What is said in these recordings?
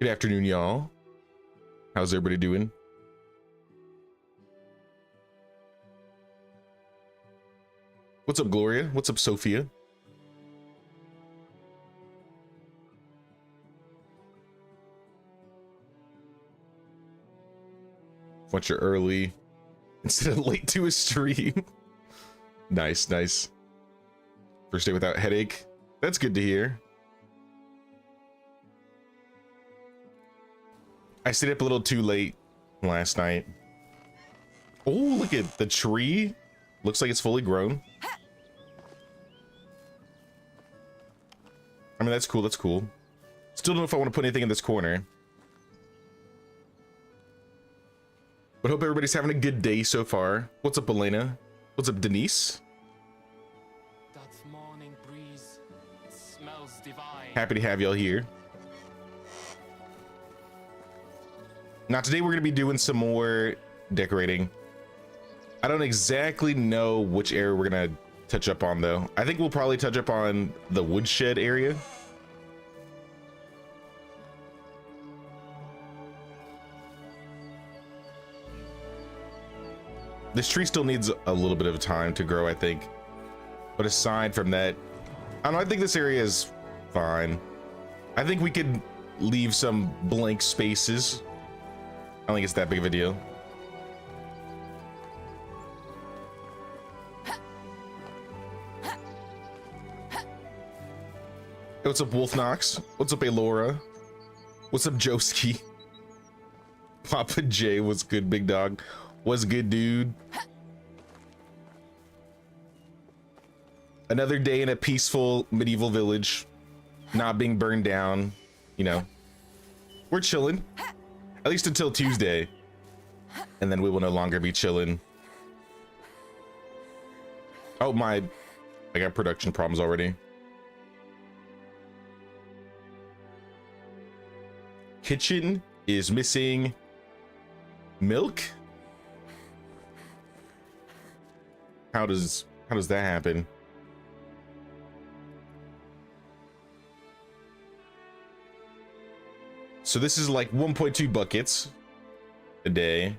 Good afternoon, y'all. How's everybody doing? What's up, Gloria? What's up, Sophia? Bunch of early instead of late to a stream. Nice, nice. First day without headache. That's good to hear. I stayed up a little too late last night. Oh, look at the tree. Looks like it's fully grown. I mean, that's cool. That's cool. Still don't know if I want to put anything in this corner. But hope everybody's having a good day so far. What's up, Elena? What's up, Denise? That morning breeze, it smells divine. Happy to have y'all here. Now, today we're going to be doing some more decorating. I don't exactly know which area we're going to touch up on, though. I think we'll probably touch up on the woodshed area. This tree still needs a little bit of time to grow, I think. But aside from that, I don't know, I think this area is fine. I think we could leave some blank spaces. I don't think it's that big of a deal. Hey, what's up, Wolfnox? What's up, Alora? What's up, Joski? Papa J, what's good, big dog? What's good, dude? Another day in a peaceful medieval village, not being burned down. You know, we're chilling, at least until Tuesday, and then we will no longer be chilling. Oh my, I got production problems already. Kitchen is missing milk. How does that happen? So this is like 1.2 buckets a day.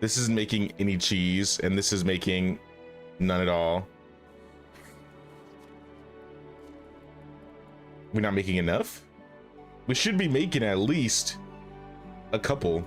This isn't making any cheese, and this is making none at all. We're not making enough? We should be making at least a couple.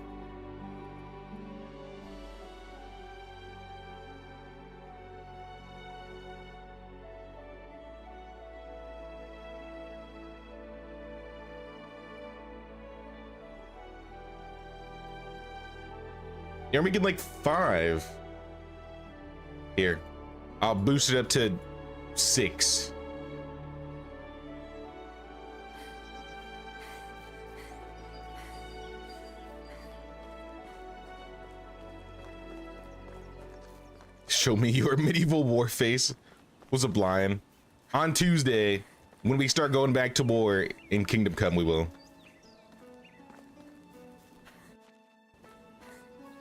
Yeah, we're making like 5. Here, I'll boost it up to 6. Show me your medieval war face. What's up, Lion? On Tuesday, when we start going back to war in Kingdom Come, we will.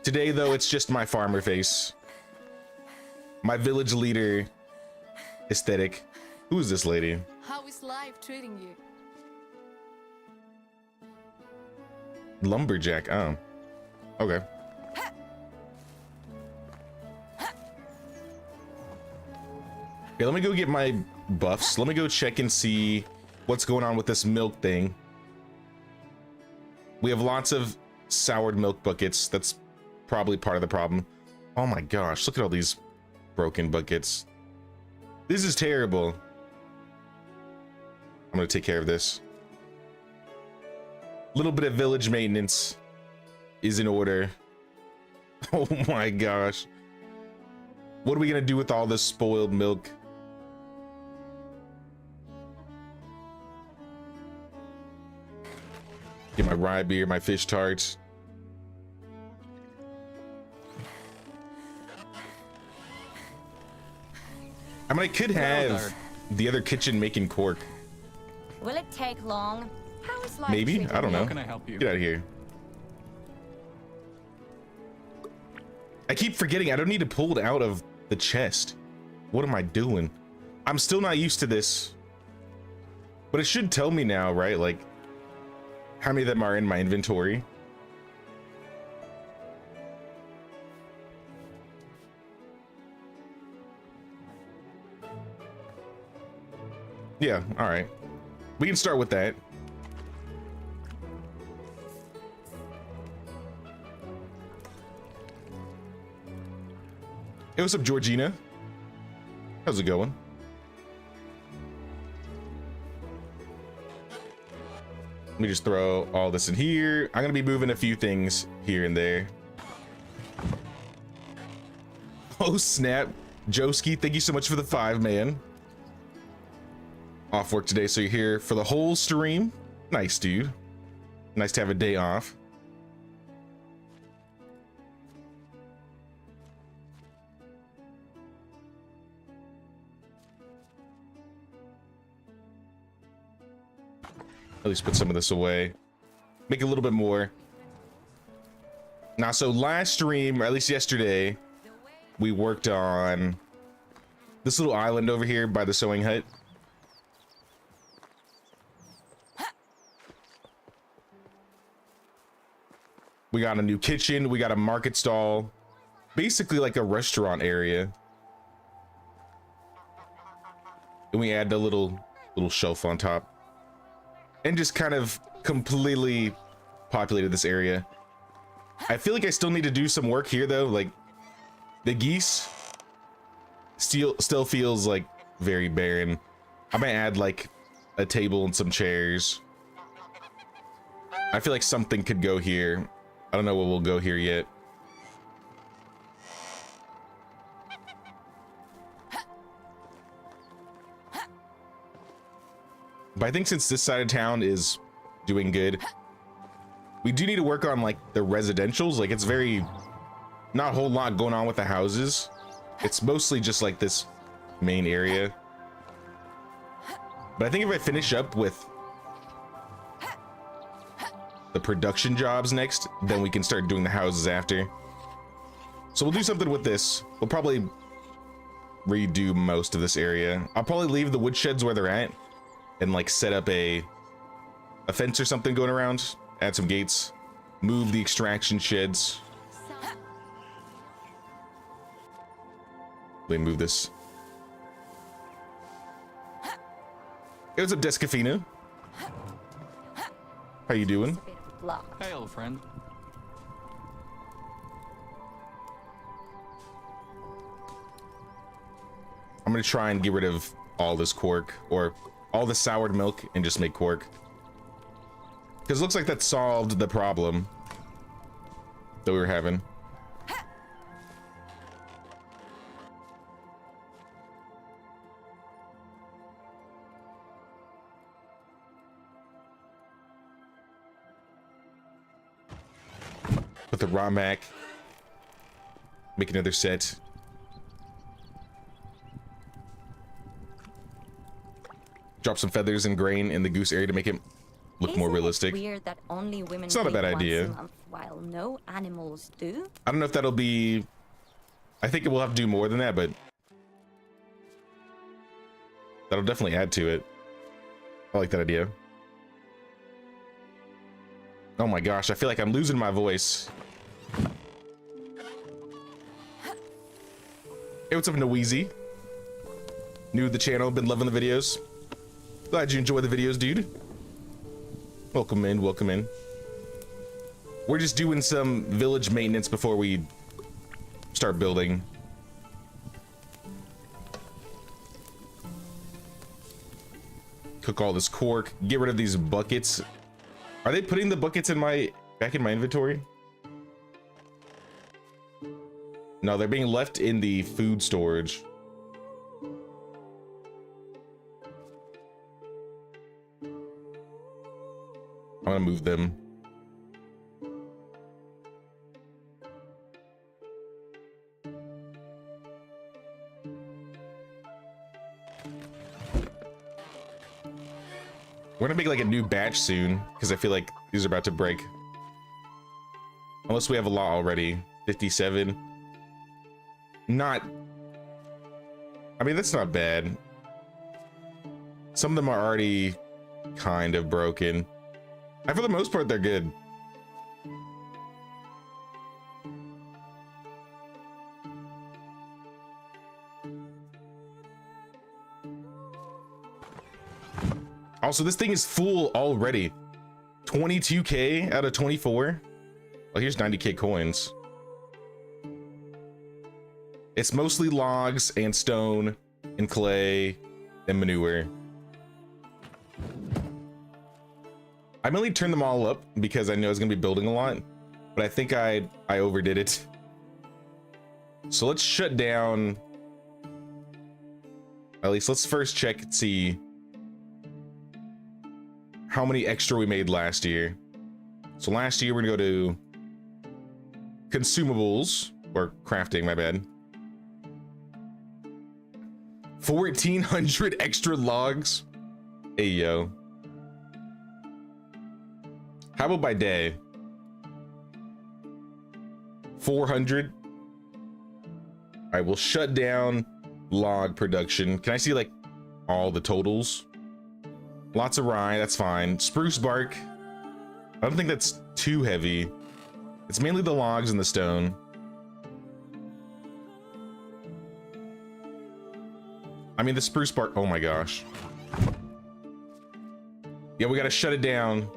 Today, though, it's just my farmer face. My village leader aesthetic. Who is this lady? How is life treating you? Lumberjack. Oh. Okay. Okay, let me go get my buffs. Let me go check and see what's going on with this milk thing. We have lots of soured milk buckets. That's probably part of the problem. Oh my gosh, look at all these broken buckets. This is terrible. I'm gonna take care of this. A little bit of village maintenance is in order. Oh my gosh. What are we gonna do with all this spoiled milk? Get my rye beer, my fish tarts. I mean, I could have the other kitchen making cork. Will it take long? How is life Maybe? treating I don't you? know. How can I help you? Get out of here. I keep forgetting I don't need to pull it out of the chest. What am I doing? I'm still not used to this. But it should tell me now, right? Like, how many of them are in my inventory. Yeah, all right. We can start with that. Hey, what's up, Georgina? How's it going? Let me just throw all this in here. I'm gonna be moving a few things here and there. Oh snap, Joski, thank you so much for the 5, man. Off work today, so you're here for the whole stream. Nice, dude. Nice to have a day off. At least put some of this away. Make a little bit more. Now, so last stream, or at least yesterday, we worked on this little island over here by the sewing hut. We got a new kitchen. We got a market stall. Basically like a restaurant area. And we add a little shelf on top. And just kind of completely populated this area. I feel like I still need to do some work here though. Like the geese still feels like very barren. I might add like a table and some chairs. I feel like something could go here. I don't know what will go here yet. But I think since this side of town is doing good, we do need to work on like the residentials. Like it's very, not a whole lot going on with the houses. It's mostly just like this main area. But I think if I finish up with the production jobs next, then we can start doing the houses after. So we'll do something with this. We'll probably redo most of this area. I'll probably leave the wood sheds where they're at and like set up a fence or something going around, add some gates, move the extraction sheds. Let me move this. Hey, what's up, Descafina? How you doing? Hey, old friend. I'm gonna try and get rid of all this cork or all the soured milk and just make cork, because it looks like that solved the problem that we were having. Put the raw back, make another set. Drop some feathers and grain in the goose area to make it look more realistic. Weird that only women It's not a bad breed once idea. a month, while no animals do. I don't know if that'll be, I think it will have to do more than that, but that'll definitely add to it. I like that idea. Oh my gosh, I feel like I'm losing my voice. Hey, what's up, Noeezy? New to the channel, been loving the videos. Glad you enjoy the videos, dude. Welcome in, welcome in. We're just doing some village maintenance before we start building. Cook all this cork, get rid of these buckets. Are they putting the buckets in back in my inventory? No, they're being left in the food storage. I'm gonna move them. We're gonna make like a new batch soon, because I feel like these are about to break. Unless we have a lot already. 57. Not, I mean, that's not bad. Some of them are already kind of broken. And for the most part, they're good. Also, this thing is full already. 22k out of 24. Oh, here's 90k coins. It's mostly logs and stone and clay and manure. I mainly turned them all up because I know I was gonna be building a lot, but I think I overdid it. So let's shut down. At least let's first check and see how many extra we made last year. So last year we're gonna go to consumables, or crafting, my bad. 1,400 extra logs. Hey yo. How about by day? 400. All right, we'll shut down log production. Can I see like all the totals? Lots of rye, that's fine. Spruce bark, I don't think that's too heavy. It's mainly the logs and the stone. I mean, the spruce bark, oh my gosh. Yeah, we gotta shut it down.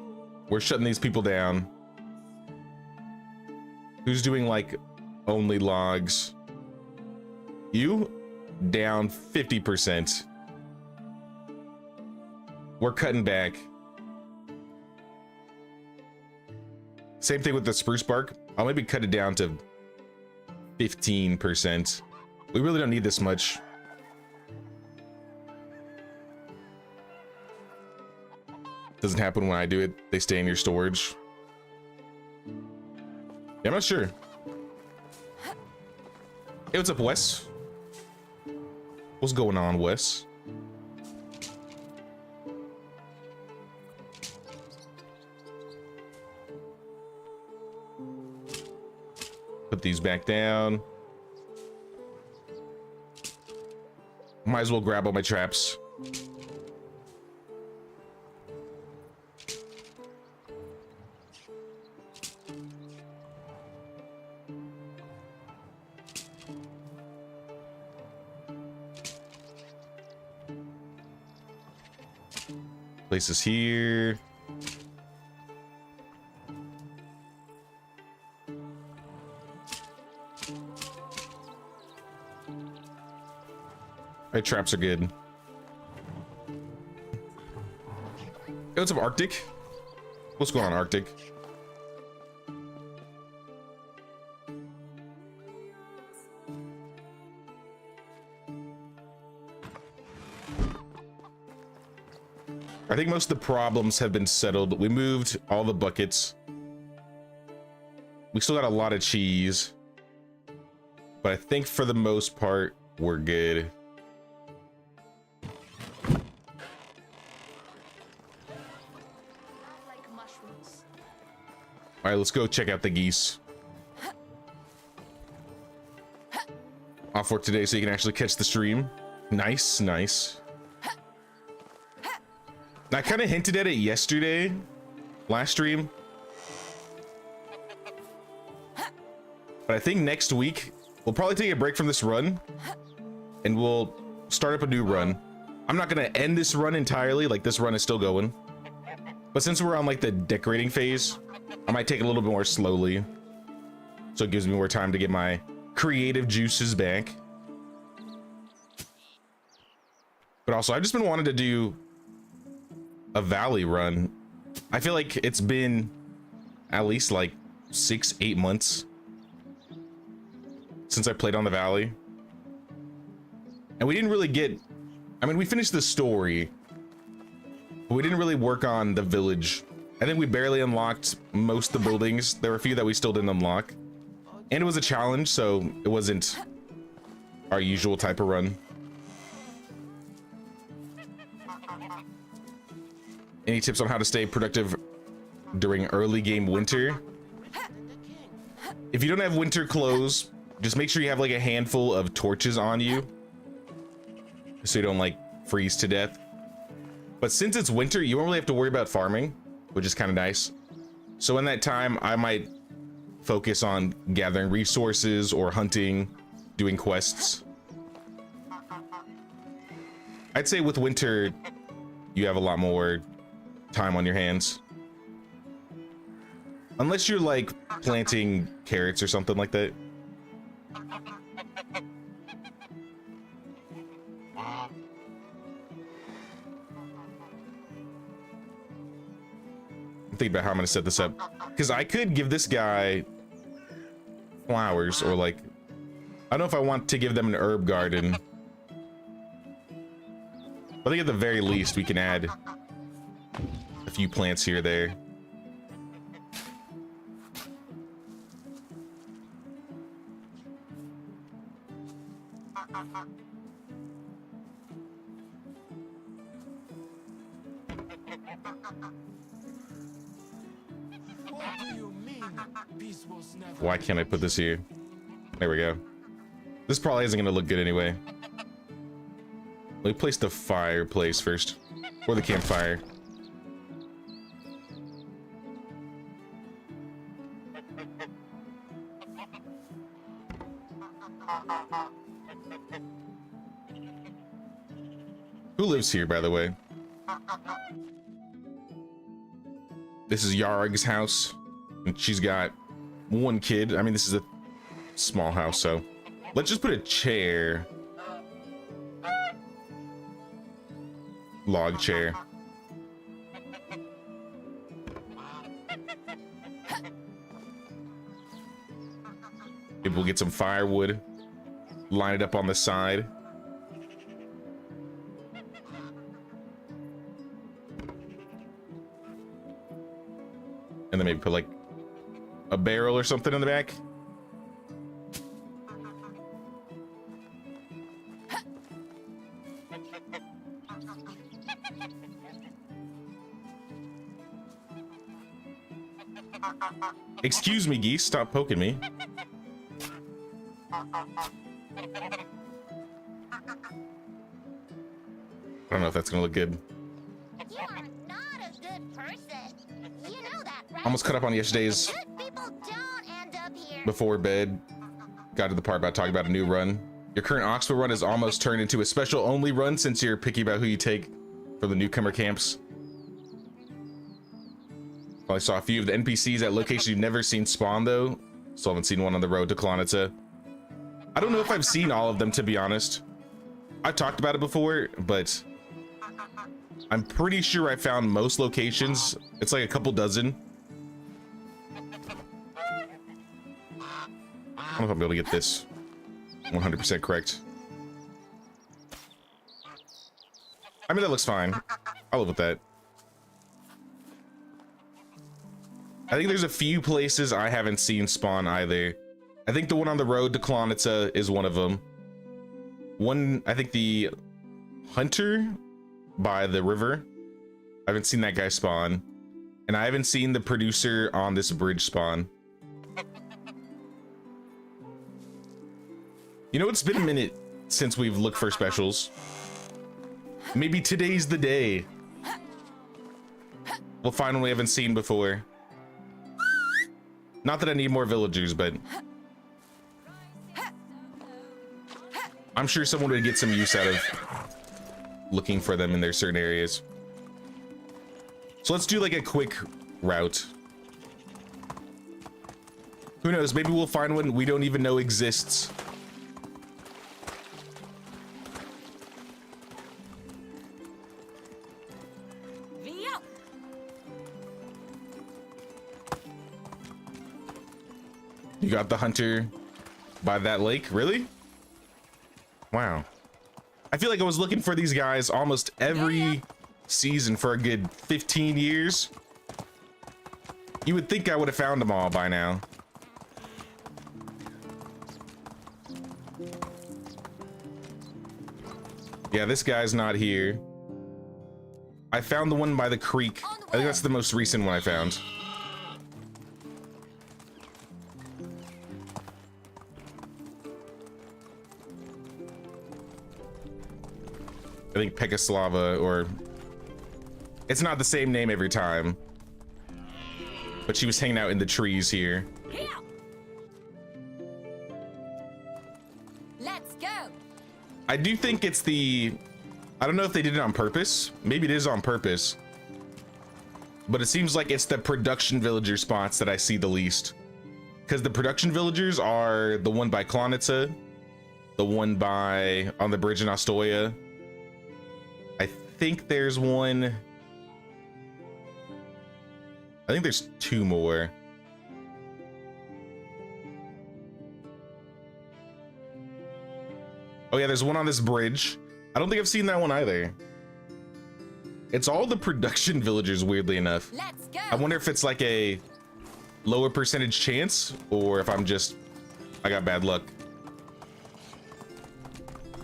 We're shutting these people down. Who's doing like only logs? You? Down 50%. We're cutting back. Same thing with the spruce bark. I'll maybe cut it down to 15%. We really don't need this much. Doesn't happen when I do it. They stay in your storage. Yeah, I'm not sure. Hey, what's up, Wes? What's going on, Wes? Put these back down. Might as well grab all my traps. Place this here. My traps are good. Hey, what's up, Arctic? What's going on, Arctic? I think most of the problems have been settled. We moved all the buckets. We still got a lot of cheese, but I think for the most part, we're good. All right, let's go check out the geese. Off work today so you can actually catch the stream. Nice, nice. I kind of hinted at it yesterday, last stream. But I think next week, we'll probably take a break from this run and we'll start up a new run. I'm not gonna end this run entirely, like this run is still going. But since we're on like the decorating phase, I might take it a little bit more slowly. So it gives me more time to get my creative juices back. But also, I've just been wanting to do a valley run. I feel like it's been at least like 6-8 months since I played on the valley, and we didn't really get, I mean, we finished the story, but we didn't really work on the village. I think we barely unlocked most of the buildings. There were a few that we still didn't unlock, and it was a challenge, so it wasn't our usual type of run. Any tips on how to stay productive during early game winter? If you don't have winter clothes, just make sure you have like a handful of torches on you so you don't like freeze to death. But since it's winter, you won't really have to worry about farming. which is kind of nice. So in that time, I might focus on gathering resources or hunting, doing quests. I'd say with winter, you have a lot more time on your hands. Unless you're like planting carrots or something like that. I'm thinking about how I'm gonna set this up, because I could give this guy flowers, or like, I don't know if I want to give them an herb garden. I think at the very least we can add a few plants here or there. What do you mean? Peace was never. Why can't I put this here? There we go. This probably isn't gonna look good anyway. Let me place the fireplace first, or the campfire. Who lives here, by the way? This is Yarg's house, and she's got one kid. I mean, this is a small house, so let's just put a chair. Log chair. Maybe we'll get some firewood, line it up on the side. And then maybe put like a barrel or something in the back. Excuse me, geese, stop poking me. I don't know if that's gonna look good. You are not a good person. You know that, right? Almost caught up on yesterday's Good people don't end up here. before bed. Got to the part about talking about a new run. Your current Oxford run has almost turned into a special only run since you're picky about who you take for the newcomer camps. Probably saw a few of the NPCs at locations you've never seen spawn though. Still haven't seen one on the road to Klonitsa. I don't know if I've seen all of them, to be honest. I've talked about it before, but I'm pretty sure I found most locations. It's like a couple dozen. I don't know if I'll be able to get this 100% correct. I mean, that looks fine. I'll live with that. I think there's a few places I haven't seen spawn either. I think the one on the road to Klonitsa is one of them. One, I think the hunter by the river. I haven't seen that guy spawn. And I haven't seen the producer on this bridge spawn. You know, it's been a minute since we've looked for specials. Maybe today's the day. We'll find one we haven't seen before. Not that I need more villagers, but I'm sure someone would get some use out of looking for them in their certain areas. So let's do like a quick route. Who knows? Maybe we'll find one we don't even know exists. You got the hunter by that lake? Really? Wow. I feel like I was looking for these guys almost every season for a good 15 years. You would think I would have found them all by now. Yeah, this guy's not here. I found the one by the creek. I think that's the most recent one I found. I think Pekoslava, or it's not the same name every time. but she was hanging out in the trees here. Here. Let's go. I do think it's I don't know if they did it on purpose. Maybe it is on purpose. But it seems like it's the production villager spots that I see the least. Because the production villagers are the one by Klonitsa, the one on the bridge in Astoria. I think there's one. I think there's two more. Oh yeah, there's one on this bridge. I don't think I've seen that one either. It's all the production villagers, weirdly enough. Let's go. I wonder if it's like a lower percentage chance or if I got bad luck.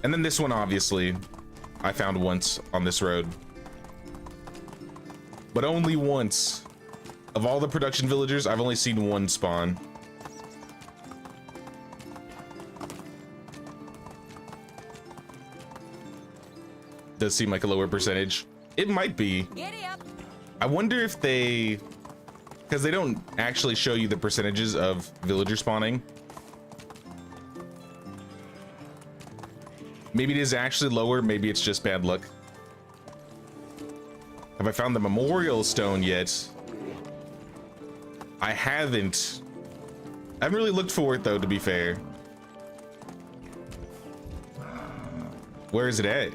And then this one, obviously, I found once on this road. But only once. Of all the production villagers, I've only seen one spawn. Does seem like a lower percentage. It might be. Giddy up. I wonder if because they don't actually show you the percentages of villager spawning. Maybe it is actually lower, maybe it's just bad luck. Have I found the memorial stone yet? I haven't. I haven't really looked for it though, to be fair. Where is it at?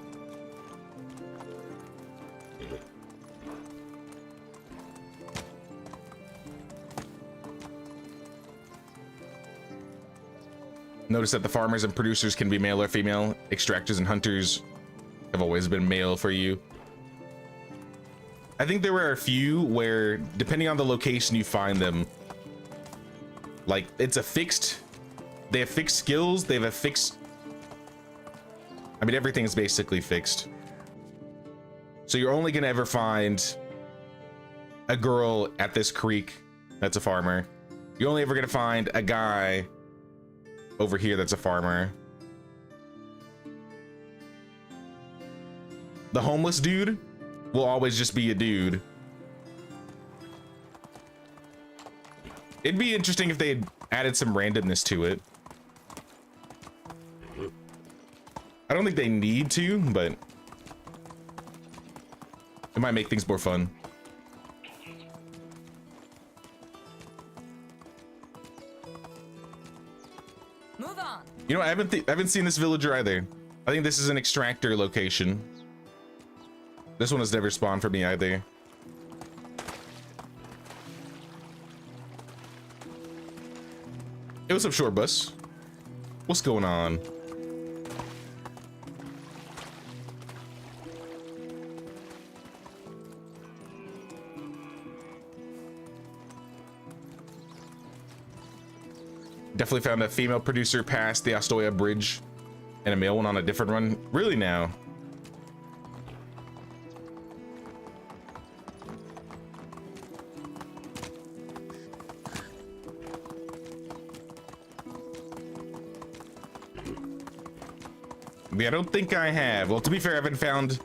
Notice that the farmers and producers can be male or female. Extractors and hunters have always been male for you. I think there were a few where, depending on the location you find them, like it's a fixed, they have fixed skills, they have a fixed, I mean, everything is basically fixed. So you're only gonna ever find a girl at this creek that's a farmer. You're only ever gonna find a guy over here that's a farmer. The homeless dude will always just be a dude. It'd be interesting if they had added some randomness to it. I don't think they need to, but it might make things more fun. Move on. You know, I haven't seen this villager either. I think this is an extractor location. This one has never spawned for me either. Hey, what's up, short bus? What's going on? Definitely found a female producer past the Astoria Bridge and a male one on a different run. Really now? Yeah, I don't think I have. Well, to be fair, I haven't found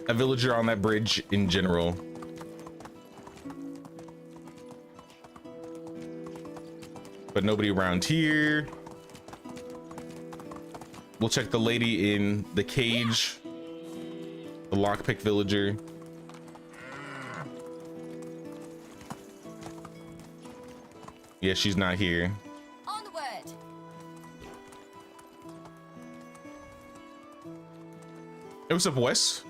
a villager on that bridge in general. But nobody around here. We'll check the lady in the cage. The lockpick villager. Yeah, she's not here. Onward. Hey, what's up, Wes?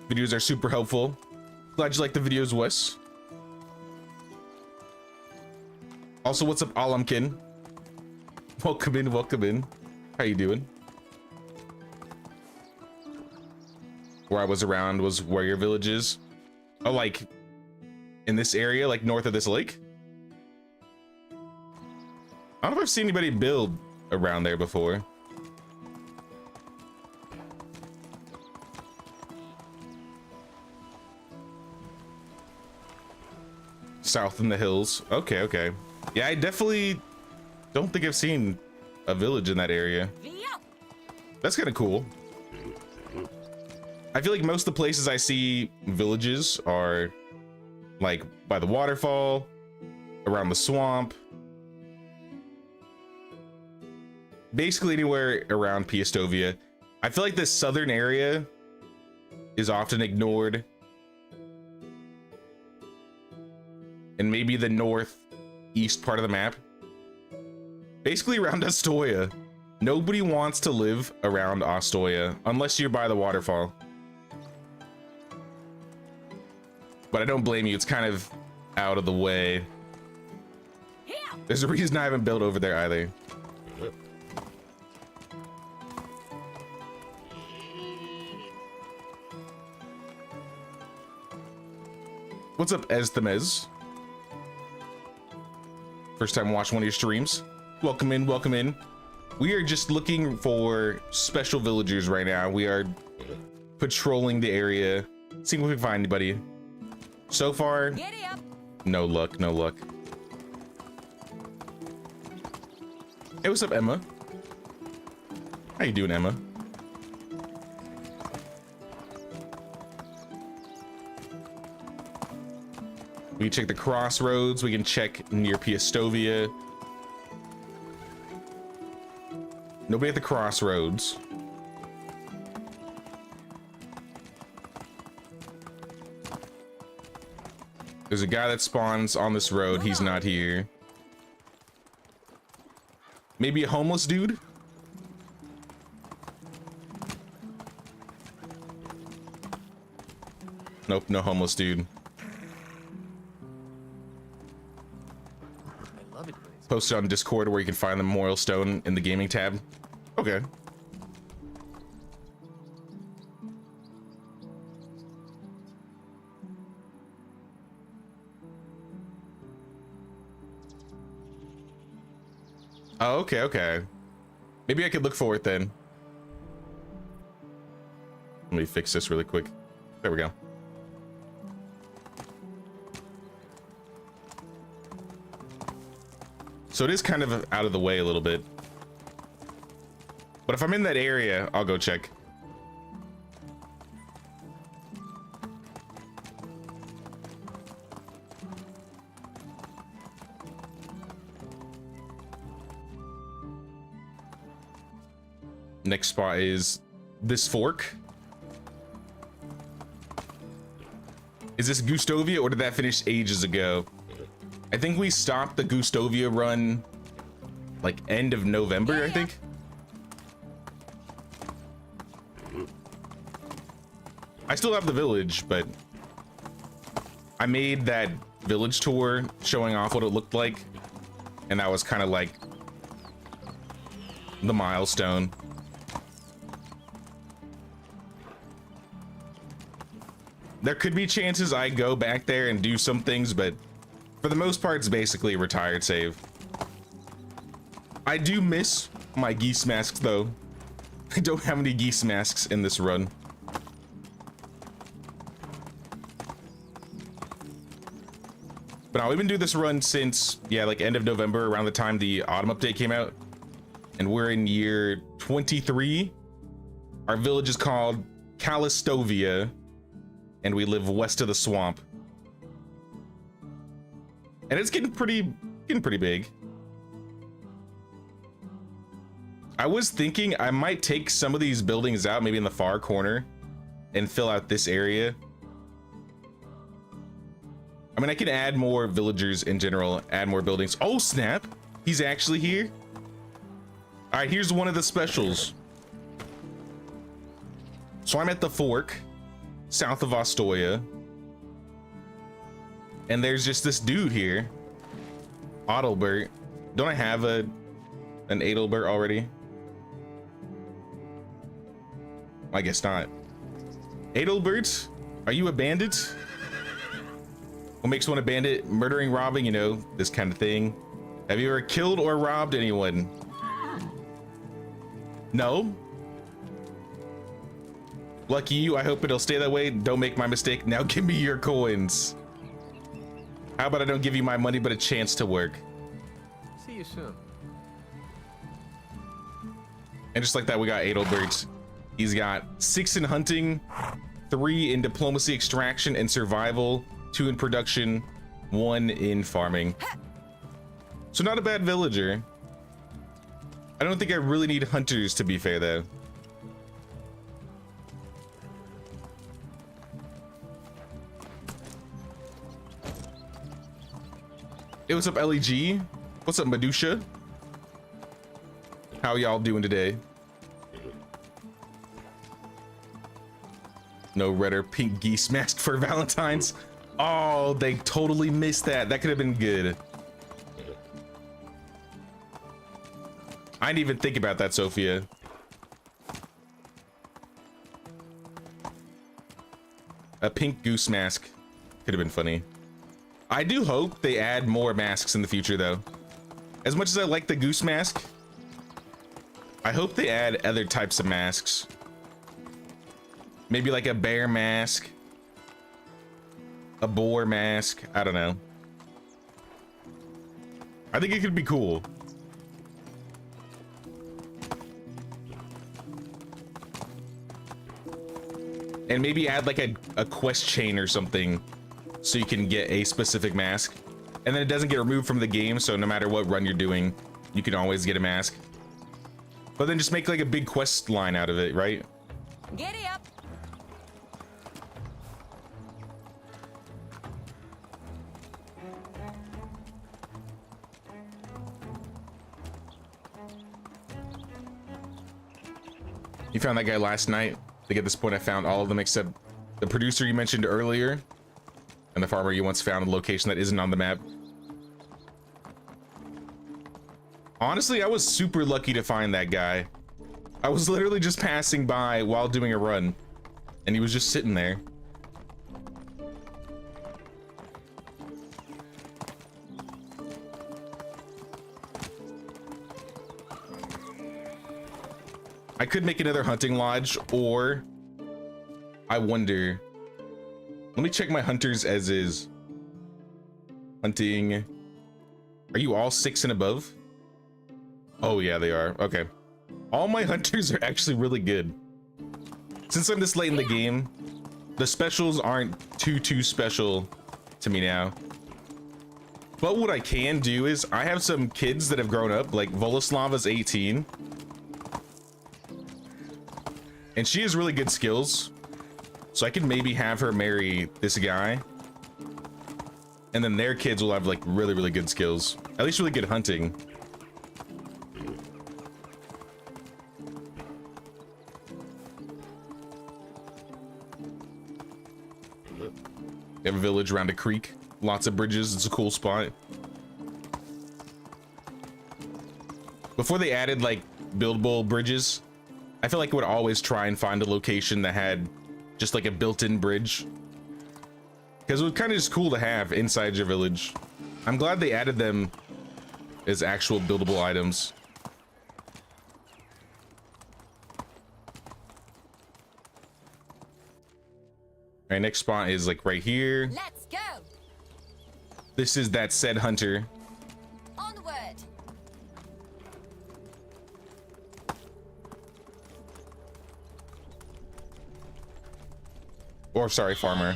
Videos are super helpful. Glad you like the videos, Wes. Also, what's up, Alamkin? Welcome in, welcome in. How you doing? Where I was around was where your village is. Oh, like in this area, like north of this lake? I don't know if I've seen anybody build around there before. South in the hills. Okay, okay. Yeah, I definitely don't think I've seen a village in that area. That's kind of cool. I feel like most of the places I see villages are like by the waterfall, around the swamp. Basically anywhere around Piastovia. I feel like this southern area is often ignored. And maybe the northeast part of the map. Basically around Astoria. Nobody wants to live around Astoria unless you're by the waterfall. But I don't blame you, it's kind of out of the way. There's a reason I haven't built over there either. What's up, Esthamez? First time watching one of your streams. Welcome in, welcome in. We are just looking for special villagers right now. We are patrolling the area, seeing if we can find anybody. So far, no luck, no luck. Hey, what's up, Emma? How you doing, Emma? We can check the crossroads. We can check near Piastovia. Nobody at the crossroads. There's a guy that spawns on this road. He's not here. Maybe a homeless dude? Nope, no homeless dude. Posted on Discord where you can find the Memorial Stone in the gaming tab. Okay. Oh, okay, okay. Maybe I could look for it then. Let me fix this really quick. There we go. So it is kind of out of the way a little bit. But if I'm in that area, I'll go check. Next spot is this fork. Is this Gustovia or did that finish ages ago? I think we stopped the Gustovia run like end of November, I think. I still have the village, but I made that village tour showing off what it looked like. And that was kind of like the milestone. There could be chances I go back there and do some things, but for the most part, it's basically a retired save. I do miss my geese masks though. I don't have any geese masks in this run. But now we've been doing this run since, yeah, like end of November, around the time the autumn update came out. And we're in year 23. Our village is called Callistovia, and we live west of the swamp. And it's getting pretty big. I was thinking I might take some of these buildings out, maybe in the far corner, and fill out this area. I mean, I can add more villagers in general, add more buildings. Oh, snap. He's actually here. All right, here's one of the specials. So I'm at the fork, south of Astoria. And there's just this dude here. Adalbert. Don't I have an Adalbert already? I guess not. Adalbert, are you a bandit? What makes one a bandit? Murdering, robbing, you know, this kind of thing. Have you ever killed or robbed anyone? No? Lucky you, I hope it'll stay that way. Don't make my mistake. Now give me your coins. How about I don't give you my money, but a chance to work? See you soon. And just like that, we got Adalbert. He's got 6 in hunting, 3 in diplomacy, extraction, and survival. 2 in production, 1 in farming. So not a bad villager. I don't think I really need hunters, to be fair, though. Hey, what's up, LEG? What's up, Medusa? How y'all doing today? No red or pink geese mask for Valentine's. Oh, they totally missed that. That could have been good. I didn't even think about that, Sophia. A pink goose mask could have been funny. I do hope they add more masks in the future, though. As much as I like the goose mask, I hope they add other types of masks. Maybe like a bear mask, a boar mask. I don't know. I think it could be cool. And maybe add like a quest chain or something so you can get a specific mask. And then it doesn't get removed from the game, so no matter what run you're doing, you can always get a mask. But then just make like a big quest line out of it, right? Giddy up. You found that guy last night. I think at this point I found all of them except the producer you mentioned earlier and the farmer you once found a location that isn't on the map. Honestly, I was super lucky to find that guy. I was literally just passing by while doing a run and he was just sitting there. I could make another hunting lodge, or I wonder, let me check my hunters as is. Hunting, are you all 6 and above? Oh yeah, they are. Okay, all my hunters are actually really good. Since I'm this late in the game, the specials aren't too special to me now. But what I can do is I have some kids that have grown up, like Voloslava's 18. And she has really good skills, so I could maybe have her marry this guy, and then their kids will have like really good skills, at least really good hunting. They have a village around a creek, lots of bridges. It's a cool spot. Before they added like buildable bridges, I feel like I would always try and find a location that had just like a built-in bridge, because it was kind of just cool to have inside your village. I'm glad they added them as actual buildable items. All right, next spot is like right here. Let's go. This is that said hunter. Onward. Or sorry, farmer.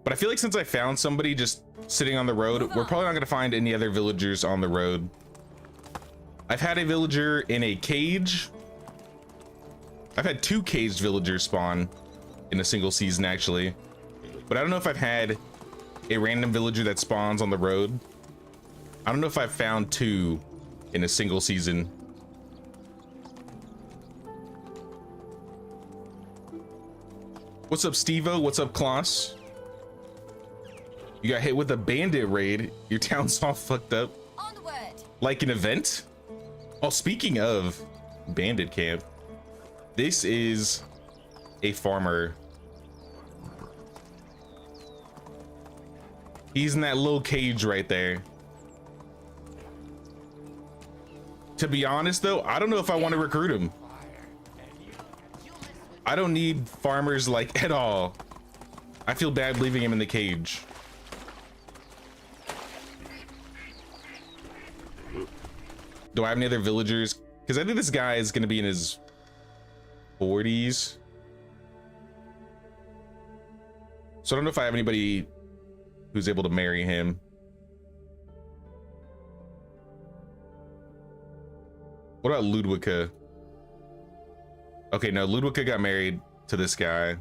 But I feel like since I found somebody just sitting on the road, we're probably not going to find any other villagers on the road. I've had a villager in a cage. I've had 2 caged villagers spawn in a single season, actually. But I don't know if I've had a random villager that spawns on the road. I don't know if I've found 2 in a single season. What's up, Stevo? What's up, Klaus? You got hit with a bandit raid. Your town's all fucked up. Onward. Like an event? Oh, speaking of bandit camp, this is a farmer. He's in that little cage right there. To be honest, though, I don't know if I want to recruit him. I don't need farmers like at all. I feel bad leaving him in the cage. Do I have any other villagers? Because I think this guy is going to be in his 40s. So I don't know if I have anybody who's able to marry him. What about Ludwika? Okay, no, Ludwika got married to this guy.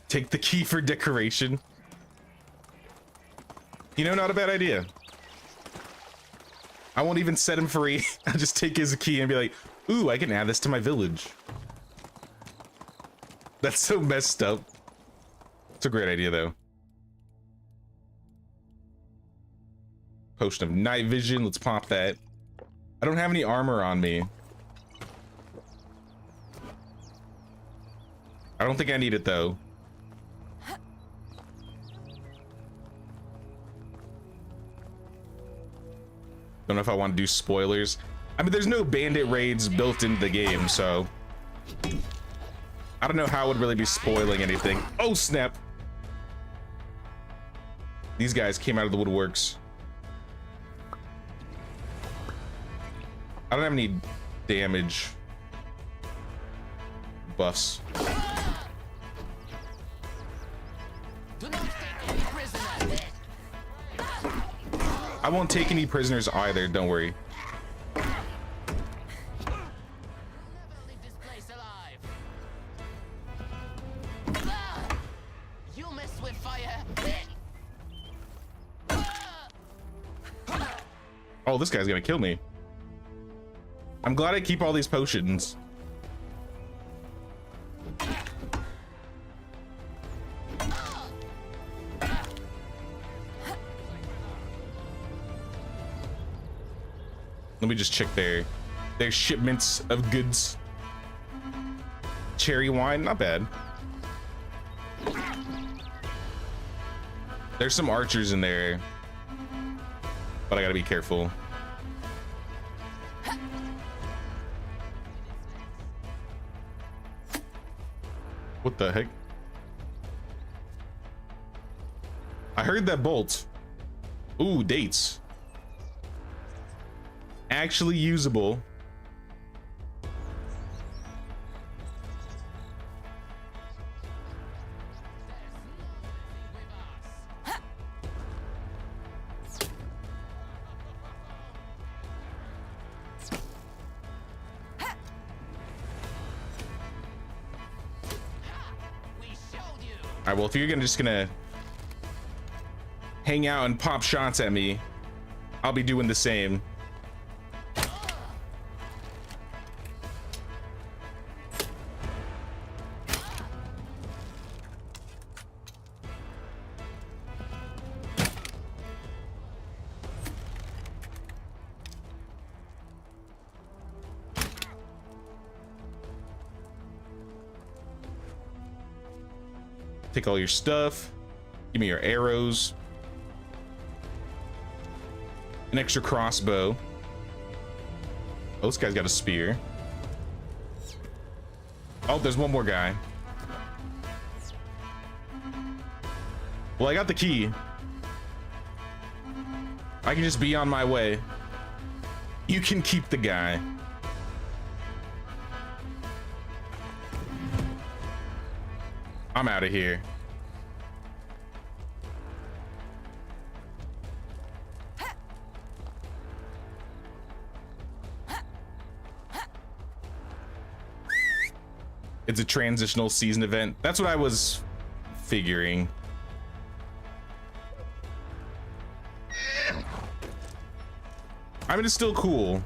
Take the key for decoration. You know, not a bad idea. I won't even set him free. I'll just take his key and be like, ooh, I can add this to my village. That's so messed up. It's a great idea, though. Potion of night vision. Let's pop that. I don't have any armor on me. I don't think I need it, though. Don't know if I want to do spoilers. I mean, there's no bandit raids built into the game, so I don't know how I would really be spoiling anything. Oh, snap. These guys came out of the woodworks. I don't have any damage buffs. Do not take any prisoners. I won't take any prisoners either, don't worry. Never leave this place alive. You mess with fire. Oh, this guy's gonna kill me. I'm glad I keep all these potions. Let me just check their shipments of goods. Cherry wine, not bad. There's some archers in there, but I gotta be careful. What the heck? I heard that bolt. Ooh, dates. Actually usable. Alright, well, if you're just gonna hang out and pop shots at me, I'll be doing the same. Take all your stuff. Give me your arrows. An extra crossbow. Oh, this guy's got a spear. Oh, there's one more guy. Well, I got the key. I can just be on my way. You can keep the guy. I'm out of here. It's a transitional season event. That's what I was figuring. I mean, it's still cool.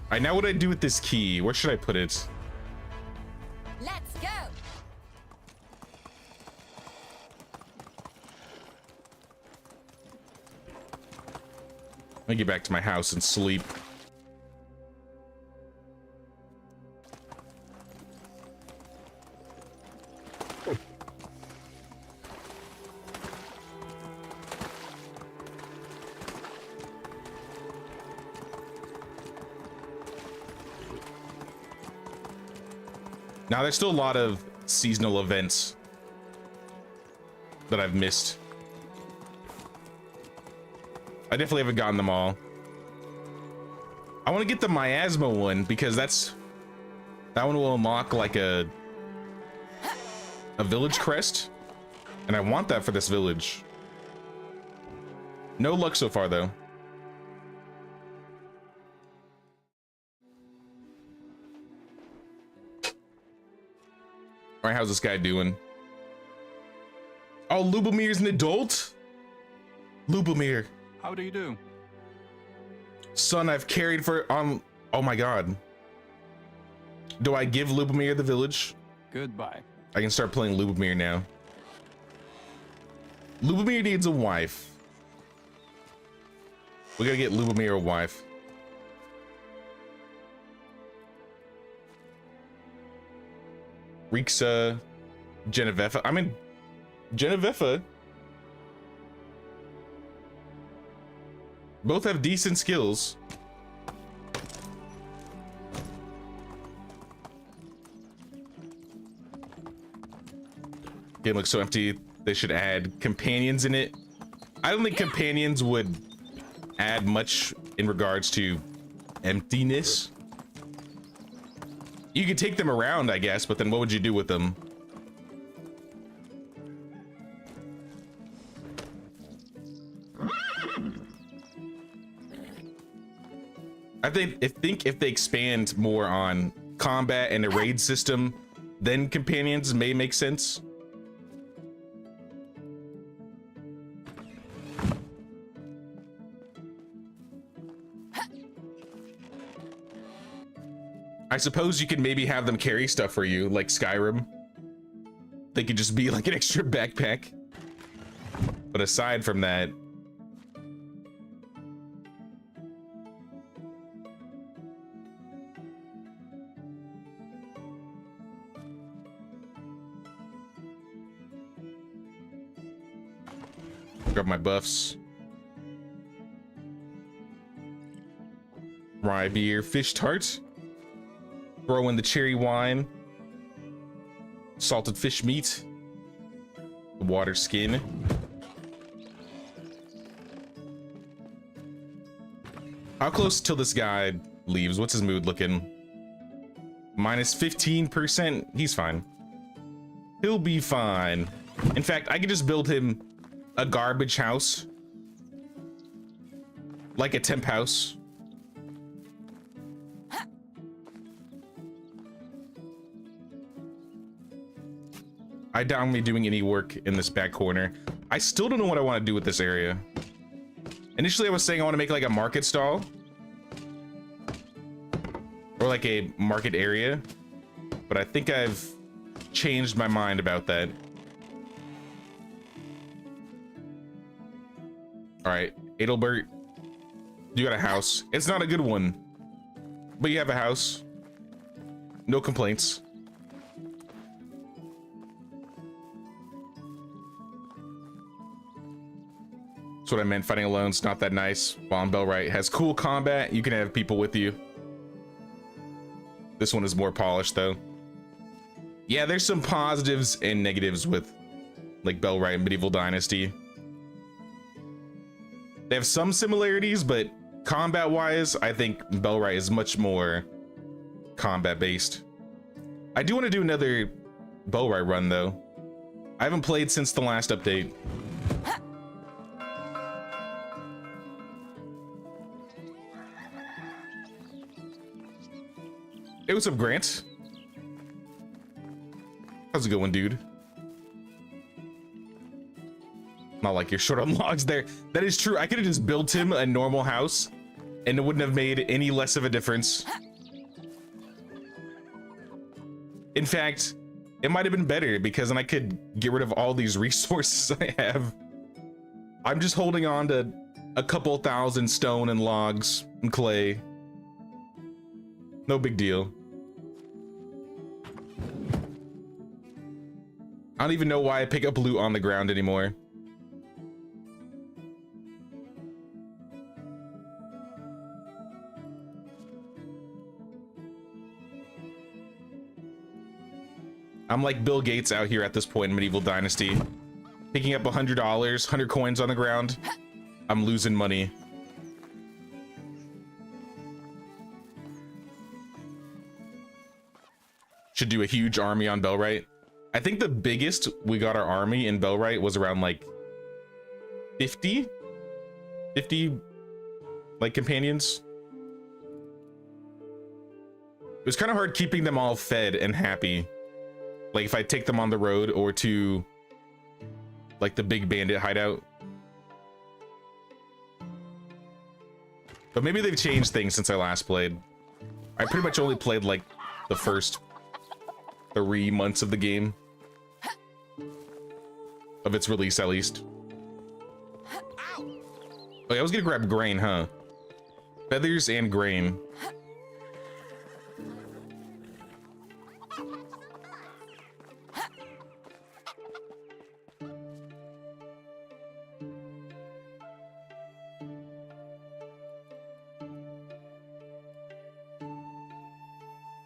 All right, now what do I do with this key? Where should I put it? Let's go. Let me get back to my house and sleep. Now, there's still a lot of seasonal events that I've missed. I definitely haven't gotten them all. I want to get the miasma one because that one will unlock like a village crest, and I want that for this village. No luck so far though. All right, how's this guy doing? Oh, Lubomir's an adult? Lubomir. How do you do? Son, I've carried for on. Oh my god. Do I give Lubomir the village? Goodbye. I can start playing Lubomir now. Lubomir needs a wife. We gotta get Lubomir a wife. Rixa, Genevieve. I mean, Genevieve. Both have decent skills. Game looks so empty. They should add companions in it. I don't think companions would add much in regards to emptiness. You could take them around, I guess, but then what would you do with them? I think if they expand more on combat and a raid system, then companions may make sense. I suppose you could maybe have them carry stuff for you, like Skyrim. They could just be like an extra backpack. But aside from that, grab my buffs. Rye beer, fish tart. Throw in the cherry wine. Salted fish meat. The water skin. How close till this guy leaves? What's his mood looking? Minus 15%. He's fine. He'll be fine. In fact, I could just build him a garbage house. Like a temp house. I doubt me doing any work in this back corner. I still don't know what I want to do with this area. Initially, I was saying I want to make like a market stall. Or like a market area. But I think I've changed my mind about that. All right, Adalbert, you got a house. It's not a good one, but you have a house. No complaints. That's what I meant. Fighting alone's not that nice. While Bellwright has cool combat, you can have people with you. This one is more polished though. Yeah, there's some positives and negatives with like Bellwright and Medieval Dynasty. They have some similarities, but combat wise, I think Bellwright is much more combat based. I do want to do another Bellwright run though. I haven't played since the last update. Hey, what's up, Grant? How's it going, dude? Not like you're short on logs there. That is true. I could have just built him a normal house and it wouldn't have made any less of a difference. In fact, it might have been better because then I could get rid of all these resources I have. I'm just holding on to a couple thousand stone and logs and clay. No big deal. I don't even know why I pick up loot on the ground anymore. I'm like Bill Gates out here at this point in Medieval Dynasty. Picking up $100, 100 coins on the ground. I'm losing money. Should do a huge army on Bellwright. I think the biggest we got our army in Bellwright was around like 50 like companions. It was kind of hard keeping them all fed and happy. Like if I take them on the road or to like the big bandit hideout. But maybe they've changed things since I last played. I pretty much only played like the first 3 months of the game. Of its release, at least. Oh, yeah, I was gonna grab grain, huh? Feathers and grain.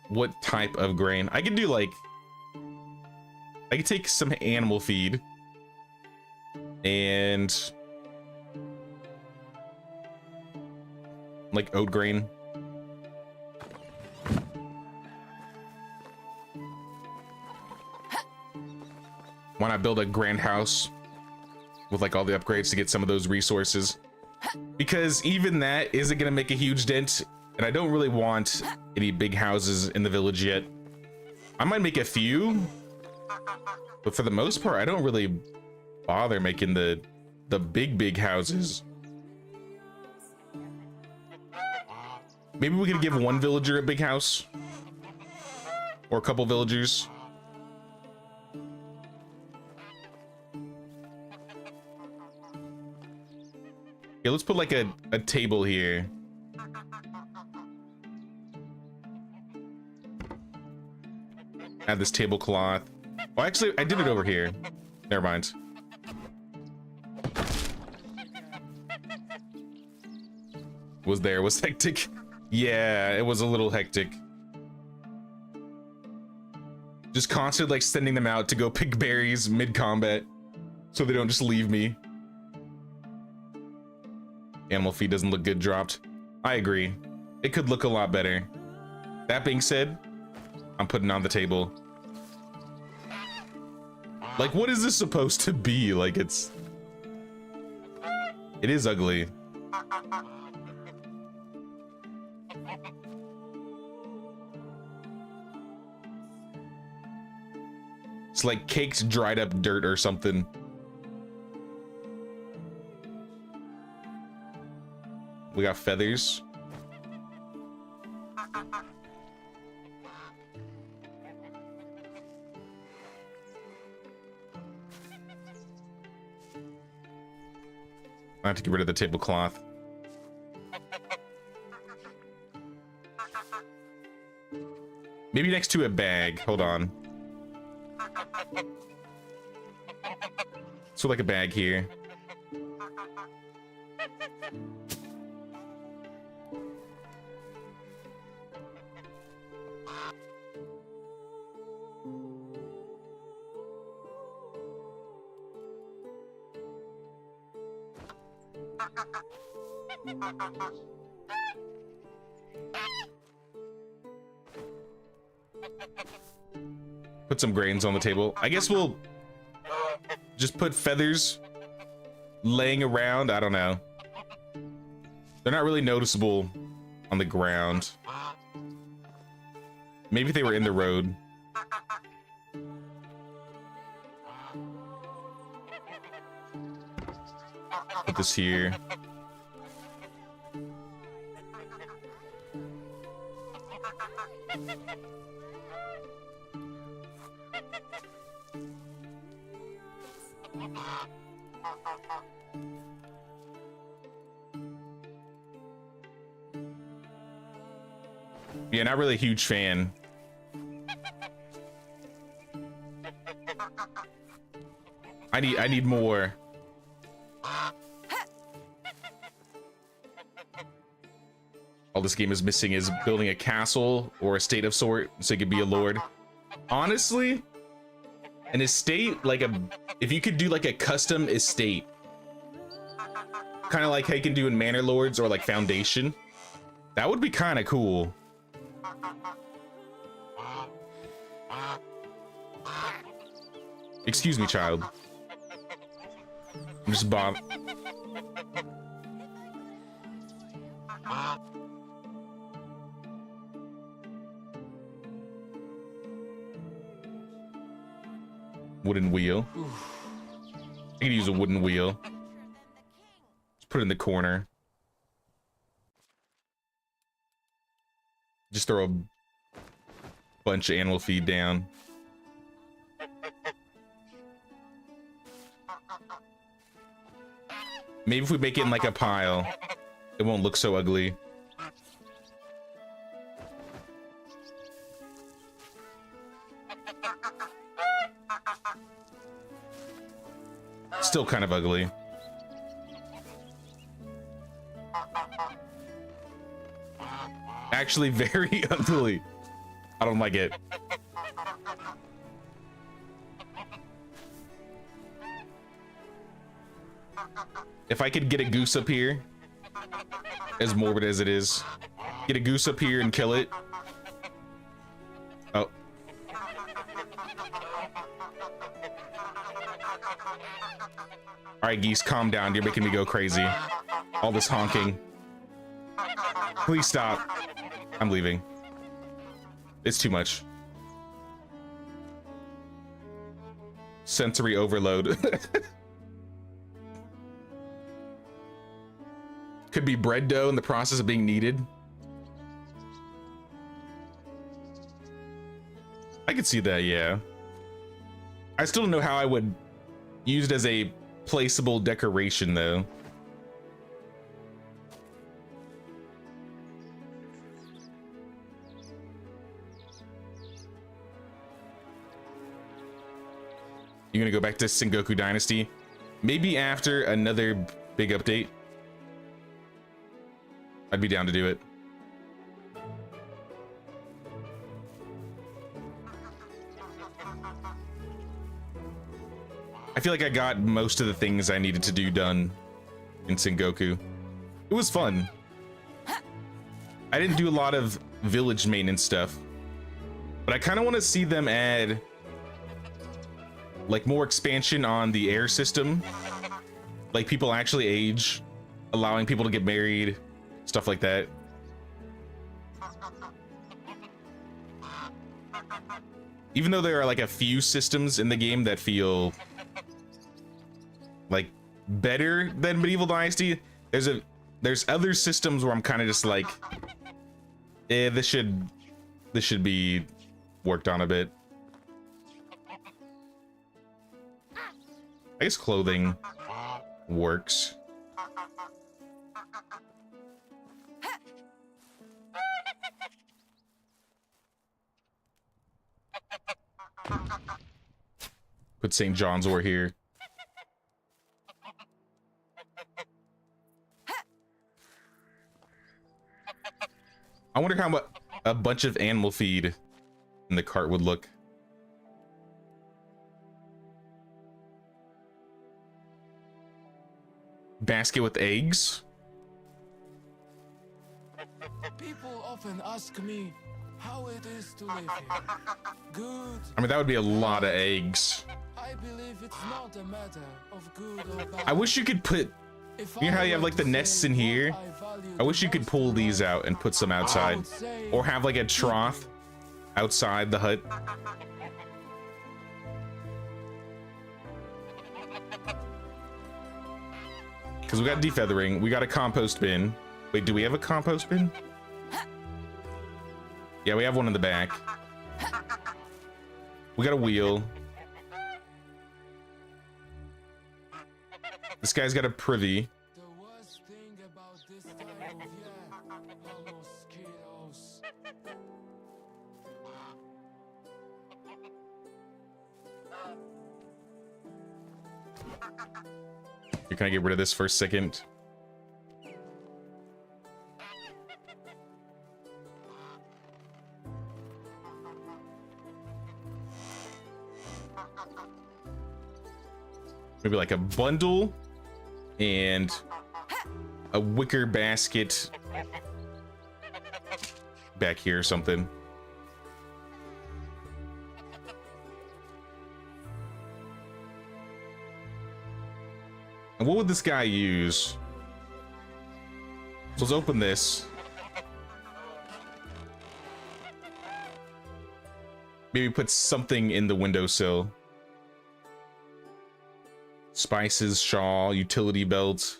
What type of grain? I could do like... I could take some animal feed. And... like oat grain. Why not build a grand house with like all the upgrades to get some of those resources? Because even that isn't gonna make a huge dent, and I don't really want any big houses in the village yet. I might make a few, but for the most part, I don't really bother making the big houses. Maybe we could give one villager a big house, or a couple villagers. Yeah, let's put like a table here. Add this tablecloth. Oh, actually, I did it over here. Never mind. Was hectic. Yeah, it was a little hectic. Just constant like sending them out to go pick berries mid-combat so they don't just leave me. Animal feed doesn't look good dropped. I agree. It could look a lot better. That being said, I'm putting it on the table. Like, what is this supposed to be? Like, it is ugly. It's like caked dried up dirt or something. We got feathers. I have to get rid of the tablecloth. Maybe next to a bag. Hold on. So like a bag here. Put some grains on the table. I guess we'll just put feathers laying around. I don't know. They're not really noticeable on the ground. Maybe they were in the road. Put this here. Yeah, not really a huge fan. I need more. All this game is missing is building a castle or a state of sort so you could be a lord. Honestly, An estate, like if you could do like a custom estate, kind of like how you can do in Manor Lords or like Foundation, that would be kind of cool. Excuse me, child. I'm just Bob. Wooden wheel. I could use a wooden wheel. Just put it in the corner. Just throw a bunch of animal feed down. Maybe if we make it in like a pile, it won't look so ugly. Still kind of ugly. Actually very ugly. I don't like it. If I could get a goose up here, as morbid as it is, get a goose up here and kill it. Oh. All right, geese, calm down. You're making me go crazy. All this honking. Please stop. I'm leaving. It's too much. Sensory overload. Could be bread dough in the process of being kneaded. I could see that, yeah. I still don't know how I would use it as a placeable decoration, though. You're gonna go back to Sengoku Dynasty? Maybe after another big update. I'd be down to do it. I feel like I got most of the things I needed to do done in Sengoku. It was fun. I didn't do a lot of village maintenance stuff, but I kind of want to see them add like more expansion on the air system. Like people actually age, allowing people to get married, stuff like that. Even though there are like a few systems in the game that feel like better than Medieval Dynasty, there's other systems where I'm kind of just like, this should be worked on a bit. I guess clothing works. Put St. John's Wort here. I wonder how much a bunch of animal feed in the cart would look. Basket with eggs? People often ask me how it is to live here. Good. I mean, that would be a lot of eggs. I believe it's not a matter of good or bad. I wish you could put, you know how you have like the nests in here? I wish you could pull these out and put some outside. Or have like a trough outside the hut. Because we got defeathering, we got a compost bin. Wait, do we have a compost bin? Yeah, we have one in the back. We got a wheel. This guy's got a privy. The worst thing about this time of year are mosquitoes. Here, can I get rid of this for a second? maybe like a bundle and a wicker basket back here or something. And what would this guy use? So let's open this. Maybe put something in the windowsill. Spices, shawl, utility belt.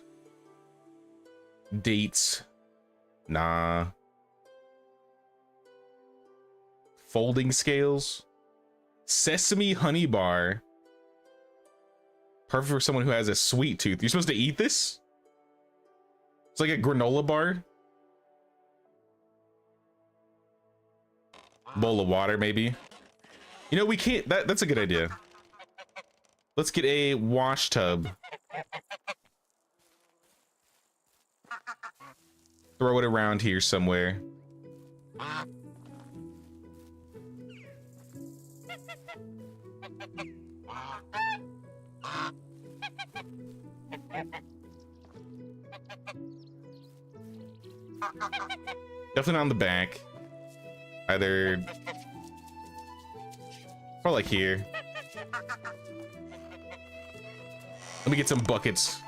Dates. Nah. Folding scales. Sesame honey bar. Perfect for someone who has a sweet tooth. You're supposed to eat this? It's like a granola bar. Bowl of water, maybe. You know, we can't. That's a good idea. Let's get a wash tub. Throw it around here somewhere. Definitely not on the back. Either or like here. Let me get some buckets.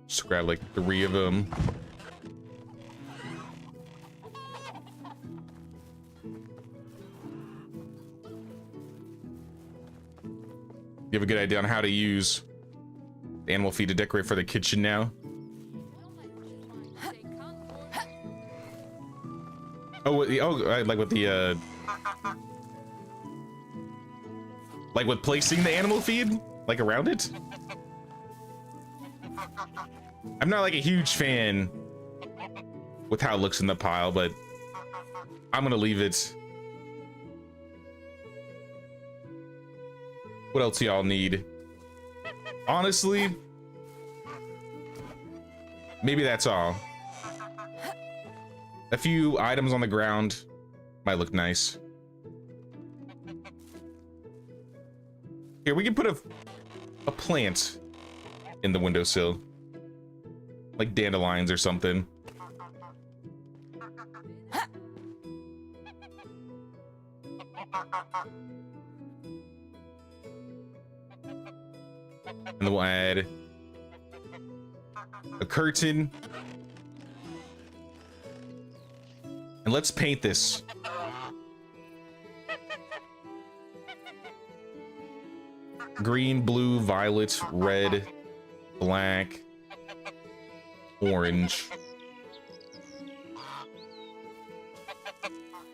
Just grab like 3 of them. You have a good idea on how to use the animal feed to decorate for the kitchen now? Oh, like with the like with placing the animal feed, like around it. I'm not like a huge fan with how it looks in the pile, but I'm gonna leave it. What else y'all need? Honestly, maybe that's all. A few items on the ground might look nice. Here, we can put a plant in the windowsill. Like dandelions or something. And then we'll add a curtain. And let's paint this. Green, blue, violet, red, black, orange.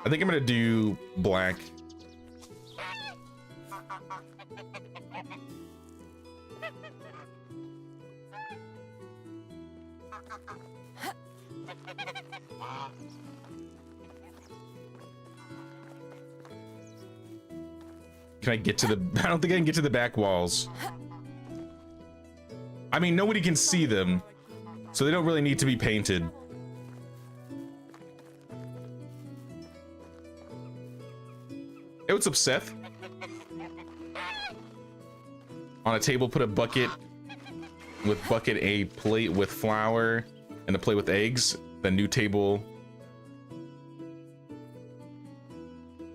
I think I'm gonna do black. Can I get to the... I don't think I can get to the back walls. I mean, nobody can see them, so they don't really need to be painted. Hey, what's up, Seth? On a table, put a bucket. With bucket, a plate with flour, and a plate with eggs. The new table.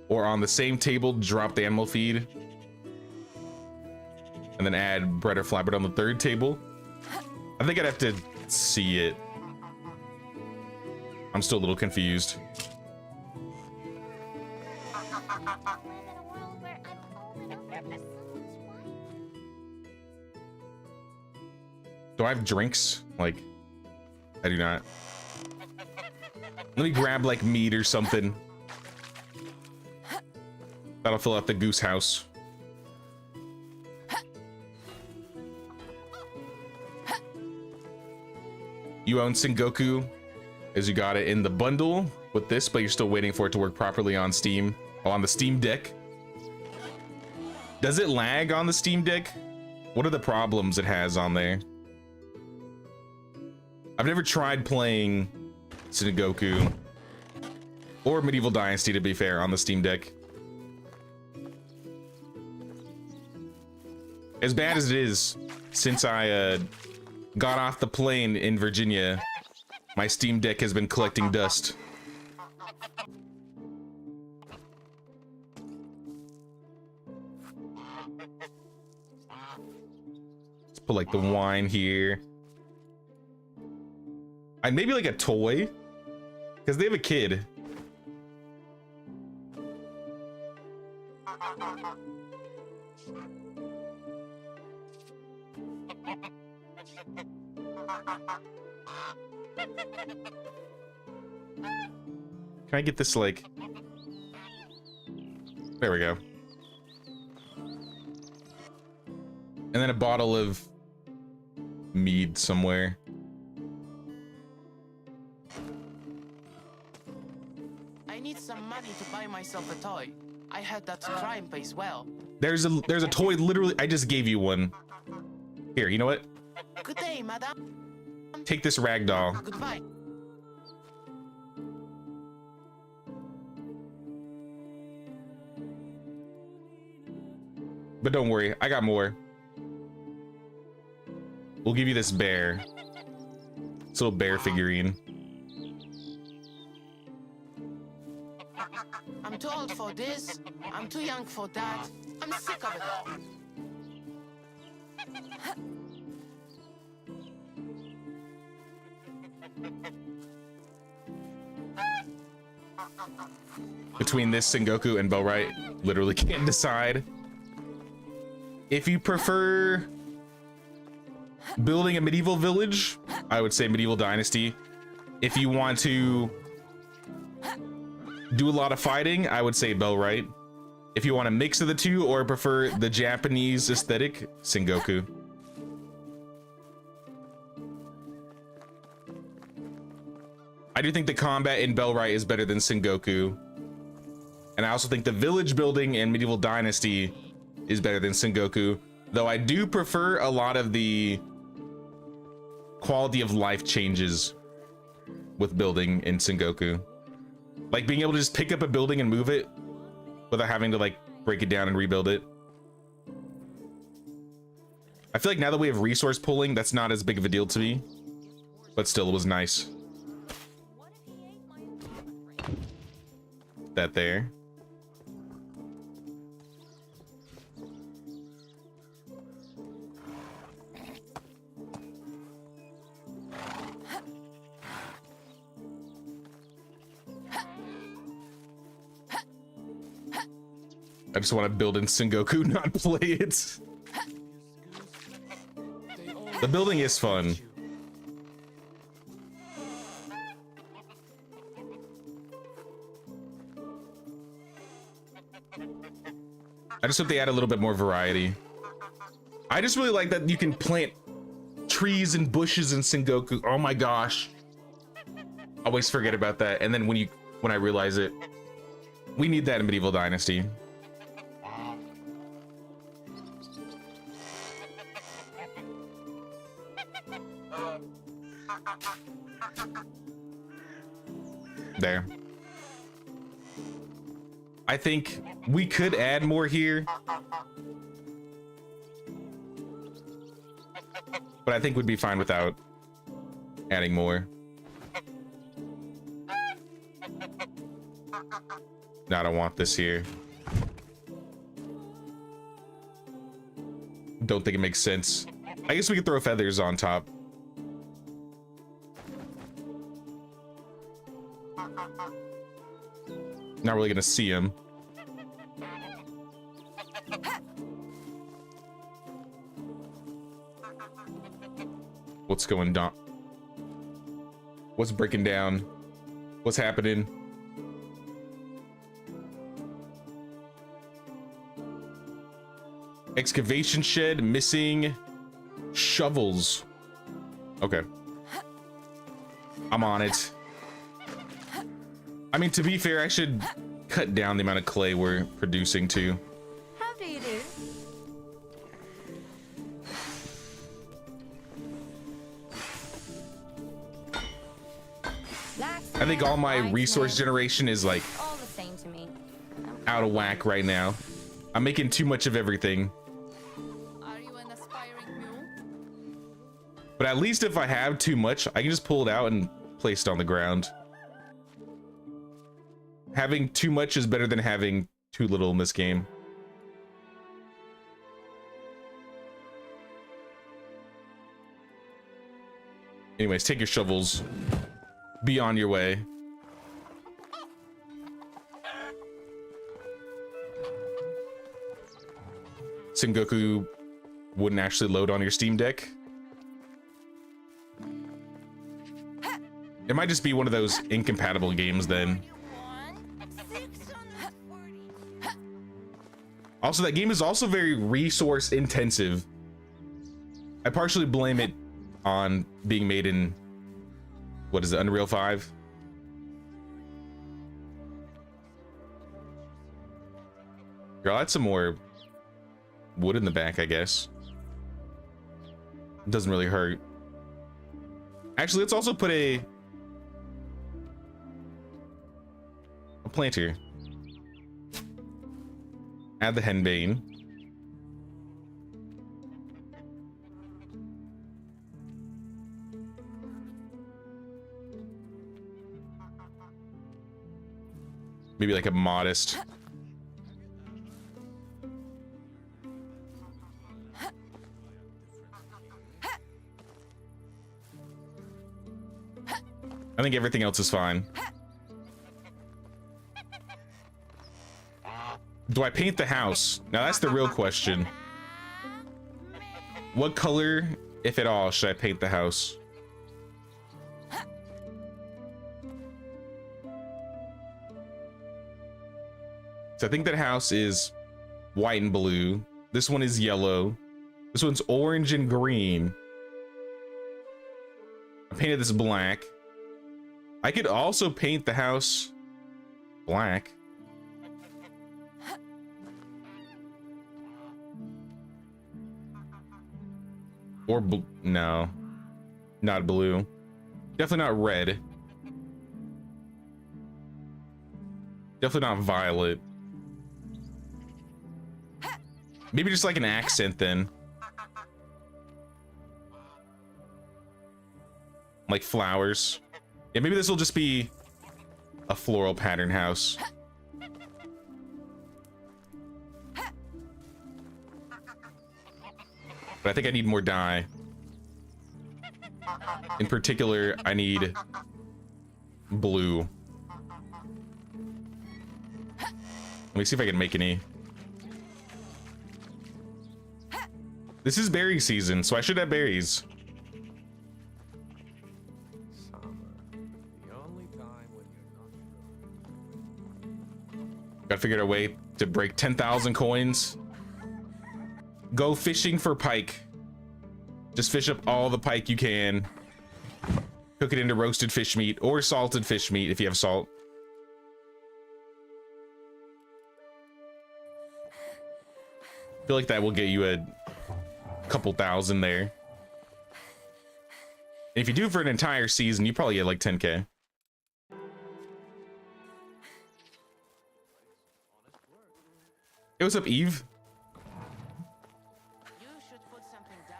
Or on the same table, drop the animal feed. And then add bread or flatbread on the third table. I think I'd have to see it. I'm still a little confused. Do I have drinks? Like, I do not. Let me grab like meat or something. That'll fill out the goose house. You own Sengoku, as you got it in the bundle with this, but you're still waiting for it to work properly on Steam, on the Steam Deck. Does it lag on the Steam Deck? What are the problems it has on there? I've never tried playing Sengoku or Medieval Dynasty, to be fair, on the Steam Deck. As bad as it is, since I got off the plane in Virginia, my Steam Deck has been collecting dust. Let's put like the wine here. Maybe like a toy, because they have a kid. Can I get this, like, there we go. And then a bottle of mead somewhere. I need some money to buy myself a toy. I heard that crime pays well. There's a toy, literally, I just gave you one. Here, you know what? Good day, madam. Take this rag doll. Goodbye. But don't worry, I got more. We'll give you this bear. This little bear figurine. I'm too old for this. I'm too young for that. I'm sick of it all. Between this Sengoku and Bellwright, literally can't decide. If you prefer building a medieval village, I would say Medieval Dynasty. If you want to do a lot of fighting, I would say Bellwright. If you want a mix of the two or prefer the Japanese aesthetic, Sengoku. I do think the combat in Bellwright is better than Sengoku. And I also think the village building in Medieval Dynasty is better than Sengoku. Though I do prefer a lot of the quality of life changes with building in Sengoku. Like being able to just pick up a building and move it without having to like break it down and rebuild it. I feel like now that we have resource pulling, that's not as big of a deal to me. But still, it was nice. That there. I just want to build in Sengoku, not play it. The building is fun. I just hope they add a little bit more variety. I just really like that you can plant trees and bushes in Sengoku. Oh my gosh. I always forget about that. And then when I realize it, we need that in Medieval Dynasty. There. I think we could add more here, but I think we'd be fine without adding more. No, I don't want this here. Don't think it makes sense. I guess we could throw feathers on top. Not really gonna see him. What's going down? What's breaking down? What's happening? Excavation shed missing shovels. Okay. I'm on it. I mean, to be fair, I should cut down the amount of clay we're producing too. How do you do? I think all my resource generation is like All the same to me. out of whack right now. I'm making too much of everything. Are you an aspiring mule? But at least if I have too much, I can just pull it out and place it on the ground. Having too much is better than having too little in this game. Anyways, take your shovels. Be on your way. Sengoku wouldn't actually load on your Steam Deck. It might just be one of those incompatible games then. Also, that game is also very resource intensive. I partially blame it on being made in, what is it, Unreal 5? Here, I'll add some more wood in the back, I guess. It doesn't really hurt. Actually, let's also put a plant here. Add the henbane. Maybe like a modest. I think everything else is fine. Do I paint the house? Now that's the real question. What color, if at all, should I paint the house? So I think that house is white and blue. This one is yellow. This one's orange and green. I painted this black. I could also paint the house black. Or no, not blue. Definitely not red. Definitely not violet. Maybe just like an accent then. Like flowers. Yeah, maybe this will just be a floral pattern house. But I think I need more dye. In particular, I need blue. Let me see if I can make any. This is berry season, so I should have berries. Summer. The only time when you're not. Gotta figure out a way to break 10,000 coins. Go fishing for pike. Just fish up all the pike you can. Cook it into roasted fish meat or salted fish meat if you have salt. I feel like that will get you a couple thousand there. And if you do it for an entire season, you probably get like 10K. Hey, what's up, Eve? You should put something down.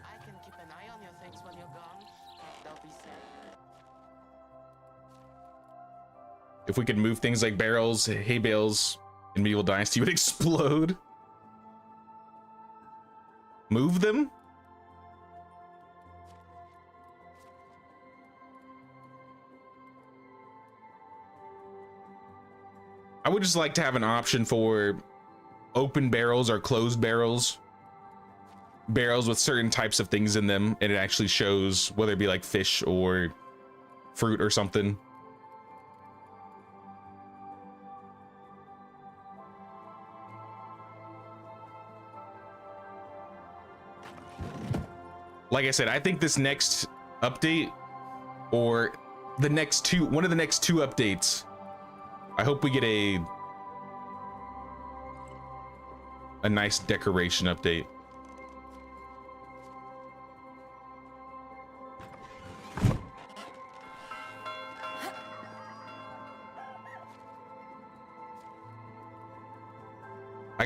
I can keep an eye on your things when you're gone. They'll be safe. If we could move things like barrels, hay bales in Medieval Dynasty would explode. Move them? I would just like to have an option for open barrels or closed barrels. Barrels with certain types of things in them, and it actually shows whether it be like fish or fruit or something. Like I said, I think this next update or the next two, one of the next two updates, I hope we get a nice decoration update.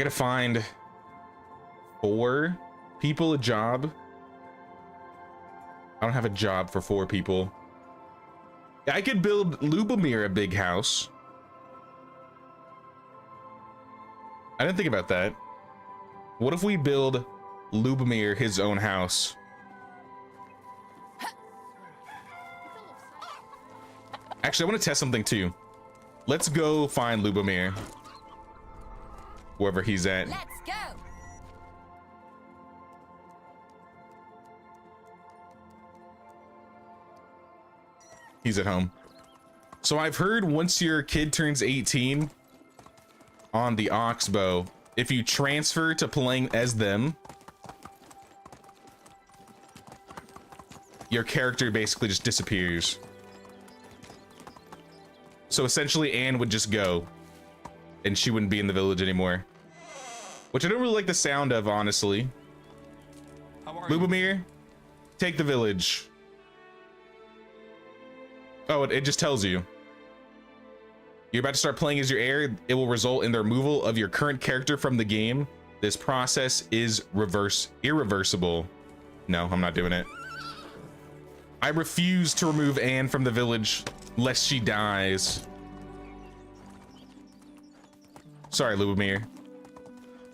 gotta find 4 people a job. I don't have a job for 4 people. I could build Lubomir a big house. I didn't think about that. What if we build Lubomir his own house? Actually, I want to test something too. Let's go find Lubomir. Wherever he's at. Let's go. He's at home. So I've heard once your kid turns 18 on the Oxbow, if you transfer to playing as them, your character basically just disappears. So essentially Anne would just go and she wouldn't be in the village anymore. Which I don't really like the sound of, honestly. Lubomir, take the village. Oh, it just tells you. You're about to start playing as your heir. It will result in the removal of your current character from the game. This process is irreversible. No, I'm not doing it. I refuse to remove Anne from the village lest she dies. Sorry, Lubomir.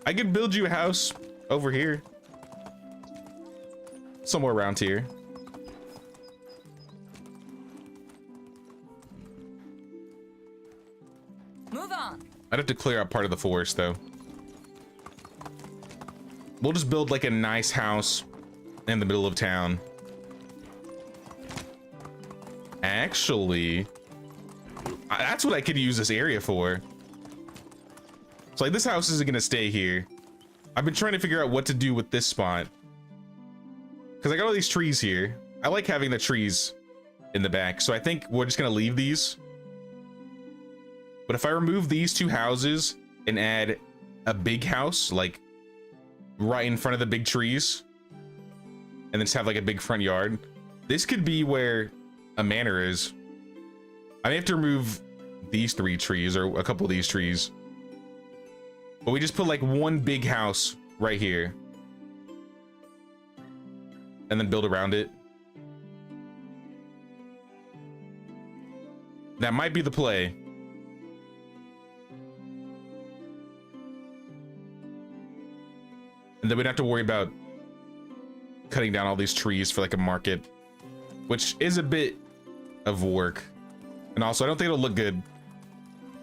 I could build you a house over here. Somewhere around here. Move on. I'd have to clear out part of the forest though. We'll just build like a nice house in the middle of town. Actually, that's what I could use this area for. So like this house isn't gonna stay here. I've been trying to figure out what to do with this spot. Cause I got all these trees here. I like having the trees in the back. So I think we're just gonna leave these. But if I remove these 2 houses and add a big house, like right in front of the big trees, and then just have like a big front yard, this could be where a manor is. I may have to remove these 3 trees or a couple of these trees. But we just put like one big house right here. And then build around it. That might be the play. And then we'd have to worry about cutting down all these trees for like a market, which is a bit of work. And also, I don't think it'll look good.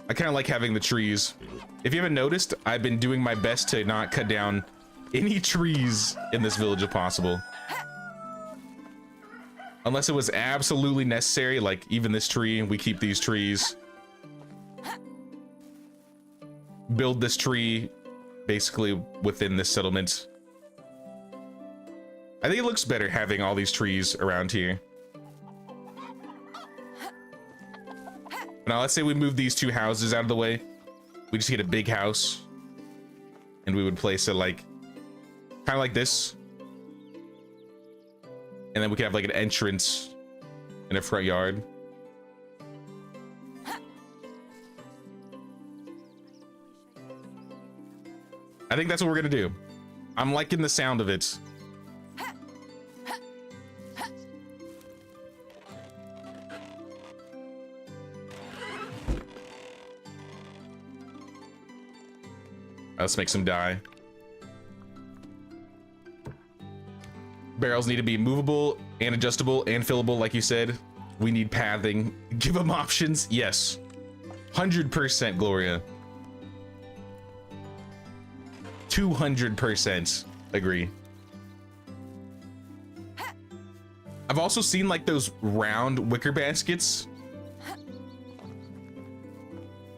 I kind of like having the trees. If you haven't noticed, I've been doing my best to not cut down any trees in this village if possible. Unless it was absolutely necessary, like even this tree, we keep these trees. Build this tree basically within this settlement. I think it looks better having all these trees around here. Now let's say we move these 2 houses out of the way. We just get a big house and we would place it like kind of like this, and then we could have like an entrance in a front yard. I think that's what we're gonna do. I'm liking the sound of it. Let's make some dye. Barrels need to be movable and adjustable and fillable, like you said. We need pathing. Give them options. Yes. 100% Gloria. 200% agree. I've also seen like those round wicker baskets.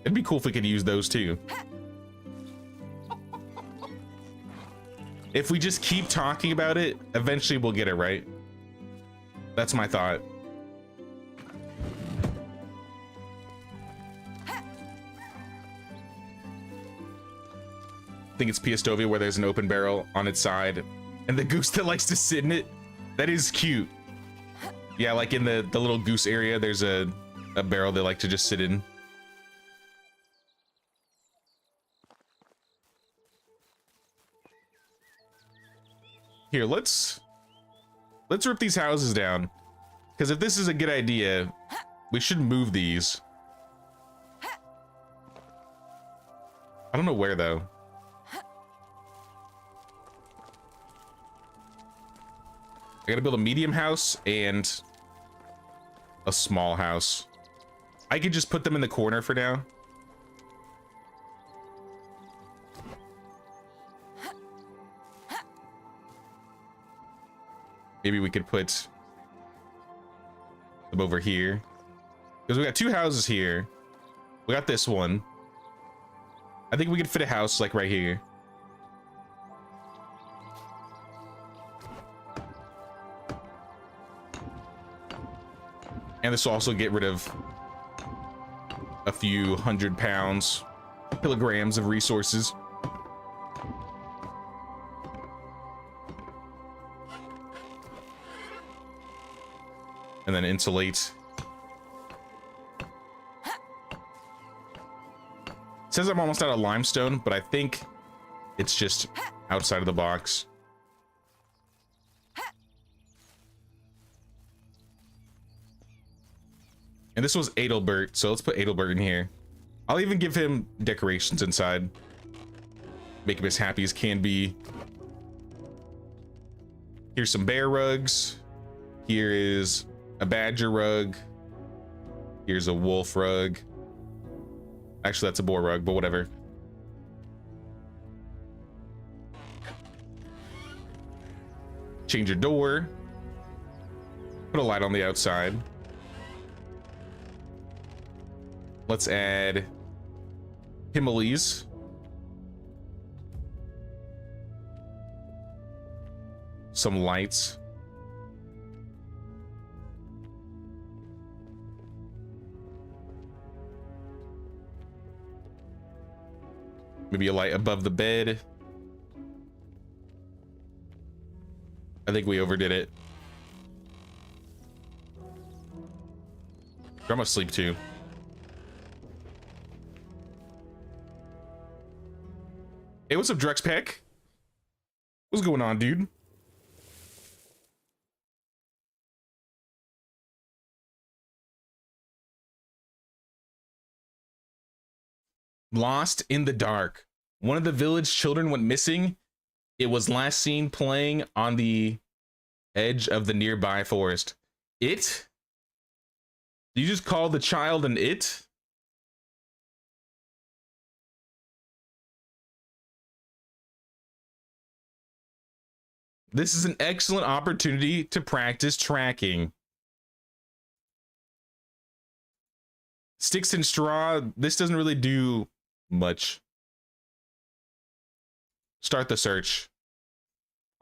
It'd be cool if we could use those too. If we just keep talking about it, eventually we'll get it right. That's my thought. I think it's Piastovia where there's an open barrel on its side and the goose that likes to sit in it. That is cute. Yeah, like in the little goose area, there's a barrel they like to just sit in. Here, let's rip these houses down. Because if this is a good idea, we should move these. I don't know where though. I gotta build a medium house and a small house. I could just put them in the corner for now. Maybe we could put them over here. Because we got two houses here. We got this one. I think we could fit a house like right here. And this will also get rid of a few 100 pounds, kilograms of resources. And then insulate. It says I'm almost out of limestone, but I think it's just outside of the box. And this was Adalbert, so let's put Adalbert in here. I'll even give him decorations inside. Make him as happy as can be. Here's some bear rugs. Here is a badger rug. Here's a wolf rug. Actually, that's a boar rug, but whatever. Change your door. Put a light on the outside. Let's add Himalays. Some lights. Maybe a light above the bed. I think we overdid it. I'm asleep too. Hey, what's up, Drexpack? What's going on, dude? Lost in the dark. One of the village children went missing. It was last seen playing on the edge of the nearby forest. It? You just call the child an it? This is an excellent opportunity to practice tracking. Sticks and straw, this doesn't really do much. Start the search.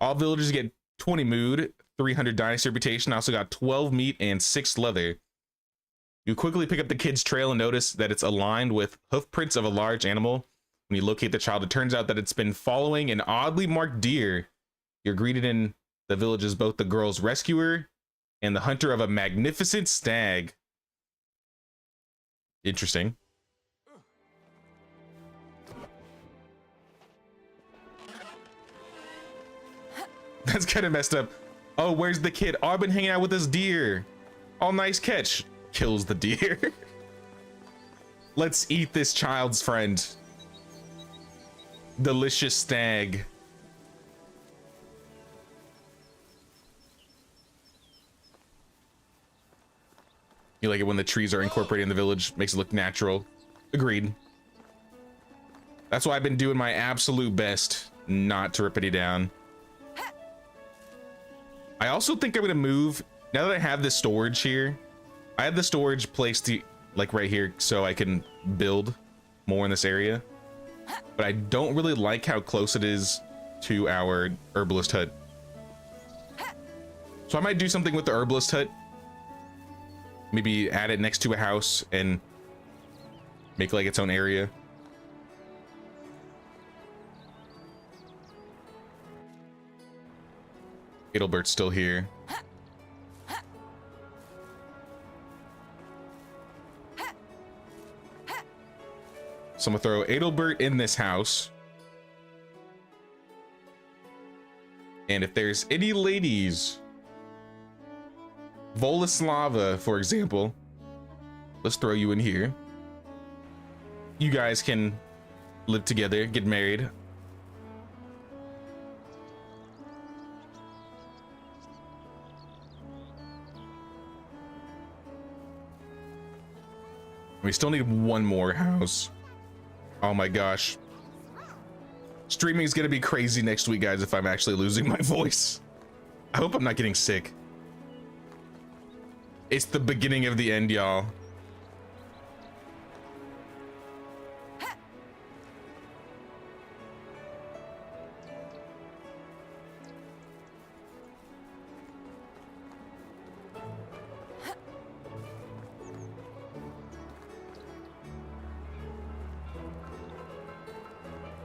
All villagers get 20 mood, 300 dynasty reputation. I also got 12 meat and 6 leather. You quickly pick up the kid's trail and notice that it's aligned with hoof prints of a large animal. When you locate the child, it turns out that it's been following an oddly marked deer. You're greeted in the village as both the girl's rescuer and the hunter of a magnificent stag. Interesting. That's kind of messed up. Oh, where's the kid? Oh, I've been hanging out with this deer. Oh, nice catch. Kills the deer. Let's eat this child's friend. Delicious stag. You like it when the trees are incorporated in the village, makes it look natural. Agreed. That's why I've been doing my absolute best not to rip any down. I also think I'm gonna move, now that I have this storage here, I have the storage placed like right here so I can build more in this area. But I don't really like how close it is to our herbalist hut. So I might do something with the herbalist hut. Maybe add it next to a house and make like its own area. Adalbert's still here. So I'm gonna throw Adalbert in this house. And if there's any ladies, Volislava, for example, let's throw you in here. You guys can live together, get married. We still need one more house. Oh my gosh. Streaming is gonna be crazy next week, guys, if I'm actually losing my voice. I hope I'm not getting sick. It's the beginning of the end, y'all.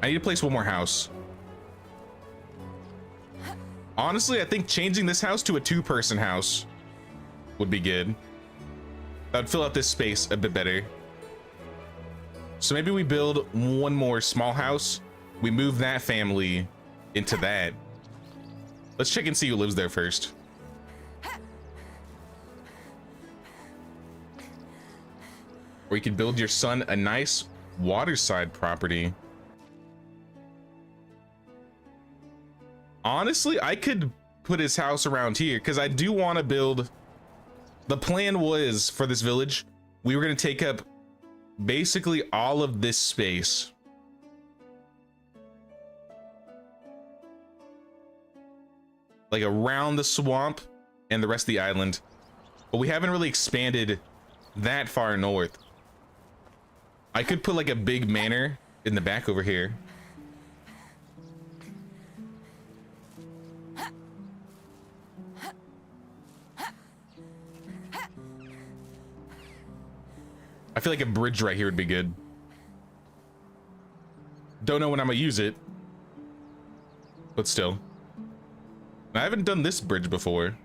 I need to place one more house. Honestly, I think changing this house to a 2-person house would be good. That would fill out this space a bit better. So maybe we build one more small house. We move that family into that. Let's check and see who lives there first. Or you could build your son a nice waterside property. Honestly, I could put his house around here because I do want to build. The plan was for this village, we were going to take up basically all of this space. Like around the swamp and the rest of the island. But we haven't really expanded that far north. I could put like a big manor in the back over here. I feel like a bridge right here would be good. Don't know when I'm gonna use it, but still. I haven't done this bridge before.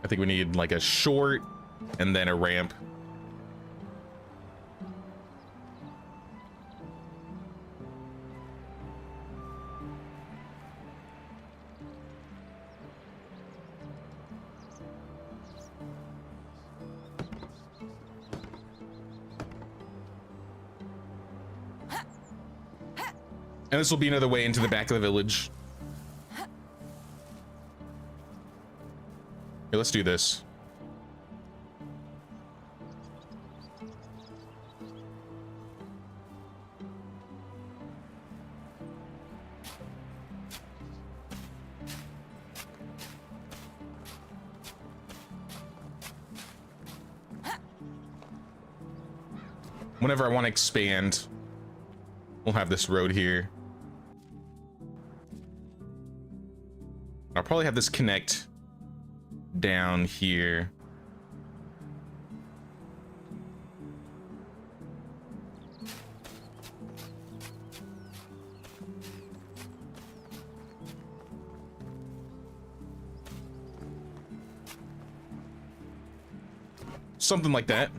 I think we need like a short and then a ramp. And this will be another way into the back of the village. Here, let's do this. Whenever I want to expand, we'll have this road here. I'll probably have this connect down here. Something like that.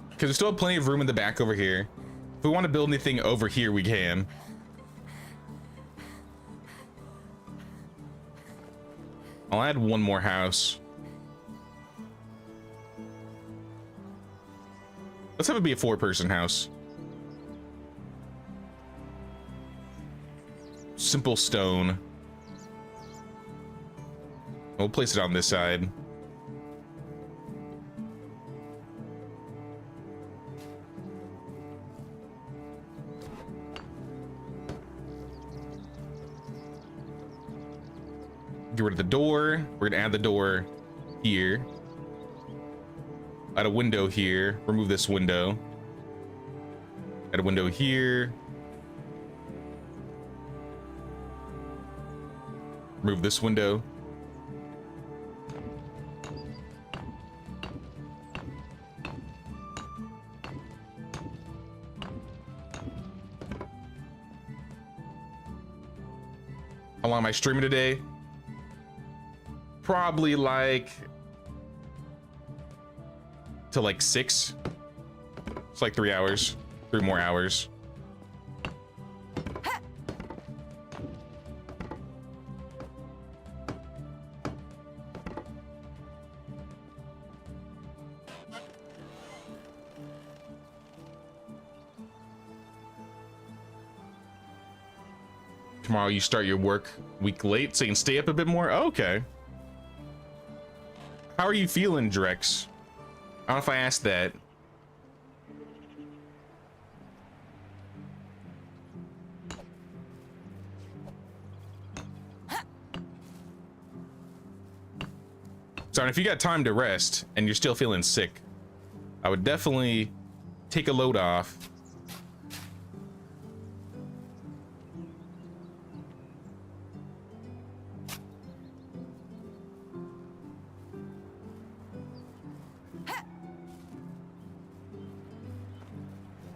Because we still have plenty of room in the back over here. If we want to build anything over here, we can. I'll add one more house. Let's have it be a 4-person house. Simple stone. We'll place it on this side. Get rid of the door. We're gonna add the door here. Add a window here. Remove this window. Add a window here. Remove this window. How long am I streaming today? Probably like to like 6. It's like 3 hours, 3 more hours. Tomorrow you start your work week late so you can stay up a bit more. Oh, okay. How are you feeling, Drex? I don't know if I asked that. So if you got time to rest and you're still feeling sick, I would definitely take a load off.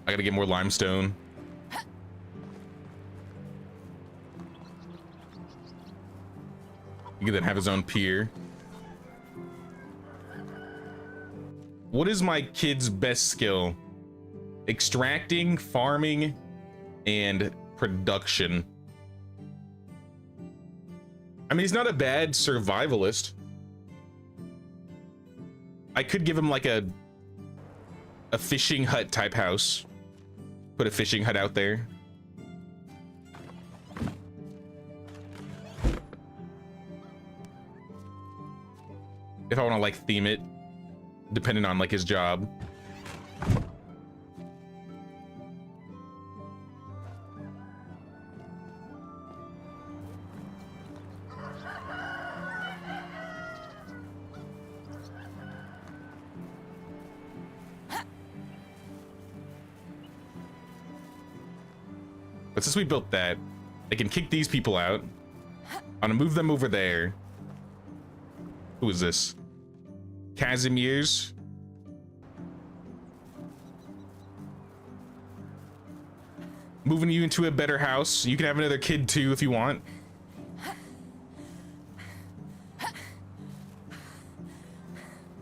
I gotta get more limestone. He can then have his own pier. What is my kid's best skill? Extracting, farming, and production. I mean, he's not a bad survivalist. I could give him like a fishing hut type house. Put a fishing hut out there. If I want to like theme it, depending on like his job. But since we built that, I can kick these people out. I'm gonna move them over there. Who is this? Casimir's. Moving you into a better house. You can have another kid too if you want.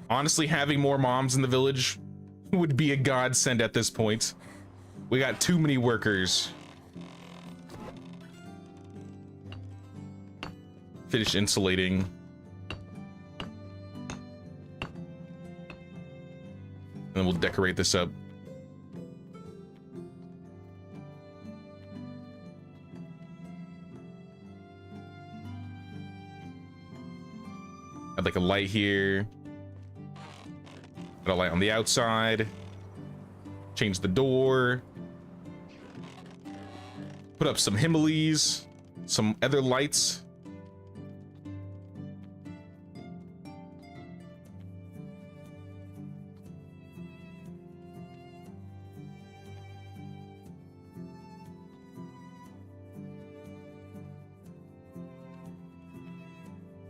Honestly, having more moms in the village would be a godsend at this point. We got too many workers. Finish insulating. And then we'll decorate this up. Add like a light here. Add a light on the outside. Change the door. Put up some Himalays. Some other lights.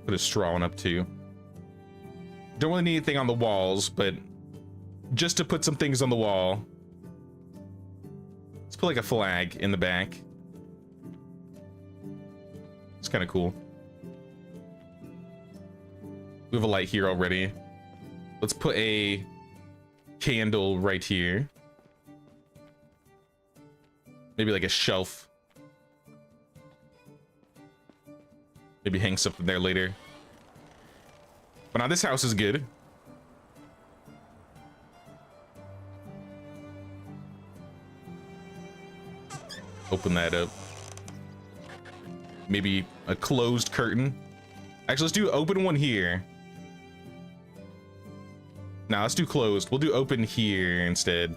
Put a straw one up too. Don't really need anything on the walls, but just to put some things on the wall. Let's put like a flag in the back. It's kind of cool. We have a light here already. Let's put a candle right here. Maybe like a shelf. Maybe hang something there later. But now this house is good. Open that up. Maybe a closed curtain. Actually, let's do open one here. Now let's do closed. We'll do open here instead.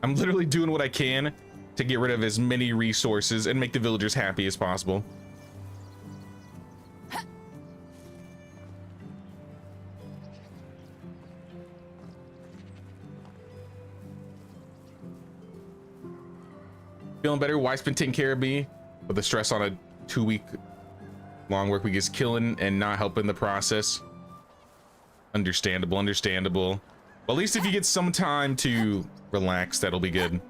I'm literally doing what I can to get rid of as many resources and make the villagers happy as possible. Feeling better. Wife's been taking care of me, but the stress on a 2-week long work week is killing and not helping the process. Understandable, understandable. Well, at least if you get some time to relax, that'll be good.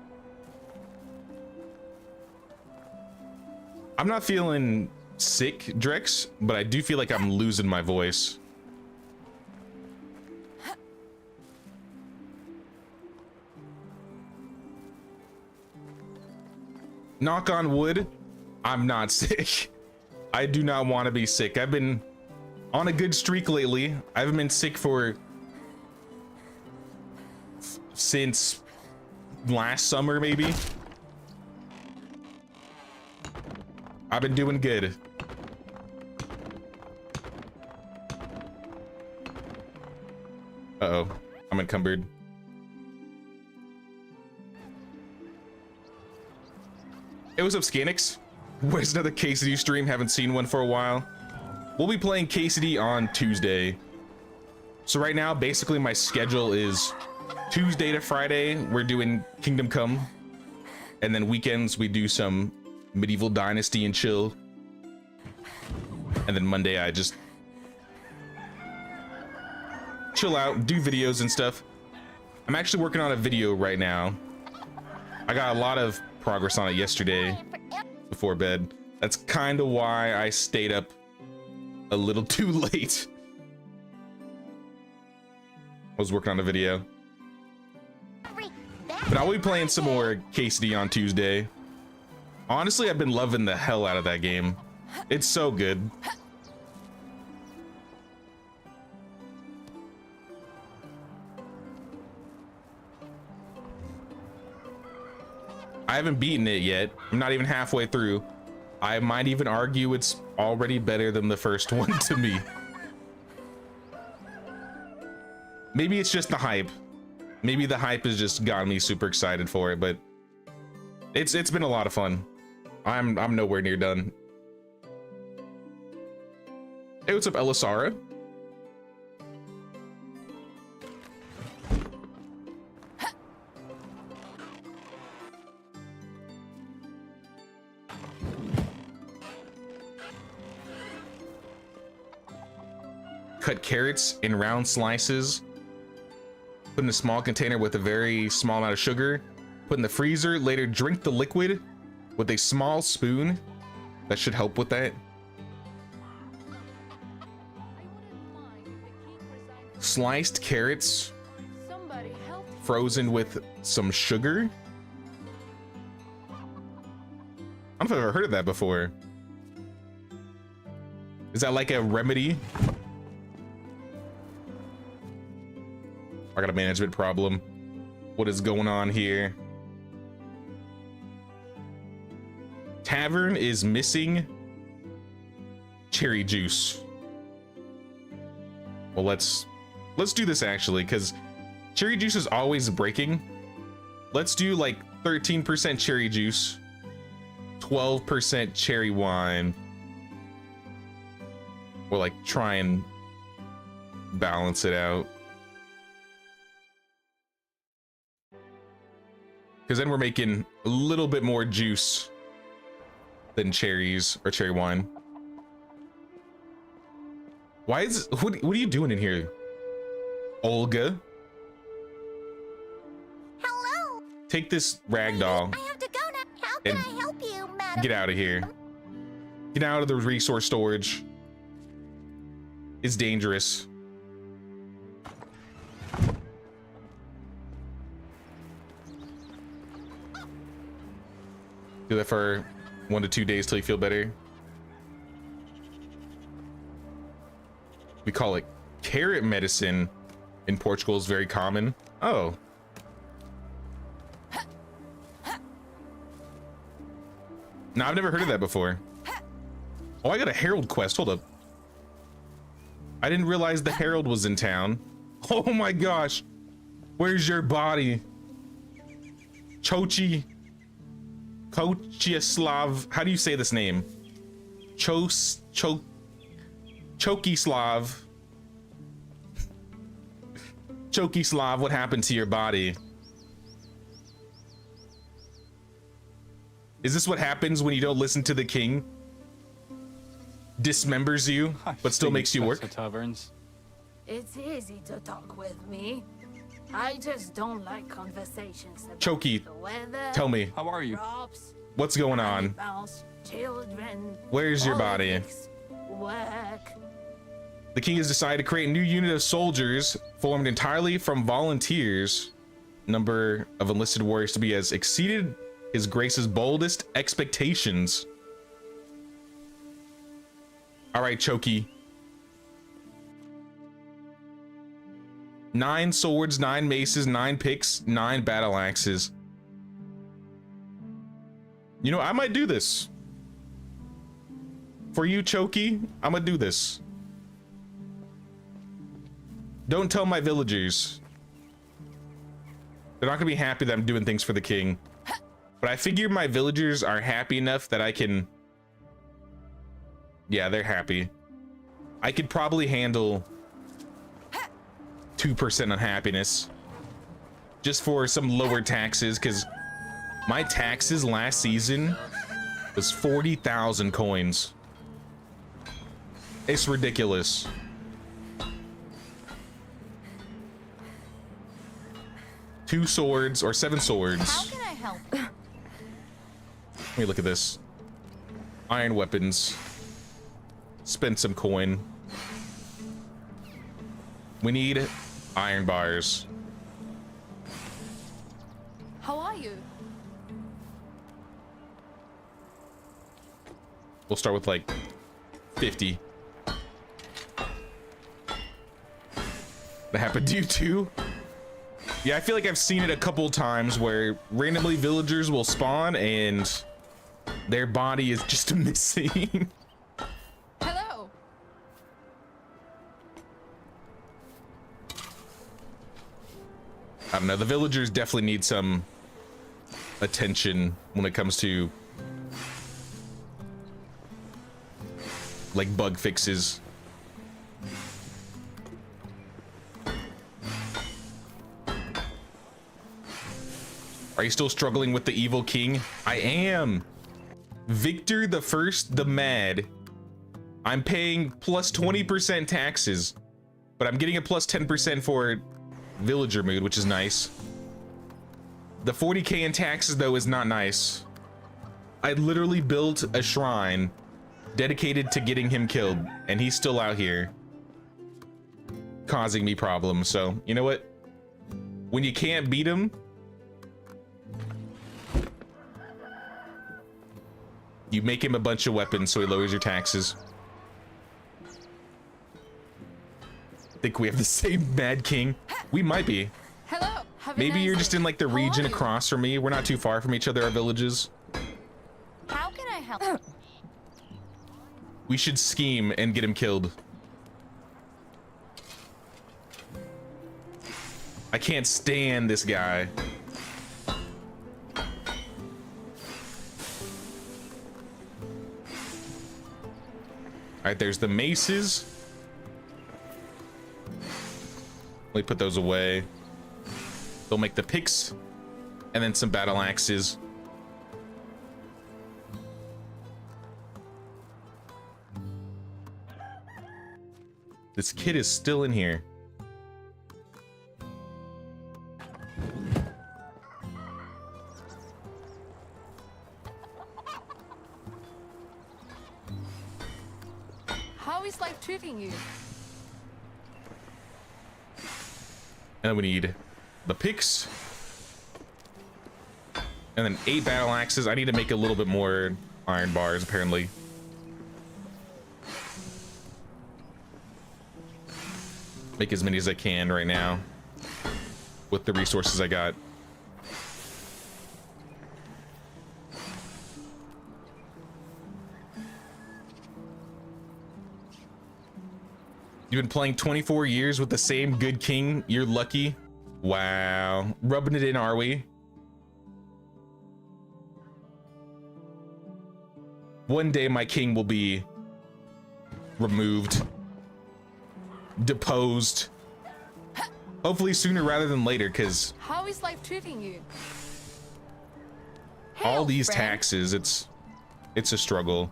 I'm not feeling sick, Drex, but I do feel like I'm losing my voice. Knock on wood, I'm not sick. I do not want to be sick. I've been on a good streak lately. I haven't been sick since last summer, maybe. I've been doing good. Uh-oh, I'm encumbered. Hey, what's up, Scanix? Where's another KCD stream? Haven't seen one for a while. We'll be playing KCD on Tuesday. So right now, basically my schedule is Tuesday to Friday, we're doing Kingdom Come. And then weekends, we do some medieval Dynasty and chill. And then Monday, I just chill out, do videos and stuff. I'm actually working on a video right now. I got a lot of progress on it yesterday before bed. That's kind of why I stayed up a little too late. I was working on a video. But I'll be playing some more KCD on Tuesday. Honestly, I've been loving the hell out of that game. It's so good. I haven't beaten it yet. I'm not even halfway through. I might even argue it's already better than the first one to me. Maybe it's just the hype. Maybe the hype has just gotten me super excited for it, but it's been a lot of fun. I'm nowhere near done. Hey, what's up, Elisara? Cut carrots in round slices. Put in a small container with a very small amount of sugar. Put in the freezer. Later, drink the liquid with a small spoon. That should help with that. Sliced carrots frozen with some sugar. I don't know if I've ever heard of that before. Is that like a remedy? I got a management problem. What is going on here? Tavern is missing cherry juice. Well, let's do this actually, because cherry juice is always breaking. Let's do like 13% cherry juice, 12% cherry wine. Or like try and balance it out. Because then we're making a little bit more juice than cherries or cherry wine. Why is what are you doing in here, Olga? Hello. Take this rag doll. I have to go now. How can I help you, madam? Get out of here. Get out of the resource storage. It's dangerous. Do that for 1 to 2 days till you feel better. We call it carrot medicine in Portugal, is very common. Oh. No, I've never heard of that before. Oh, I got a Herald quest. Hold up. I didn't realize the Herald was in town. Oh my gosh. Where's your body? Kochislav. How do you say this name? Chokislav. Chokislav, what happened to your body? Is this what happens when you don't listen to the king? Dismembers you, but still makes you work? Taverns. It's easy to talk with me. I just don't like conversations about Choki, the weather, tell me, How are you? crops, what's going on? animals, children. Where's your body? politics, Work. The king has decided to create a new unit of soldiers formed entirely from volunteers. Number of enlisted warriors to be has exceeded his grace's boldest expectations. All right, Choki. 9 swords, 9 maces, 9 picks, 9 battle axes. You know, I might do this. For you, Choki, I'm gonna do this. Don't tell my villagers. They're not gonna be happy that I'm doing things for the king. But I figure my villagers are happy enough that I can... Yeah, they're happy. I could probably handle 2% unhappiness just for some lower taxes, because my taxes last season was 40,000 coins. It's ridiculous. Two swords or 7 swords. How can I help? Let me look at this. Iron weapons. Spend some coin. We need iron bars. How are you? We'll start with like 50. That happened to you too? Yeah, I feel like I've seen it a couple times where randomly villagers will spawn and their body is just missing. Hello. I don't know, the villagers definitely need some attention when it comes to like bug fixes. Are you still struggling with the evil king? I am. Victor the First the Mad. I'm paying plus 20% taxes, but I'm getting a plus 10% for villager mood, which is nice. The 40k in taxes though is not nice. I literally built a shrine dedicated to getting him killed, and he's still out here causing me problems. So you know what? When you can't beat him, you make him a bunch of weapons so he lowers your taxes. Think we have the same Mad King? We might be. Hello. Have a Maybe nice you're day. just in like the How region are you? across from me. We're not too far from each other, our villages. How can I help? We should scheme and get him killed. I can't stand this guy. All right, there's the maces. Let me put those away. They'll make the picks and then some battle axes. This kid is still in here. How is life treating you? And then we need the picks. And then 8 battle axes. I need to make a little bit more iron bars, apparently. Make as many as I can right now with the resources I got. You've been playing 24 years with the same good king. You're lucky. Wow. Rubbing it in, are we? One day my king will be removed, deposed. Hopefully sooner rather than later, because How is life treating you? all Hail, these friend. taxes, it's a struggle.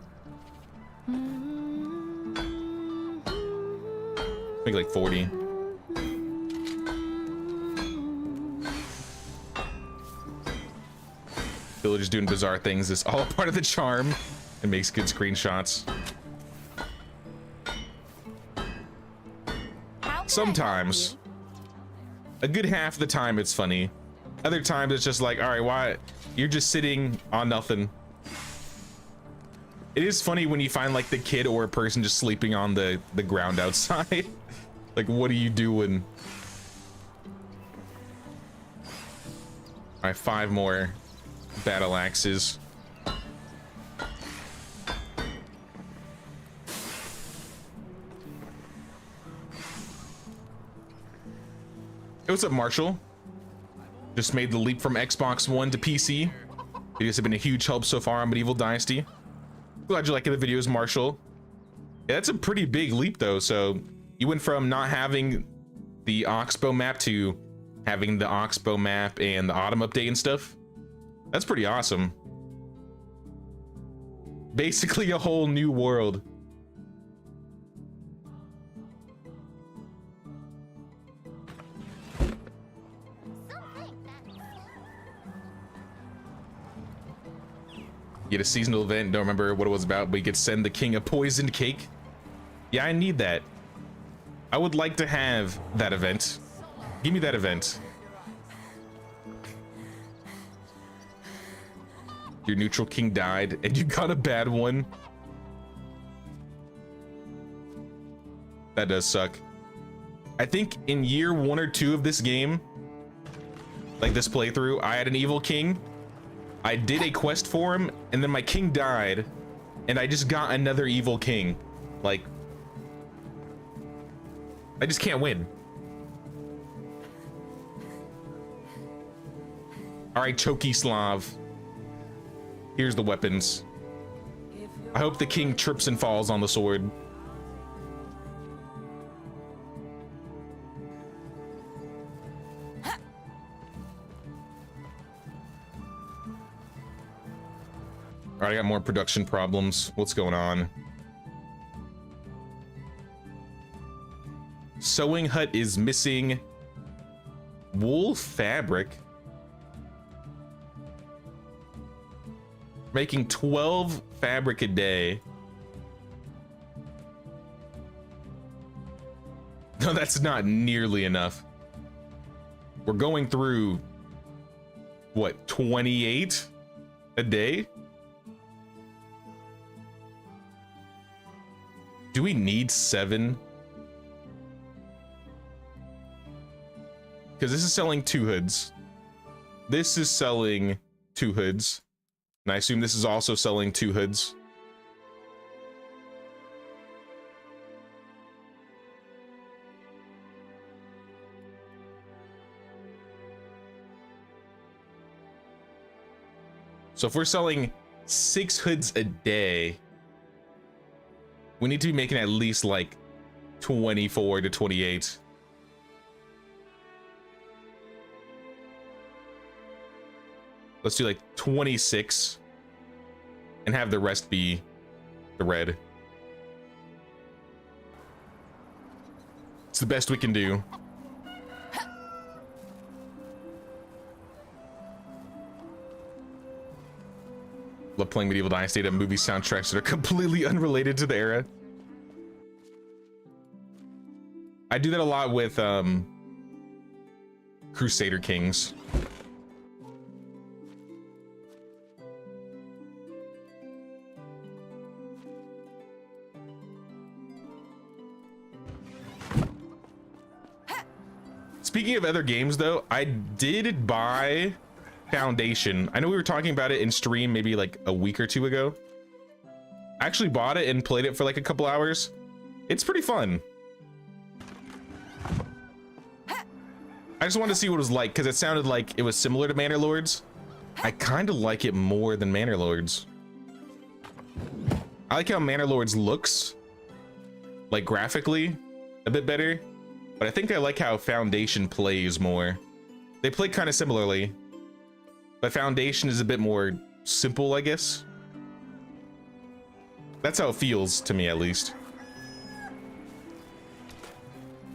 I think like 40. Villagers doing bizarre things is all a part of the charm. It makes good screenshots. How can Sometimes. A good half of the time it's funny. Other times it's just like, all right, why? You're just sitting on nothing. It is funny when you find like the kid or a person just sleeping on the ground outside. Like, what are you doing? All right, 5 more battle axes. Hey, what's up, Marshall? Just made the leap from Xbox One to PC. Videos have been a huge help so far on Medieval Dynasty. Glad you like the videos, Marshall. Yeah, that's a pretty big leap though. So you went from not having the Oxbow map to having the Oxbow map and the autumn update and stuff. That's pretty awesome. Basically a whole new world. Get a seasonal event, don't remember what it was about, but you could send the king a poisoned cake. Yeah, I need that. I would like to have that event. Give me that event. Your neutral king died and you got a bad one. That does suck. I think in year 1 or 2 of this game, like this playthrough, I had an evil king. I did a quest for him, and then my king died, and I just got another evil king. Like, I just can't win. All right, Choky Slav. Here's the weapons. I hope the king trips and falls on the sword. All right, I got more production problems. What's going on? Sewing hut is missing wool fabric. Making 12 fabric a day. No, that's not nearly enough. We're going through, what, 28 a day? Do we need 7? Because this is selling 2 hoods. This is selling 2 hoods. And I assume this is also selling 2 hoods. So if we're selling 6 hoods a day, we need to be making at least like 24 to 28. Let's do like 26 and have the rest be the red. It's the best we can do. Love playing Medieval Dynasty to movie soundtracks that are completely unrelated to the era. I do that a lot with Crusader Kings. Speaking of other games though, I did buy Foundation. I know we were talking about it in stream maybe like a week or 2 ago. I actually bought it and played it for like a couple hours. It's pretty fun. I just wanted to see what it was like because it sounded like it was similar to Manor Lords. I kind of like it more than Manor Lords. I like how Manor Lords looks, like graphically, a bit better. But I think I like how Foundation plays more. They play kind of similarly, but Foundation is a bit more simple, I guess. That's how it feels to me, at least.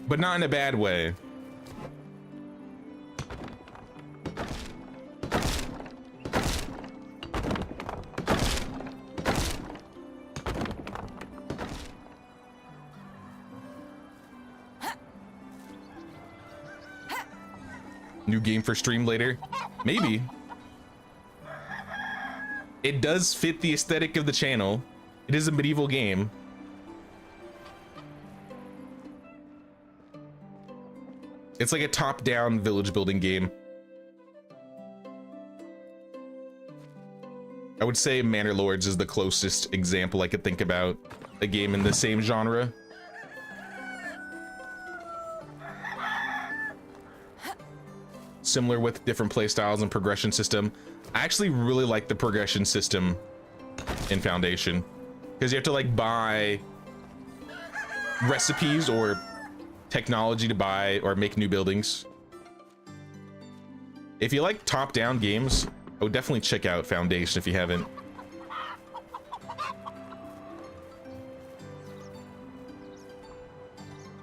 But not in a bad way. New game for stream later? Maybe. It does fit the aesthetic of the channel. It is a medieval game. It's like a top-down village building game. I would say Manor Lords is the closest example I could think about a game in the same genre. Similar with different playstyles and progression system. I actually really like the progression system in Foundation because you have to like buy recipes or technology to buy or make new buildings. If you like top-down games, I would definitely check out Foundation if you haven't.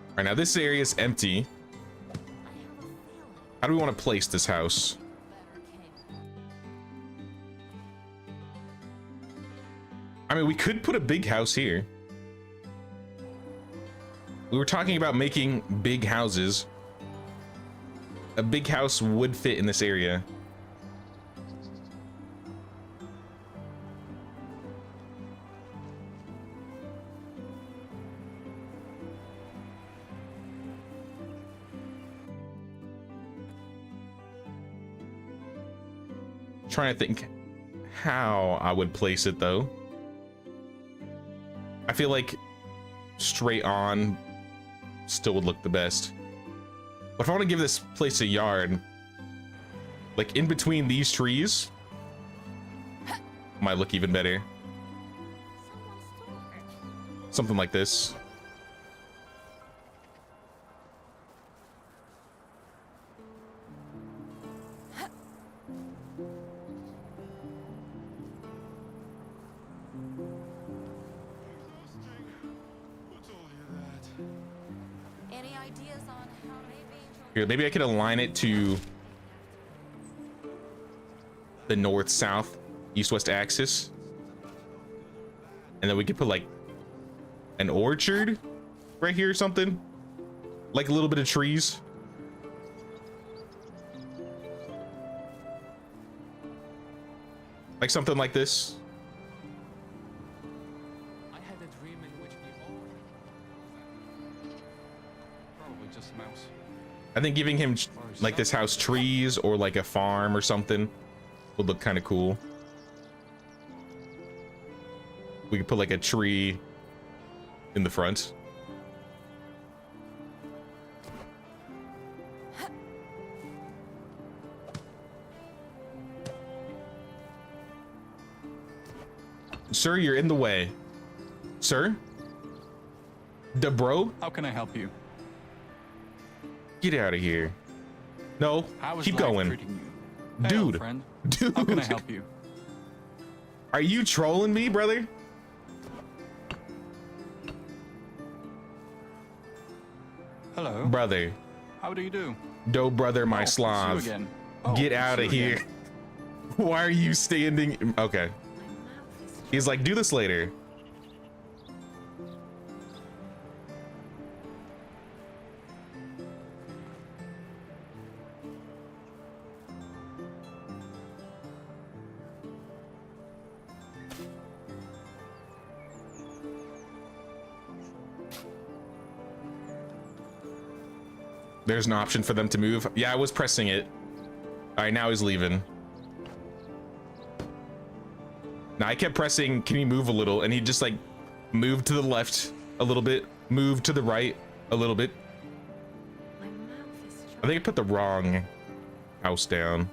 All right, now this area is empty. How do we want to place this house? I mean, we could put a big house here. We were talking about making big houses. A big house would fit in this area. Trying to think how I would place it though. I feel like straight on still would look the best. But if I want to give this place a yard, like in between these trees, might look even better. Something like this. Here, maybe I could align it to the north, south, east, west axis. And then we could put like an orchard right here or something. Like a little bit of trees. Like something like this. I had a dream in which we all... Probably just a mouse. I think giving him like this house trees or like a farm or something would look kind of cool. We could put like a tree in the front. Sir, you're in the way. Sir? Bro? How can I help you? Get out of here. No, How is keep life going. treating you? Hey, Dude. old friend. Dude. How can I help you? Are you trolling me, brother? Hello. Brother. How do you do? Brother, my Oh, it's Slav. you again. Oh, Get it's out you of here. again. Why are you standing? Okay. He's like, do this later. There's an option for them to move. Yeah, I was pressing it. All right, now he's leaving. Now I kept pressing, can you move a little? And he just like moved to the left a little bit, moved to the right a little bit. I think I put the wrong house down.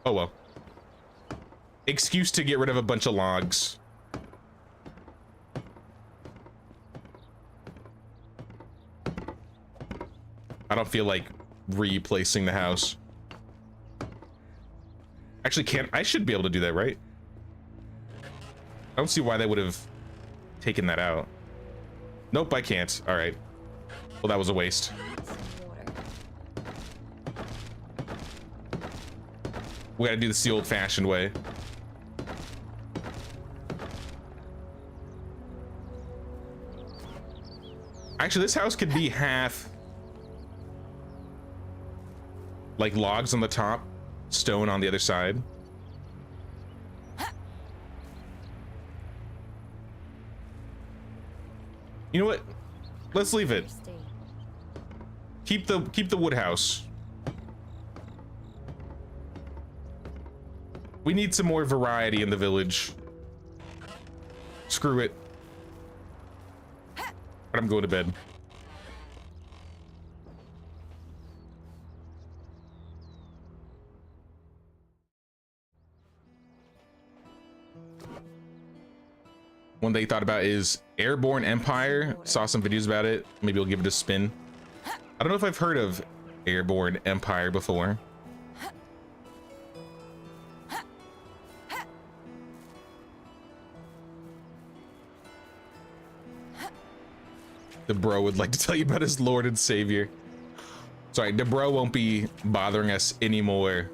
Oh well. Excuse to get rid of a bunch of logs. I don't feel like replacing the house. Actually, I should be able to do that, right? I don't see why they would have taken that out. Nope, I can't. All right. Well, that was a waste. We gotta do this the old-fashioned way. Actually, this house could be half like logs on the top, stone on the other side. You know what? Let's leave it. Keep the wood house. We need some more variety in the village. Screw it. I'm going to bed. One they thought about is Airborne Empire. Saw some videos about it. Maybe we'll give it a spin. I don't know if I've heard of Airborne Empire before. The bro would like to tell you about his Lord and Savior. Sorry, the bro won't be bothering us anymore.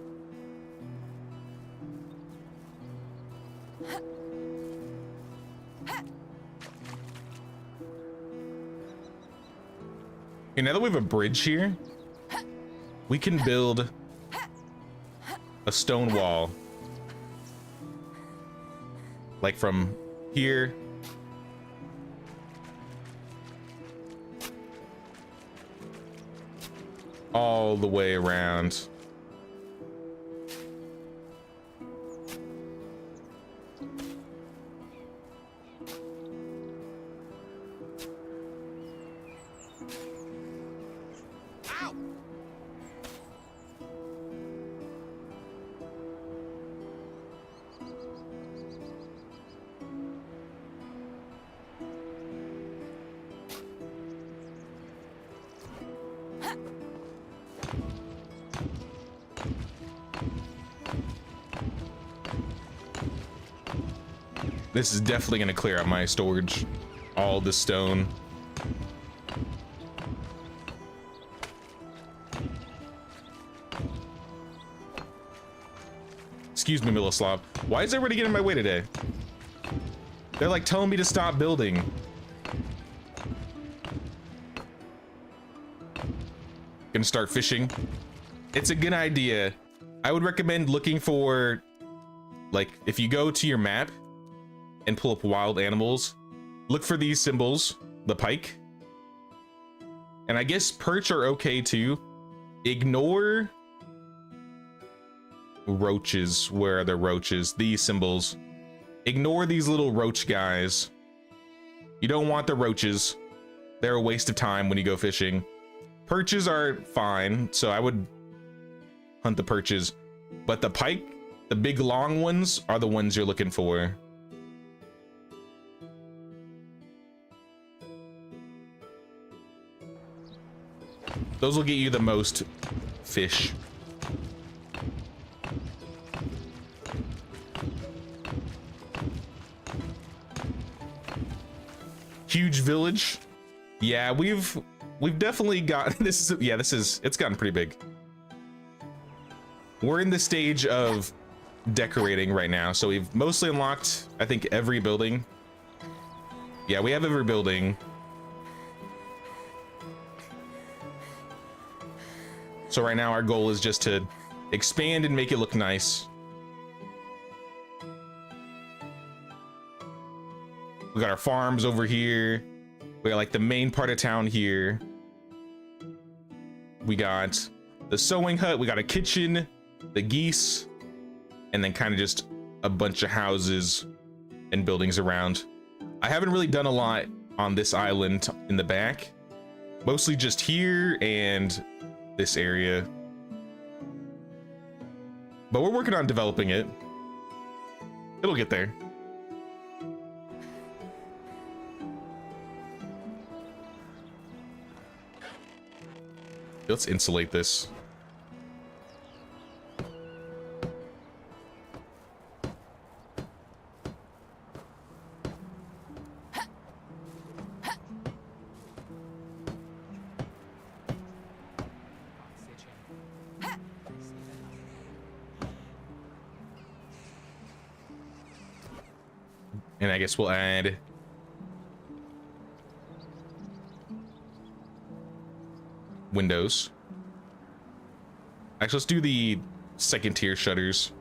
Okay, now that we have a bridge here, we can build a stone wall. Like from here all the way around. This is definitely going to clear out my storage. All the stone. Excuse me, Miloslav. Why is everybody getting in my way today? They're like telling me to stop building. Gonna start fishing. It's a good idea. I would recommend looking for, like, if you go to your map and pull up wild animals, look for these symbols, the pike. And I guess perch are okay too. Ignore roaches. Where are the roaches? These symbols. Ignore these little roach guys. You don't want the roaches. They're a waste of time when you go fishing. Perches are fine, so I would hunt the perches. But the pike, the big long ones, are the ones you're looking for. Those will get you the most fish. Huge village. Yeah, we've definitely got it's gotten pretty big. We're in the stage of decorating right now, so we've mostly unlocked, I think, every building. Yeah, we have every building. So right now our goal is just to expand and make it look nice. We got our farms over here. We got like the main part of town here. We got the sewing hut. We got a kitchen, the geese, and then kind of just a bunch of houses and buildings around. I haven't really done a lot on this island in the back. Mostly just here and this area. But we're working on developing it. It'll get there. Let's insulate this. And I guess we'll add windows. Actually, let's do the second tier shutters.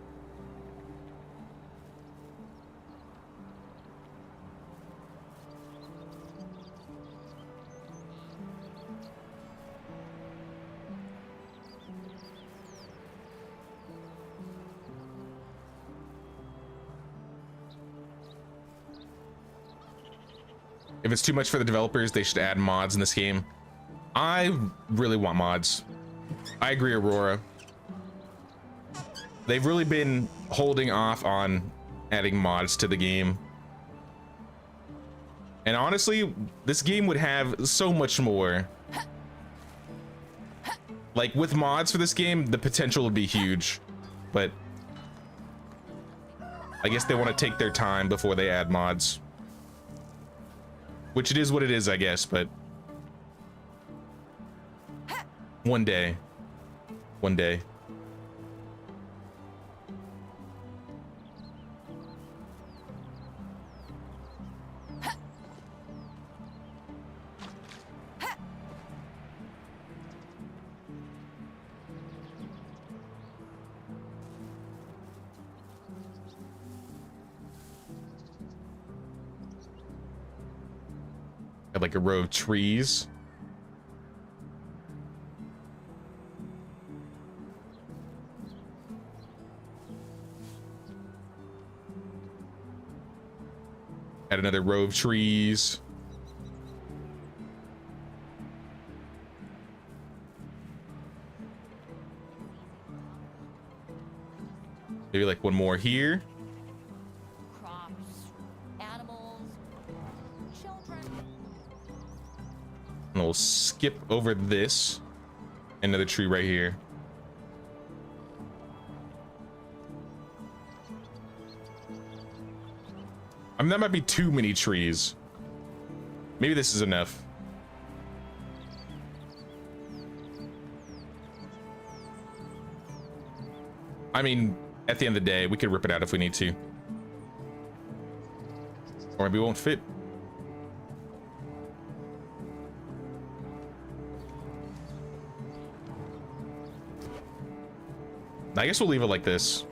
If it's too much for the developers, they should add mods in this game. I really want mods. I agree, Aurora. They've really been holding off on adding mods to the game. And honestly, this game would have so much more. Like, with mods for this game, the potential would be huge. But I guess they want to take their time before they add mods. Which it is what it is, I guess, but one day. One day. Got like a row of trees. Add another row of trees. Maybe like one more here. Crops, animals, children. And we'll skip over this. Another tree right here. I mean, that might be too many trees. Maybe this is enough. I mean, at the end of the day, we could rip it out if we need to. Or maybe it won't fit. I guess we'll leave it like this.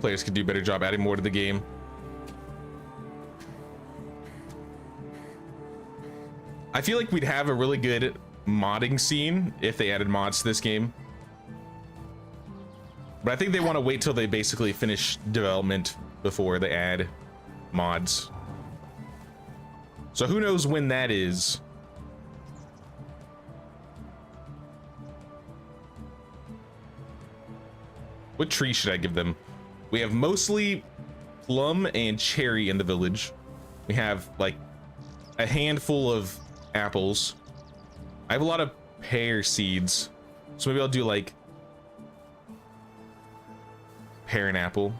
Players could do a better job adding more to the game. I feel like we'd have a really good modding scene if they added mods to this game. But I think they want to wait till they basically finish development before they add mods. So who knows when that is. What tree should I give them? We have mostly plum and cherry in the village. We have like a handful of apples. I have a lot of pear seeds. So maybe I'll do like pear and apple.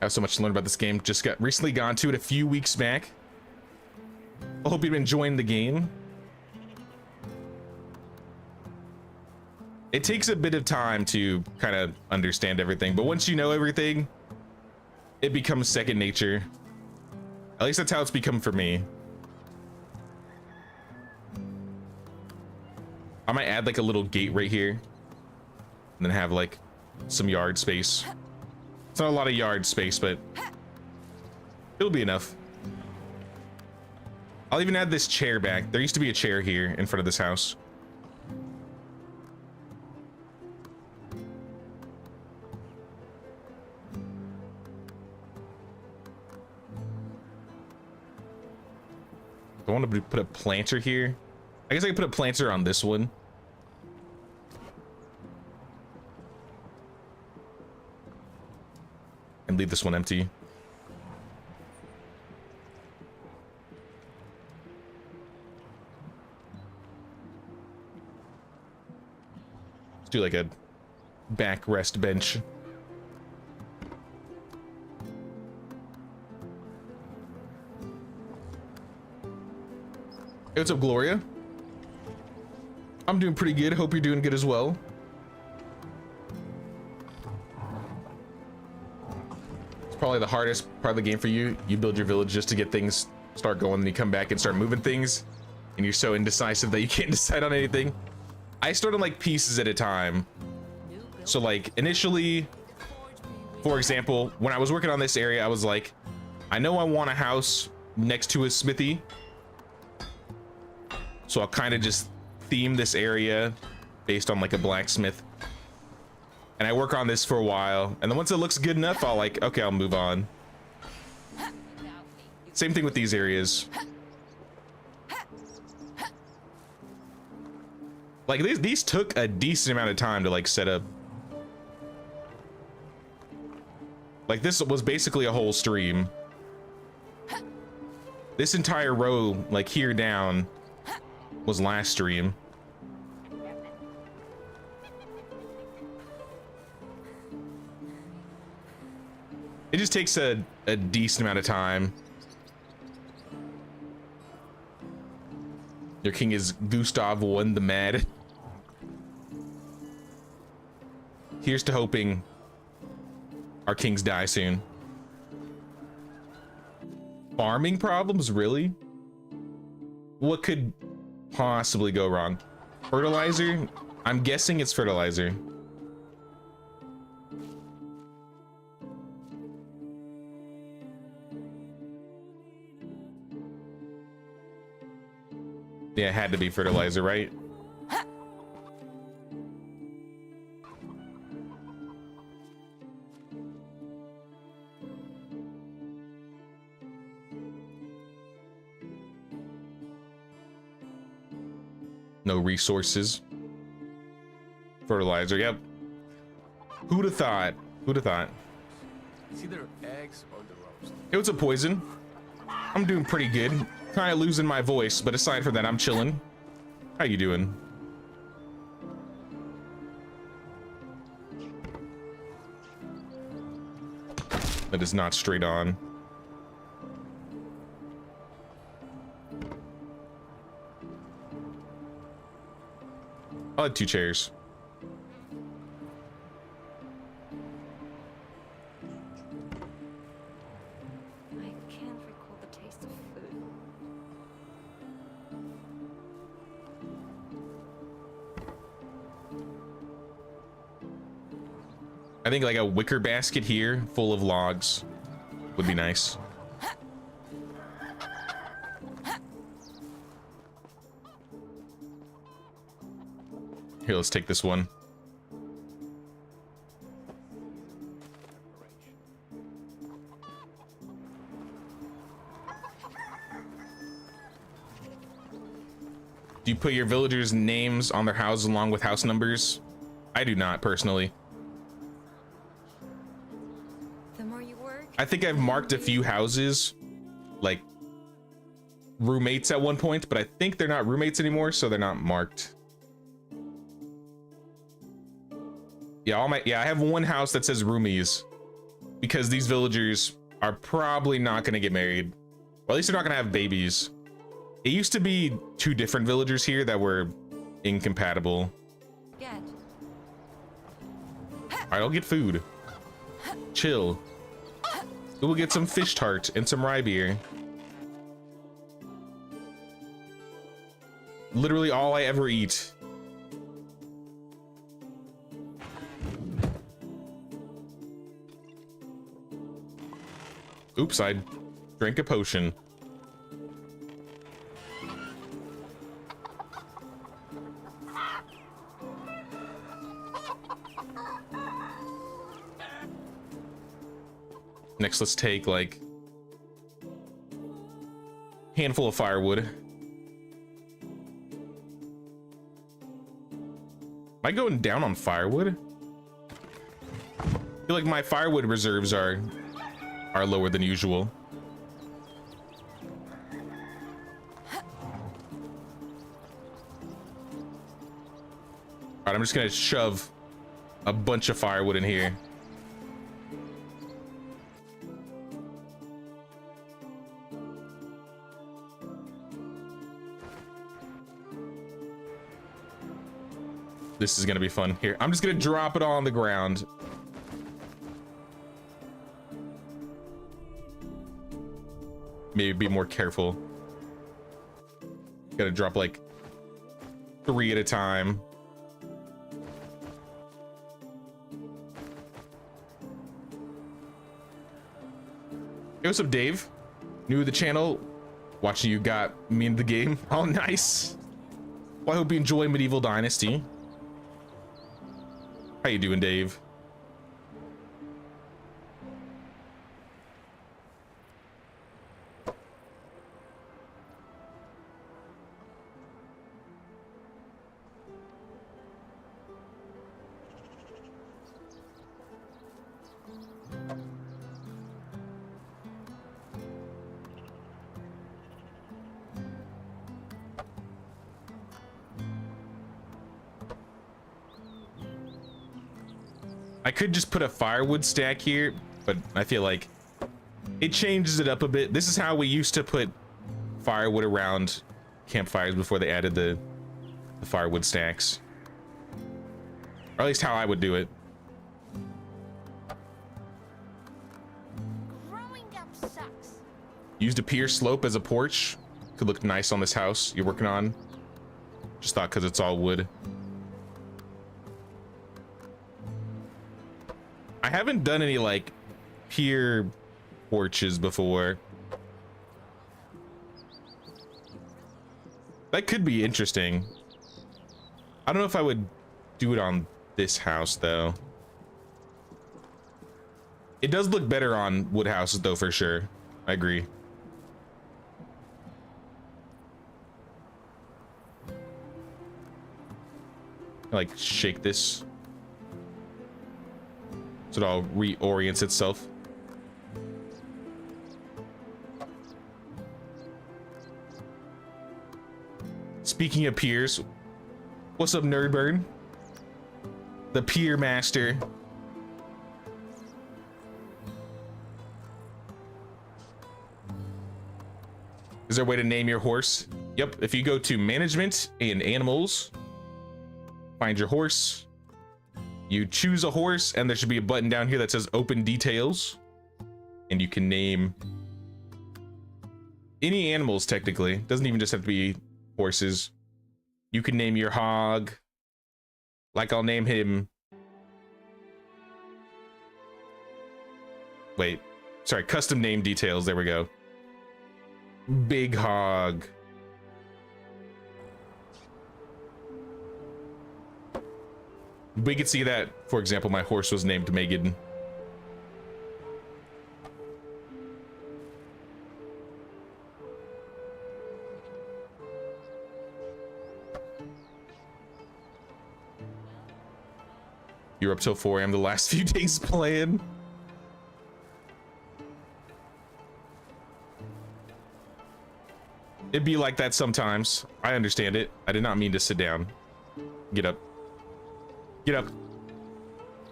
I have so much to learn about this game. Just got recently gone to it a few weeks back. I hope you've been enjoying the game. It takes a bit of time to kind of understand everything, but once you know everything, it becomes second nature. At least that's how it's become for me. I might add like a little gate right here and then have like some yard space. It's not a lot of yard space, but it'll be enough. I'll even add this chair back. There used to be a chair here in front of this house. I want to put a planter here. I guess I can put a planter on this one. And leave this one empty. Let's do like a backrest bench. Hey, what's up, Gloria? I'm doing pretty good. Hope you're doing good as well. It's probably the hardest part of the game for you. You build your village just to get things start going, and you come back and start moving things, and you're so indecisive that you can't decide on anything. I start on like pieces at a time. So like initially, for example, when I was working on this area, I was like, I know I want a house next to a smithy. So I'll kind of just theme this area based on like a blacksmith. And I work on this for a while. And then once it looks good enough, I'll like, okay, I'll move on. Same thing with these areas. Like these took a decent amount of time to like set up. Like this was basically a whole stream. This entire row, like here down, was last stream. It just takes a decent amount of time. Your king is Gustav I the Mad. Here's to hoping our kings die soon. Farming problems, really? What could possibly go wrong? Fertilizer? I'm guessing it's fertilizer. Yeah, it had to be fertilizer, right? No resources. Fertilizer, yep. Who'd have thought? Who'd have thought? It's either eggs or the roast. Hey, what's up, Poison? I'm doing pretty good. Kind of losing my voice, but aside from that, I'm chilling. How you doing? That is not straight on. I'll have 2 chairs. I can't recall the taste of food. I think like a wicker basket here full of logs would be nice. Here, let's take this one. Do you put your villagers' names on their houses along with house numbers? I do not, personally. The more you work, I think I've marked a few houses, like roommates at one point, but I think they're not roommates anymore, so they're not marked. Yeah, I have one house that says roomies because these villagers are probably not going to get married, or at least they're not going to have babies. It used to be 2 different villagers here that were incompatible. get. All right, I'll get food. Chill. We'll get some fish tart and some rye beer. Literally all I ever eat. Oops, I drank a potion. Next, let's take like handful of firewood. I going down on firewood? I feel like my firewood reserves are lower than usual. All right, I'm just gonna shove a bunch of firewood in here. This is gonna be fun. Here, I'm just gonna drop it all on the ground. Maybe be more careful. Gotta drop like 3 at a time. Hey, what's up, Dave? New to the channel. Watching you got me into the game. Oh, nice. Well, I hope you enjoy Medieval Dynasty. How you doing, Dave? I could just put a firewood stack here, but I feel like it changes it up a bit. This is how we used to put firewood around campfires before they added the firewood stacks. Or at least how I would do it. Growing up sucks. Used a pier slope as a porch. Could look nice on this house you're working on. Just thought because it's all wood. I haven't done any like pier porches before. That could be interesting. I don't know if I would do it on this house though. It does look better on wood houses though, for sure. I agree. Like shake this so it all reorients itself. Speaking of piers, what's up, Nerdburn? The pier master. Is there a way to name your horse? Yep, if you go to management and animals, find your horse. You choose a horse, and there should be a button down here that says open details. And you can name any animals, technically. Doesn't even just have to be horses. You can name your hog. Like I'll name him. Wait, sorry, custom name details. There we go. Big hog. We could see that, for example, my horse was named Megan. You're up till 4 a.m. the last few days playing. It'd be like that sometimes. I understand it. I did not mean to sit down. Get up. Get up.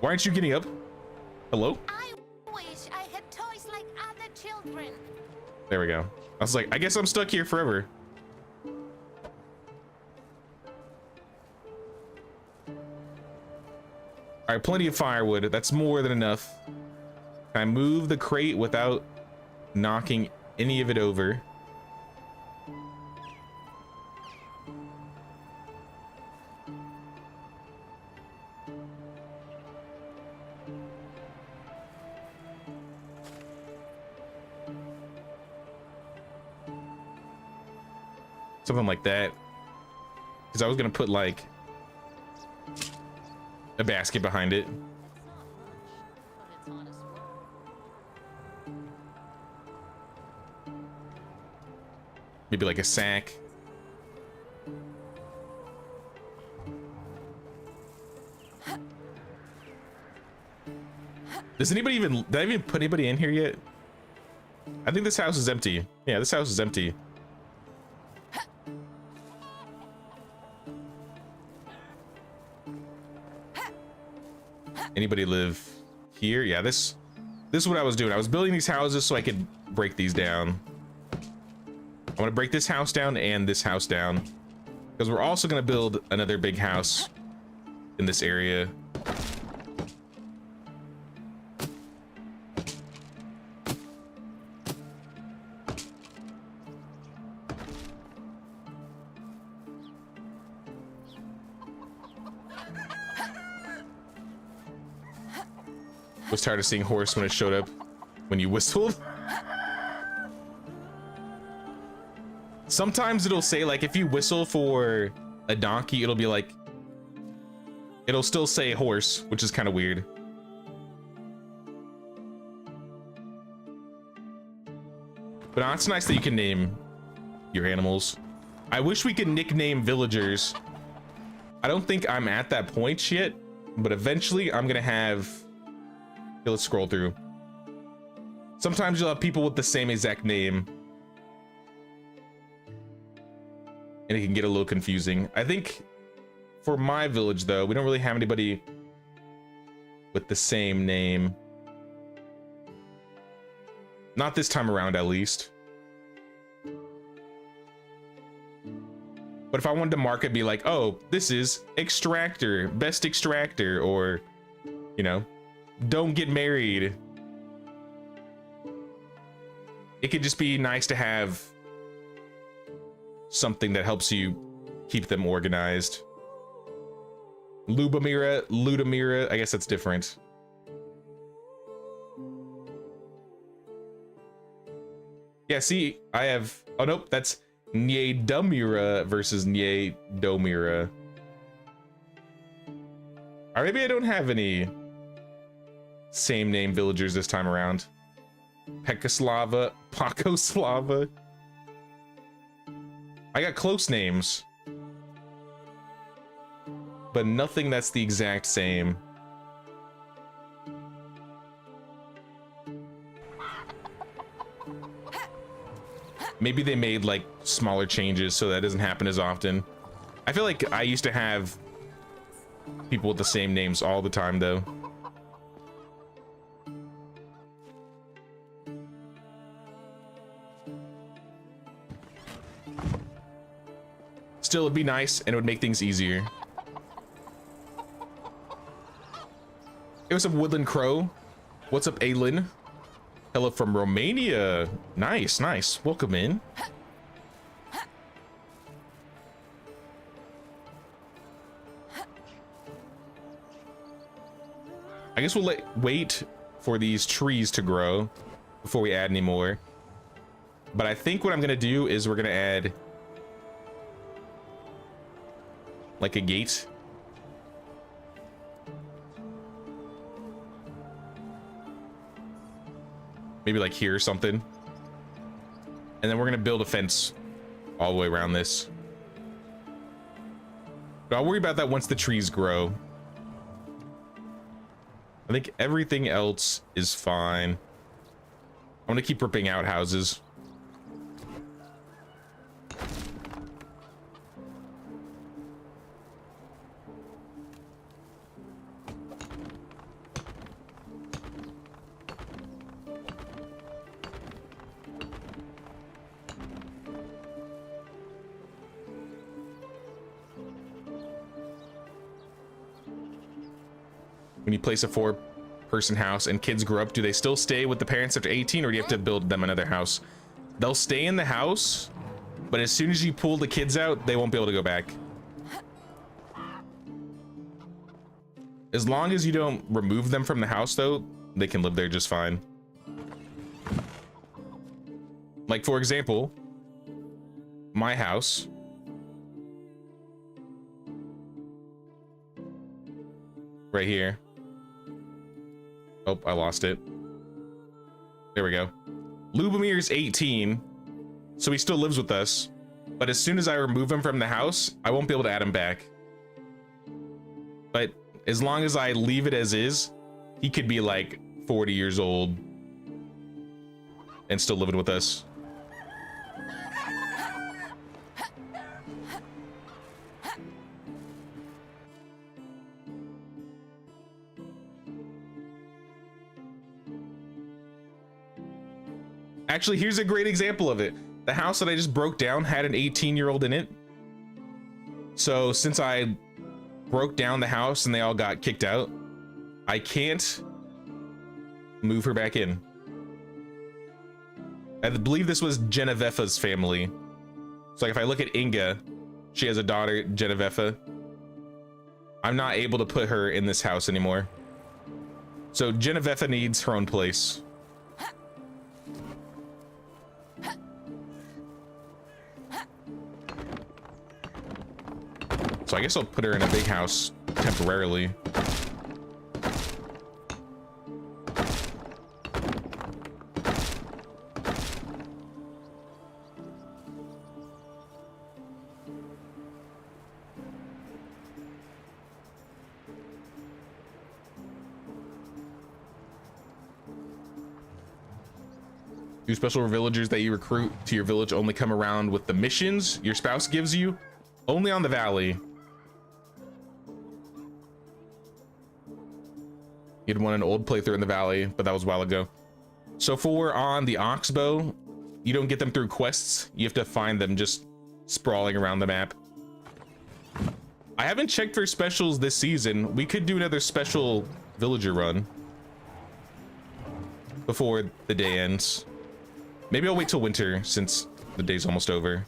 Why aren't you getting up? Hello? I wish I had toys like other children. There we go. I was like, I guess I'm stuck here forever. All right, plenty of firewood. That's more than enough. Can I move the crate without knocking any of it over? Something like that. Because I was gonna put like a basket behind it. Maybe like a sack. Does anybody even, did I even put anybody in here yet? I think this house is empty. Yeah, this house is empty. Anybody live here? Yeah, this is what I was doing. I was building these houses so I could break these down. I want to break this house down and this house down, because we're also going to build another big house in this area. Was tired of seeing horse when it showed up when you whistled. Sometimes it'll say, like, if you whistle for a donkey, it'll be like, it'll still say horse, which is kind of weird. But it's nice that you can name your animals. I wish we could nickname villagers. I don't think I'm at that point yet, but eventually I'm gonna have. Okay, let's scroll through. Sometimes you'll have people with the same exact name, and it can get a little confusing. I think for my village, though, we don't really have anybody with the same name. Not this time around, at least. But if I wanted to mark it, be like, oh, this is extractor, best extractor, or, you know, don't get married. It could just be nice to have something that helps you keep them organized. Lubamira, Ludamira, I guess that's different. Yeah, see, I have, oh nope, that's Nyedumira versus Nyedomira. Or maybe I don't have any same name villagers this time around. Pekoslava, Pakoslava. I got close names, but nothing that's the exact same. Maybe they made like smaller changes so that doesn't happen as often. I feel like I used to have people with the same names all the time though. Still, it'd be nice and it would make things easier. Hey, what's up, Woodland Crow? What's up, Aylin? Hello from Romania. Nice, nice. Welcome in. I guess we'll wait for these trees to grow before we add any more. But I think what I'm gonna do is we're gonna add like a gate. Maybe like here or something. And then we're gonna build a fence all the way around this. But I'll worry about that once the trees grow. I think everything else is fine. I'm gonna keep ripping out houses. When you place a 4-person house and kids grow up, do they still stay with the parents after 18, or do you have to build them another house? They'll stay in the house, but as soon as you pull the kids out, they won't be able to go back. As long as you don't remove them from the house, though, they can live there just fine. Like, for example, my house. Right here. Oh, I lost it. There we go. Lubomir's 18, so he still lives with us. But as soon as I remove him from the house, I won't be able to add him back. But as long as I leave it as is, he could be like 40 years old and still living with us. Actually, here's a great example of it. The house that I just broke down had an 18-year-old in it. So since I broke down the house and they all got kicked out, I can't move her back in. I believe this was Geneviefa's family. So like if I look at Inga, she has a daughter, Geneviefa. I'm not able to put her in this house anymore. So Geneviefa needs her own place. So I guess I'll put her in a big house temporarily. Do special villagers that you recruit to your village only come around with the missions your spouse gives you? Only on the valley. You'd won an old playthrough in the valley, but that was a while ago. So for on the Oxbow, you don't get them through quests. You have to find them just sprawling around the map. I haven't checked for specials this season. We could do another special villager run before the day ends. Maybe I'll wait till winter since the day's almost over.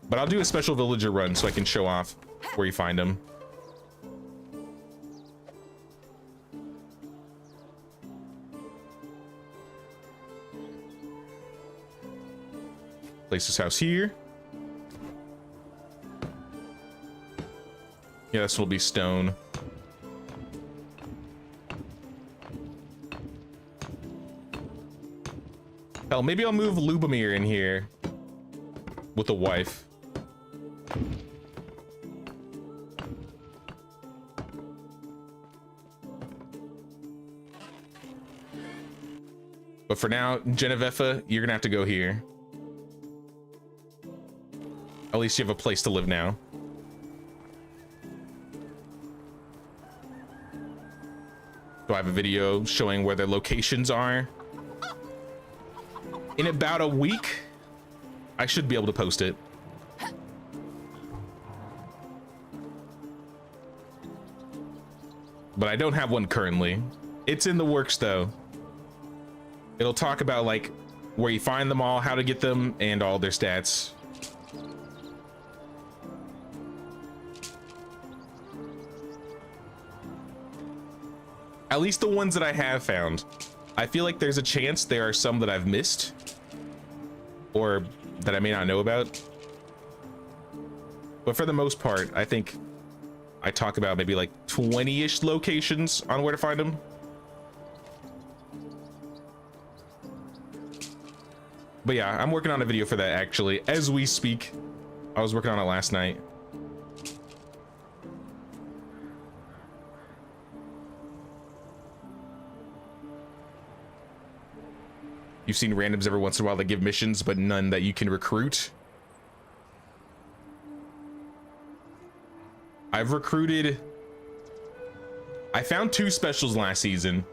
But I'll do a special villager run so I can show off where you find them. Place this house here. Yeah, this will be stone. Hell, maybe I'll move Lubomir in here with a wife. But for now, Geneviefa, you're gonna have to go here. At least you have a place to live now. Do I have a video showing where their locations are? In about a week, I should be able to post it. But I don't have one currently. It's in the works though. It'll talk about like where you find them all, how to get them, and all their stats. At least the ones that I have found. I feel like there's a chance there are some that I've missed or that I may not know about. But for the most part, I think I talk about maybe like 20-ish locations on where to find them. But yeah, I'm working on a video for that actually as we speak. I was working on it last night. You've seen randoms every once in a while that give missions, but none that you can recruit. I've recruited... I found 2 specials last season,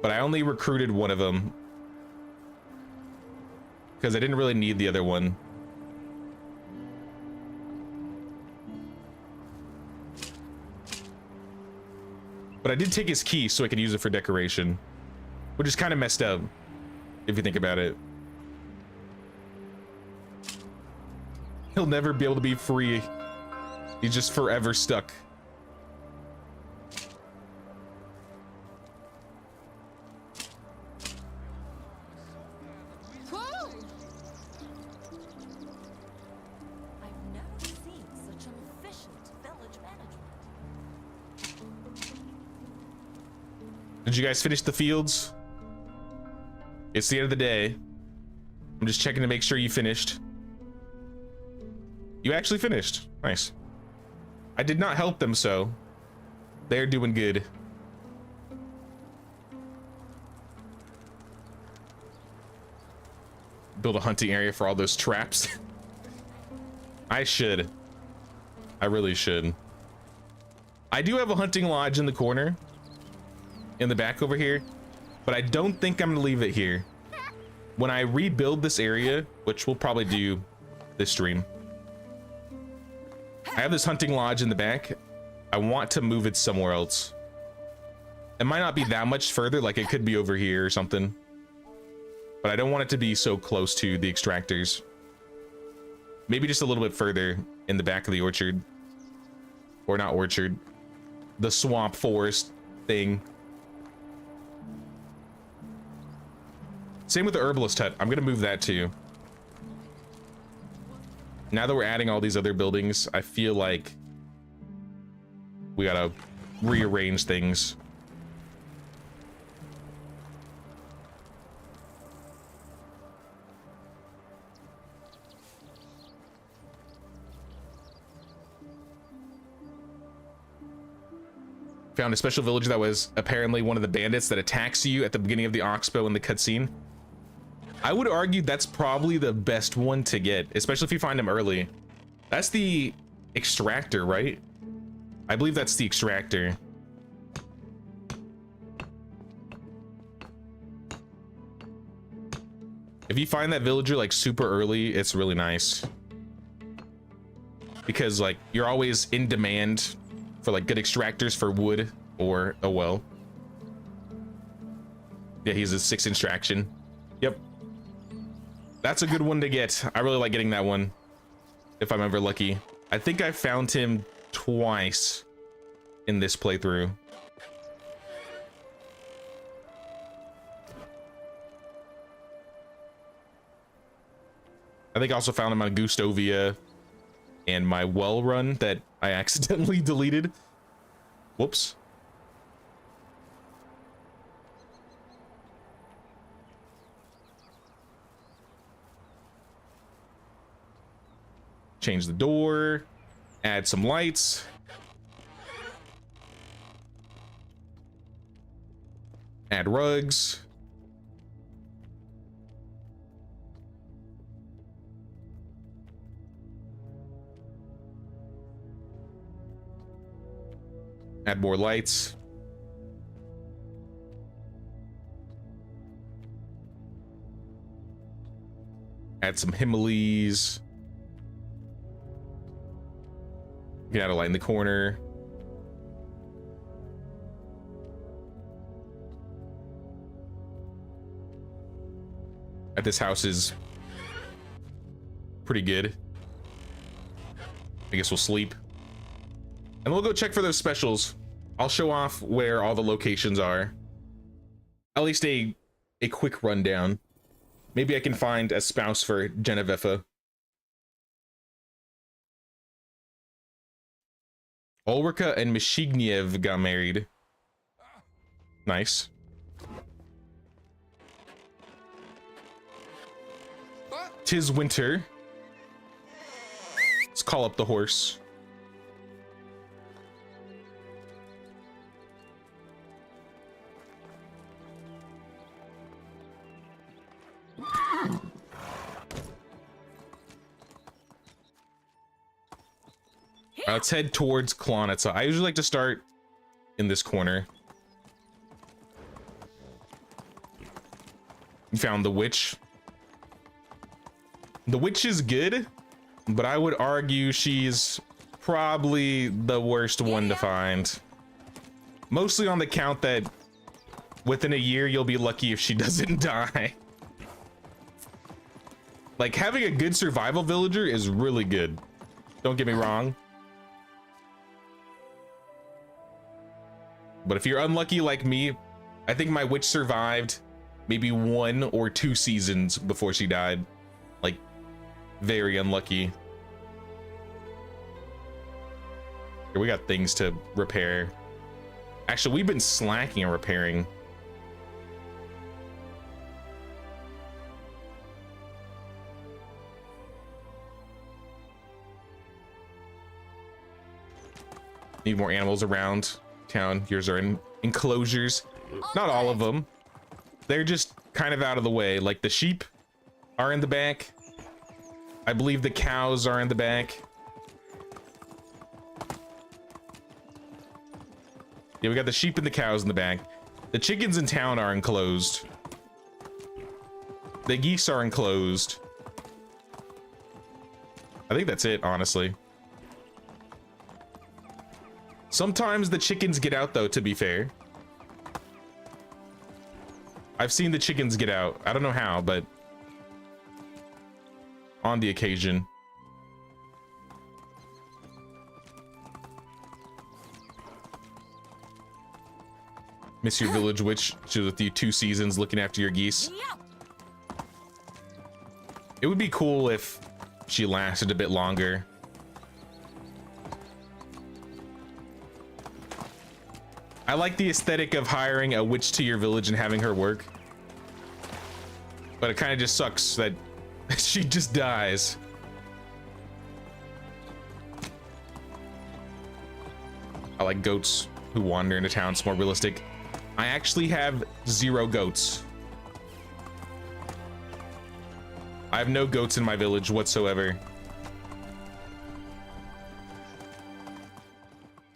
but I only recruited one of them because I didn't really need the other one. But I did take his key so I could use it for decoration, which is kind of messed up if you think about it. He'll never be able to be free. He's just forever stuck. I've never seen such an efficient village management. Did you guys finish the fields? It's the end of the day. I'm just checking to make sure you finished. You actually finished. Nice. I did not help them, so they're doing good. build a hunting area for all those traps. I should. I really should. I do have a hunting lodge in the corner, in the back over here, but I don't think I'm gonna leave it here. When I rebuild this area, which we'll probably do this stream, I have this hunting lodge in the back. I want to move it somewhere else. It might not be that much further, like it could be over here or something, but I don't want it to be so close to the extractors. Maybe just a little bit further in the back of the orchard, or not orchard, the swamp forest thing. Same with the herbalist hut. I'm gonna move that too. Now that we're adding all these other buildings, I feel like we gotta rearrange things. Found a special villager that was apparently one of the bandits that attacks you at the beginning of the Oxbow in the cutscene. I would argue that's probably the best one to get, especially if you find him early. That's the extractor, right? I believe that's the extractor. If you find that villager like super early, it's really nice. Because like you're always in demand for like good extractors for wood or a well. Yeah, he's a 6 extraction. Yep. That's a good one to get. I really like getting that one if I'm ever lucky. I think I found him twice in this playthrough. I think I also found him on Gustovia and my well run that I accidentally deleted. Whoops. Change the door, add some lights. Add rugs. Add more lights. Add some Himalayas. You can add a light in the corner. This house is pretty good. I guess we'll sleep. And we'll go check for those specials. I'll show off where all the locations are. At least a quick rundown. Maybe I can find a spouse for Genevieve. Ulrika and Mishigniev got married. Nice. Tis winter. Let's call up the horse. Let's head towards Klonitsa. I usually like to start in this corner. You found the witch. The witch is good, but I would argue she's probably the worst one to find. Mostly on the count that within a year you'll be lucky if she doesn't die. Like, having a good survival villager is really good. Don't get me wrong. But if you're unlucky like me, I think my witch survived maybe 1 or 2 seasons before she died. Like, very unlucky. Here, we got things to repair. Actually, we've been slacking on repairing. Need more animals around town. Yours are in enclosures. Not all of them. They're just kind of out of the way. Like the sheep, are in the back. I believe the cows are in the back. Yeah, we got the sheep and the cows in the back. The chickens in town are enclosed. The geese are enclosed. I think that's it, honestly. Sometimes the chickens get out, though, to be fair. I've seen the chickens get out. I don't know how, but on the occasion. Miss your village witch. She was with you 2 seasons looking after your geese. It would be cool if she lasted a bit longer. I like the aesthetic of hiring a witch to your village and having her work. But it kind of just sucks that she just dies. I like goats who wander into town. It's more realistic. I actually have 0 goats. I have no goats in my village whatsoever.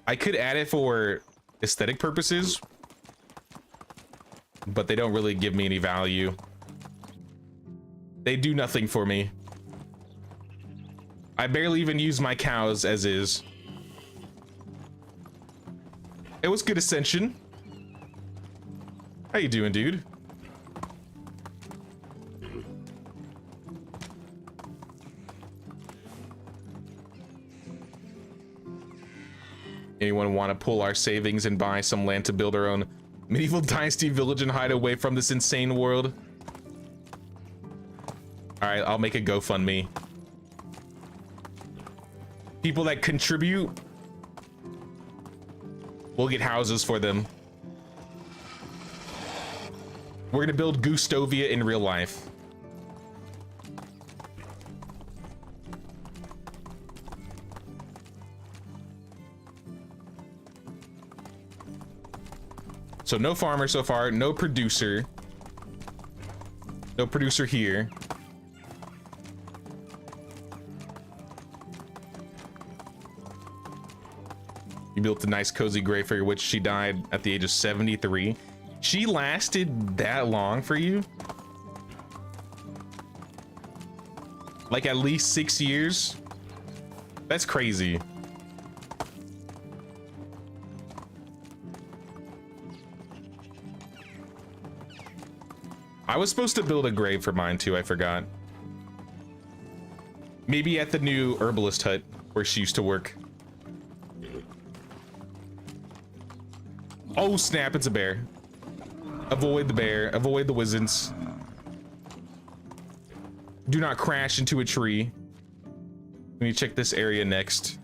I could add it for aesthetic purposes, but they don't really give me any value. They do nothing for me. I barely even use my cows as is. It was good ascension. How you doing, dude? Anyone want to pull our savings and buy some land to build our own medieval dynasty village and hide away from this insane world? All right, I'll make a GoFundMe. People that contribute, we'll get houses for them. We're gonna build Gustovia in real life. So no farmer so far, no producer. No producer here. You built a nice cozy grave for your witch. She died at the age of 73. She lasted that long for you? Like at least 6 years? That's crazy. I was supposed to build a grave for mine too, I forgot. Maybe at the new herbalist hut where she used to work. Oh snap, it's a bear. Avoid the bear, avoid the wizards. Do not crash into a tree. Let me check this area next.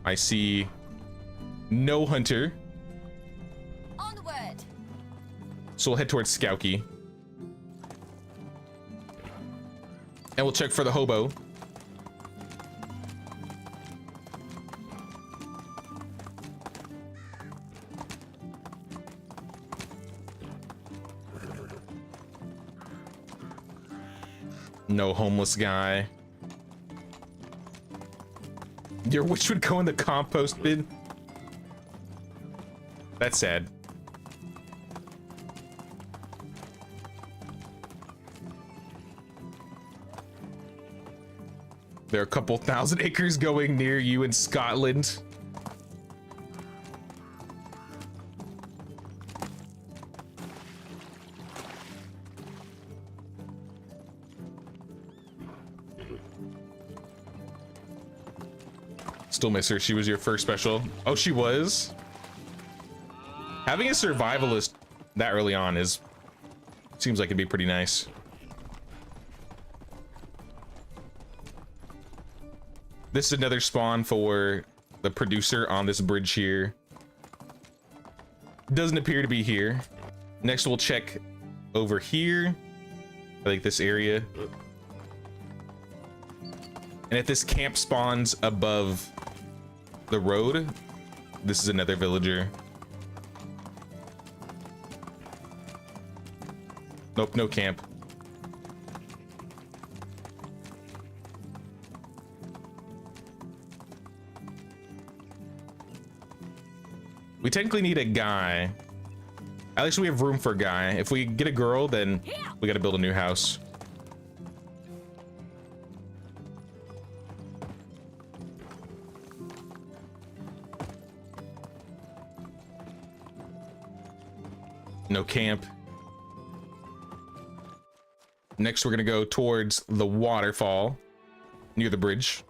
I see no hunter. Onward. So we'll head towards Skowkie. And we'll check for the hobo. No homeless guy. Your witch would go in the compost bin. That's sad. There are a couple thousand acres going near you in Scotland. Still miss her. She was your first special. Oh, she was? Having a survivalist that early on seems like it'd be pretty nice. This is another spawn for the producer on this bridge here. Doesn't appear to be here. Next we'll check over here. I think this area. And if this camp spawns above the road, this is another villager. Nope, no camp. We technically need a guy. At least we have room for a guy. If we get a girl, then we gotta build a new house. No camp. Next, we're gonna go towards the waterfall near the bridge.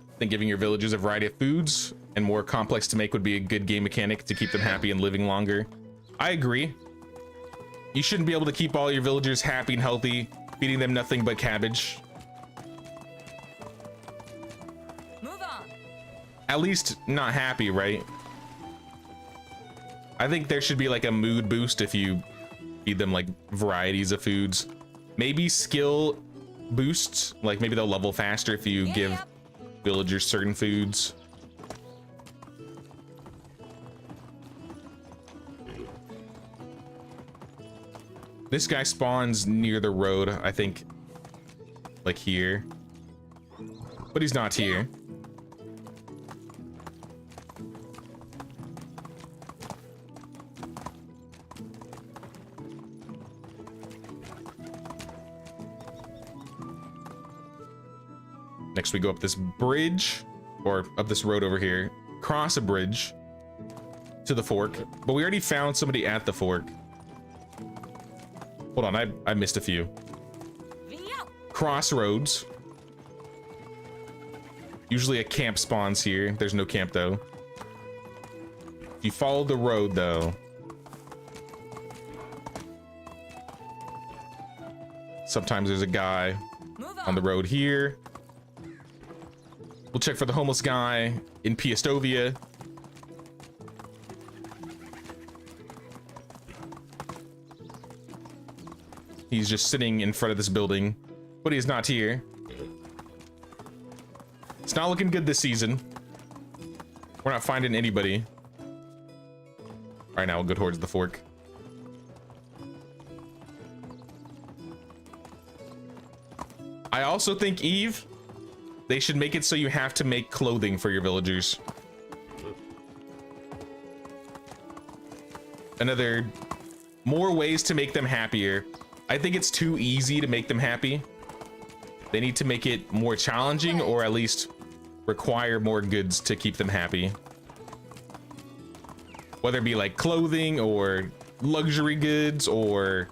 I think giving your villagers a variety of foods and more complex to make would be a good game mechanic to keep them happy and living longer. I agree. You shouldn't be able to keep all your villagers happy and healthy, feeding them nothing but cabbage. Move on. At least not happy, right? I think there should be like a mood boost if you feed them like varieties of foods. Maybe skill boosts, like maybe they'll level faster if you give villagers certain foods. This guy spawns near the road, I think, like here, but he's not here. Next we go up this bridge, or up this road over here, cross a bridge to the fork, but we already found somebody at the fork. Hold on, I missed a few. Crossroads. Usually a camp spawns here. There's no camp though. If you follow the road though, sometimes there's a guy on the road here. We'll check for the homeless guy in Piastovia. He's just sitting in front of this building, but he's not here. It's not looking good this season. We're not finding anybody. All right, now we'll go towards the fork. I also think, Eve, they should make it so you have to make clothing for your villagers. More ways to make them happier. I think it's too easy to make them happy. They need to make it more challenging, or at least require more goods to keep them happy. Whether it be like clothing or luxury goods or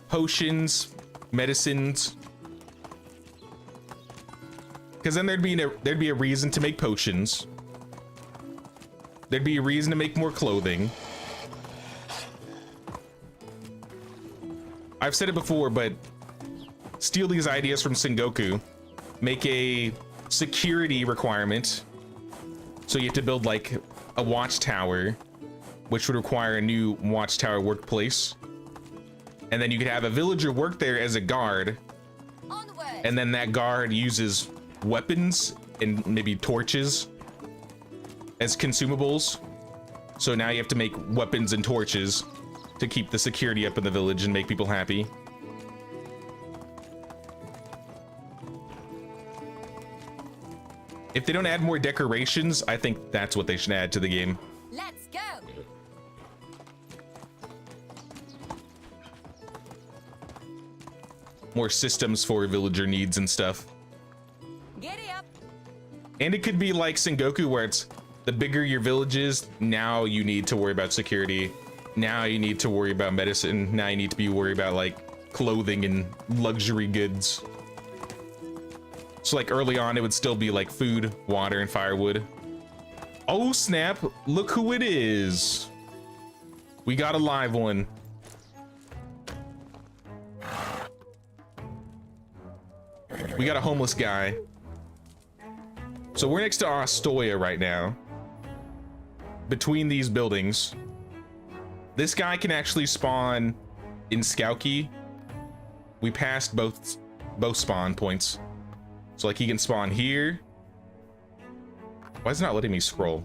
potions, medicines. Because then there'd be a reason to make potions. There'd be a reason to make more clothing. I've said it before, but steal these ideas from Sengoku. Make a security requirement. So you have to build like a watchtower, which would require a new watchtower workplace. And then you could have a villager work there as a guard. And then that guard uses weapons and maybe torches as consumables. So now you have to make weapons and torches to keep the security up in the village and make people happy. If they don't add more decorations, I think that's what they should add to the game. Let's go. More systems for villager needs and stuff. Giddy up. And it could be like Sengoku, where it's the bigger your village is, now you need to worry about security. Now you need to worry about medicine. Now you need to be worried about like clothing and luxury goods. So like early on, it would still be like food, water, and firewood. Oh snap, look who it is. We got a live one. We got a homeless guy. So we're next to Astoya right now. Between these buildings. This guy can actually spawn in Skauki. We passed both spawn points. So like he can spawn here. Why is it not letting me scroll?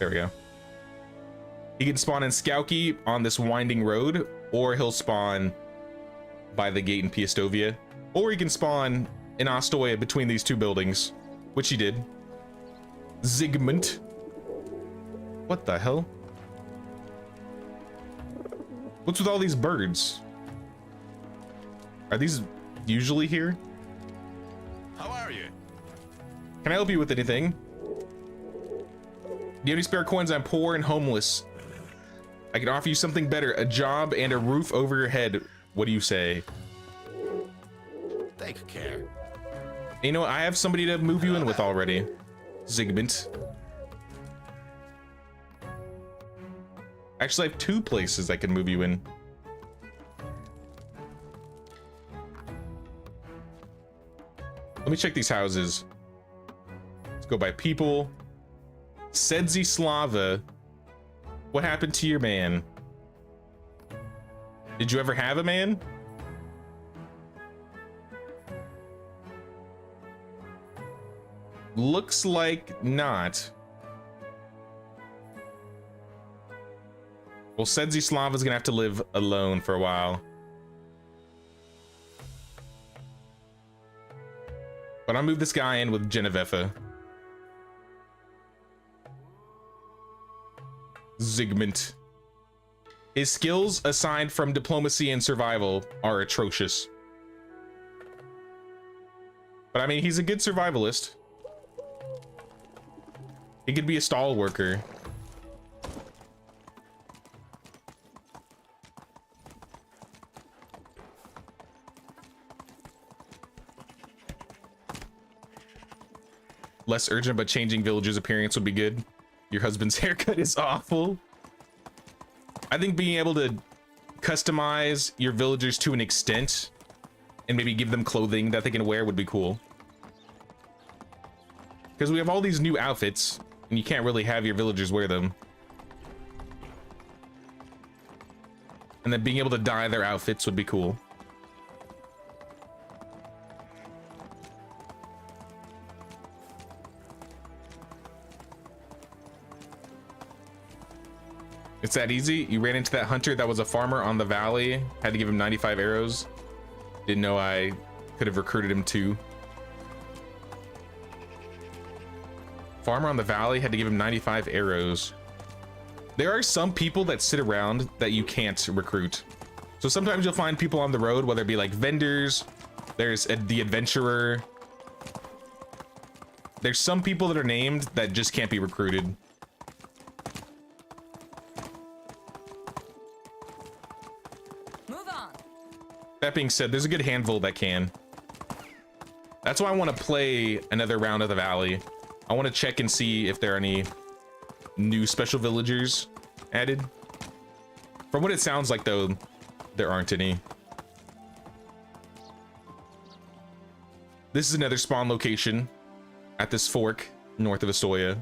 There we go. He can spawn in Skauki on this winding road, or he'll spawn by the gate in Piastovia, or he can spawn in Ostoya between these two buildings, which he did. Zygmunt. What the hell? What's with all these birds? Are these usually here? How are you? Can I help you with anything? Do you have any spare coins? I'm poor and homeless. I can offer you something better, a job and a roof over your head. What do you say? Take care. You know, I have somebody to move you in with already. Zygmunt. Actually, I have 2 places I can move you in. Let me check these houses. Let's go by people. Sedzi Slava. What happened to your man? Did you ever have a man? Looks like not. Well, Sedzi Slava's gonna have to live alone for a while. But I'll move this guy in with Genevieve. Zygmunt. His skills, aside from diplomacy and survival, are atrocious. But I mean, he's a good survivalist. He could be a stall worker. Less urgent, but changing villagers' appearance would be good. Your husband's haircut is awful. I think being able to customize your villagers to an extent and maybe give them clothing that they can wear would be cool. Because we have all these new outfits and you can't really have your villagers wear them. And then being able to dye their outfits would be cool. It's that easy. You ran into that hunter that was a farmer on the valley, had to give him 95 arrows. Didn't know I could have recruited him too. Farmer on the valley had to give him 95 arrows. There are some people that sit around that you can't recruit. So sometimes you'll find people on the road, whether it be like vendors, there's the adventurer. There's some people that are named that just can't be recruited. That being said, there's a good handful that can. That's why I want to play another round of the valley. I want to check and see if there are any new special villagers added. From what it sounds like, though, there aren't any. This is another spawn location at this fork north of Ostoya.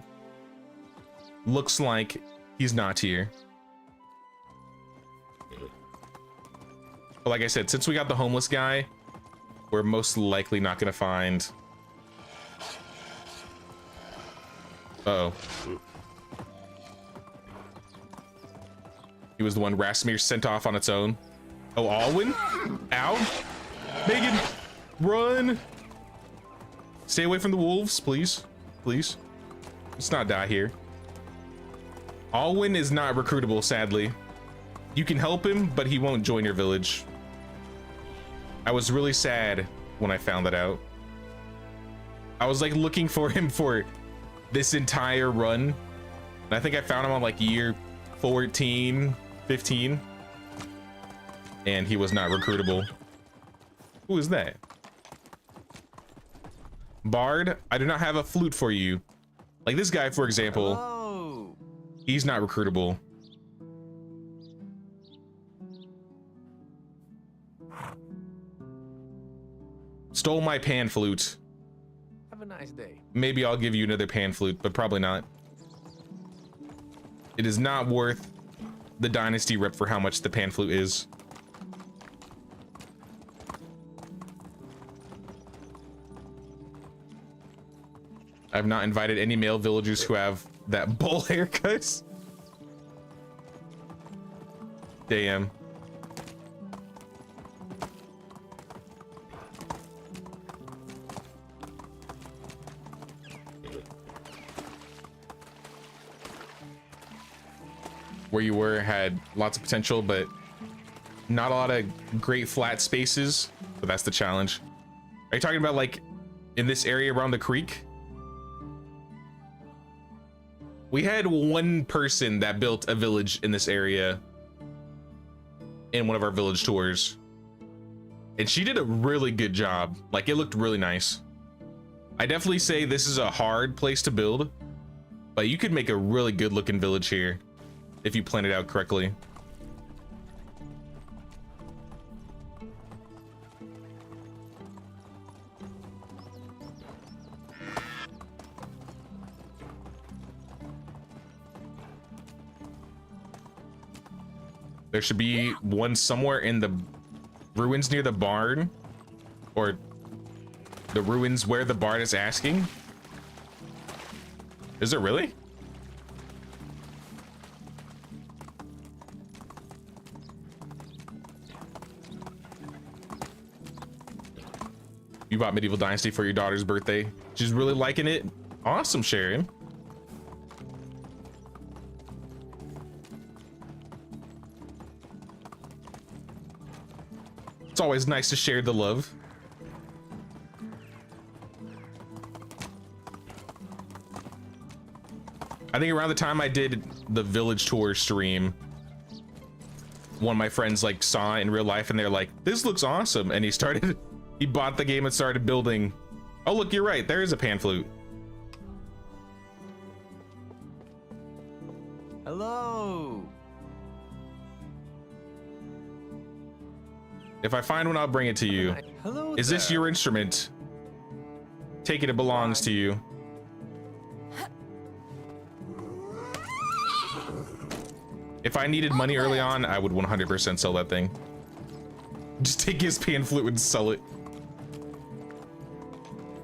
Looks like he's not here. But like I said, since we got the homeless guy, we're most likely not going to find... Uh-oh. He was the one Rasmir sent off on its own. Oh, Alwyn? Ow! Megan, run! Stay away from the wolves, please. Please. Let's not die here. Alwyn is not recruitable, sadly. You can help him, but he won't join your village. I was really sad when I found that out. I was like looking for him for this entire run. And I think I found him on like year 14, 15. And he was not recruitable. Who is that? Bard, I do not have a flute for you. Like this guy, for example. Oh. He's not recruitable. Stole my pan flute. Have a nice day. Maybe I'll give you another pan flute, but probably not. It is not worth the Dynasty rep for how much the pan flute is. I've not invited any male villagers who have that bull haircut. Damn. Where you were had lots of potential, but not a lot of great flat spaces. So that's the challenge. Are you talking about like in this area around the creek? We had one person that built a village in this area in one of our village tours, and she did a really good job. Like, it looked really nice. I definitely say this is a hard place to build, but you could make a really good looking village here if you plan it out correctly. There should be one somewhere in the ruins near the barn, or the ruins where the barn is asking. Is it really? You bought Medieval Dynasty for your daughter's birthday. She's really liking it. Awesome, Sharon. It's always nice to share the love. I think around the time I did the village tour stream, one of my friends like saw it in real life and they're like, this looks awesome. And he bought the game and started building. Oh, look, you're right. There is a pan flute. Hello. If I find one, I'll bring it to you. Hello. Is this there. your instrument? Take it, it belongs to you. If I needed money early on, I would 100% sell that thing. Just take his pan flute and sell it.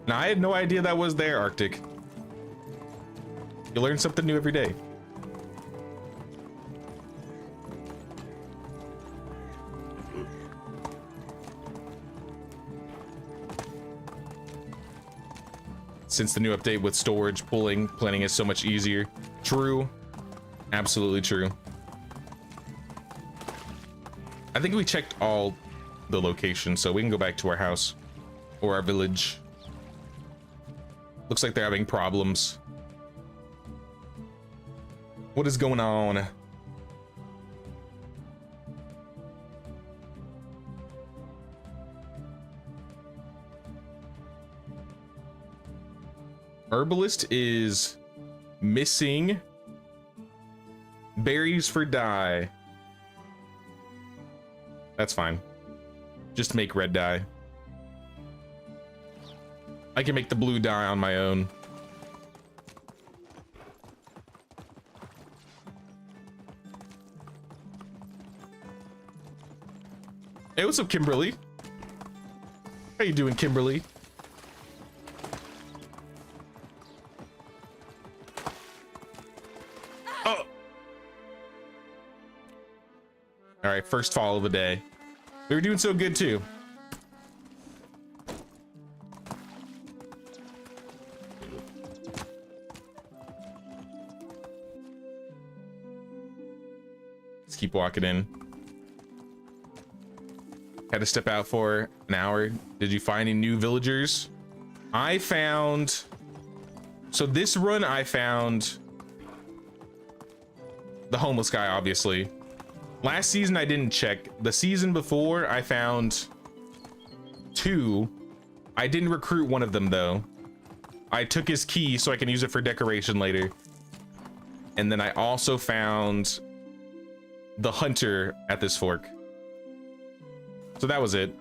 Now, I had no idea that was there, Arctic. You learn something new every day. Since the new update with storage, planning is so much easier. True. Absolutely true. I think we checked all the locations, so we can go back to our house or our village. Looks like they're having problems. What is going on? Herbalist is missing berries for dye. That's fine. Just make red dye. I can make the blue dye on my own. Hey, what's up, Kimberly? How you doing, Kimberly? Oh. All right, first fall of the day. We were doing so good too. Let's keep walking in. Had to step out for an hour. Did you find any new villagers? I found... So this run I found... the homeless guy, obviously. Last season I didn't check. The season before I found 2. I didn't recruit one of them though. I took his key so I can use it for decoration later. And then I also found the hunter at this fork. So that was it.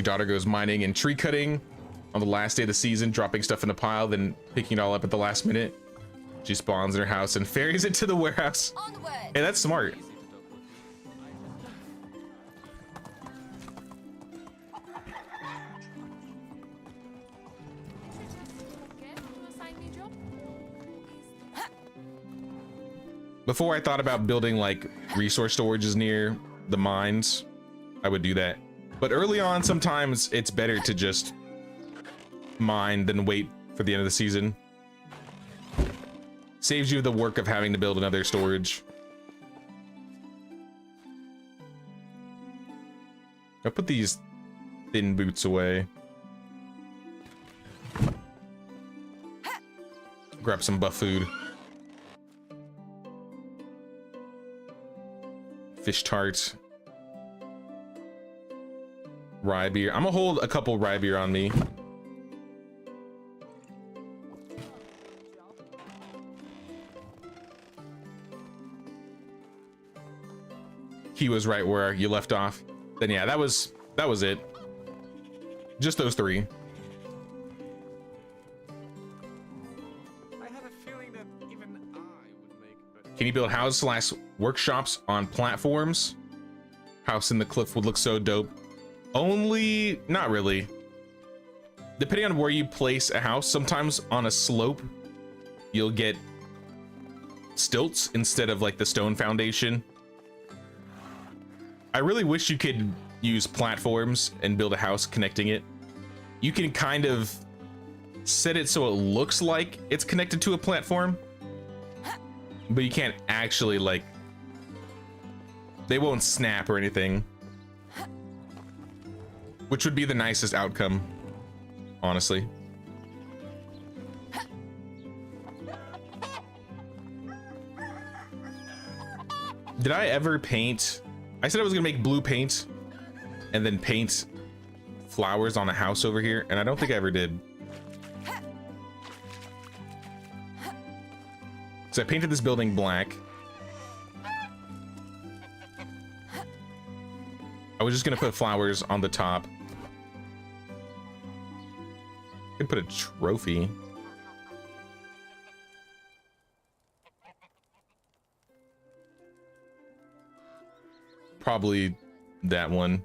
Your daughter goes mining and tree cutting on the last day of the season, dropping stuff in a pile, then picking it all up at the last minute. She spawns in her house and ferries it to the warehouse. Onward. Hey, that's smart. Care to assign me job? Before I thought about building like resource storages near the mines, I would do that. But early on, sometimes it's better to just mine than wait for the end of the season. Saves you the work of having to build another storage. I'll put these thin boots away. Grab some buff food. Fish tarts. Rye beer. I'm gonna hold a couple rye beer on me. He was right where you left off. Then yeah, that was it. Just those three. I had a feeling that even I would make better. Can you build houses / workshops on platforms? House in the cliff would look so dope. Only, not really. Depending on where you place a house, sometimes on a slope, you'll get stilts instead of like the stone foundation. I really wish you could use platforms and build a house connecting it. You can kind of set it so it looks like it's connected to a platform, but you can't actually, like, they won't snap or anything, which would be the nicest outcome, honestly. Did I ever paint? I said I was gonna make blue paint and then paint flowers on a house over here, and I don't think I ever did. So I painted this building black. I was just gonna put flowers on the top. Could put a trophy. Probably that one.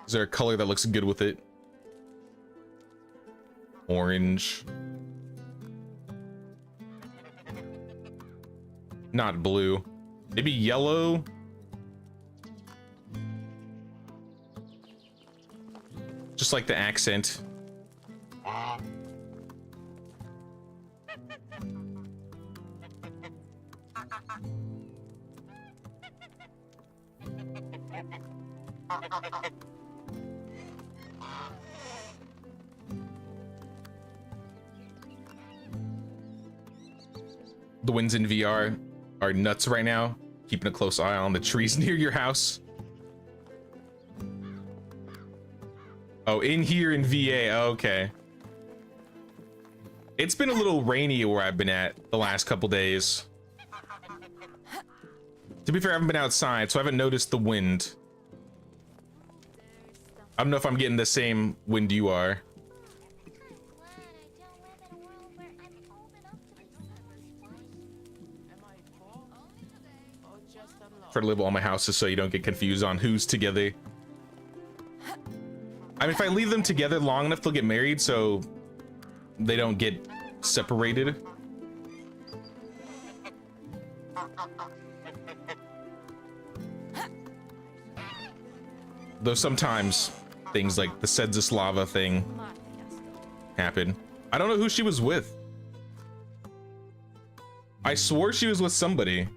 Is there a color that looks good with it? Orange. Not blue. Maybe yellow. Just like the accent. The winds in VR are nuts right now. Keeping a close eye on the trees near your house. Oh, in here in VA. Okay. It's been a little rainy where I've been at the last couple days. To be fair, I haven't been outside, so I haven't noticed the wind. I don't know if I'm getting the same wind you are. For to label all my houses so you don't get confused on who's together. I mean, if I leave them together long enough, they'll get married, so they don't get separated. Though sometimes things like the Sedzislava thing happen. I don't know who she was with. I swore she was with somebody.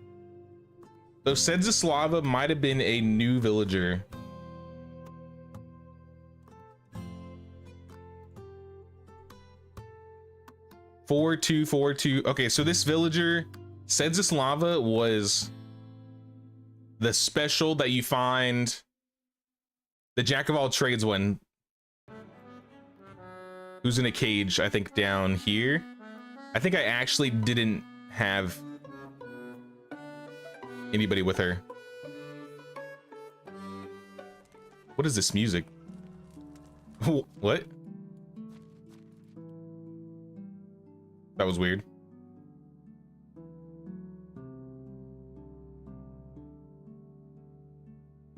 Though Sedzislava might have been a new villager. Four, two, 4, 2. Okay, so this villager, Sedzislava, was the special that you find, the jack of all trades one, who's in a cage, I think down here. I think I actually didn't have anybody with her. What is this music? What? That was weird.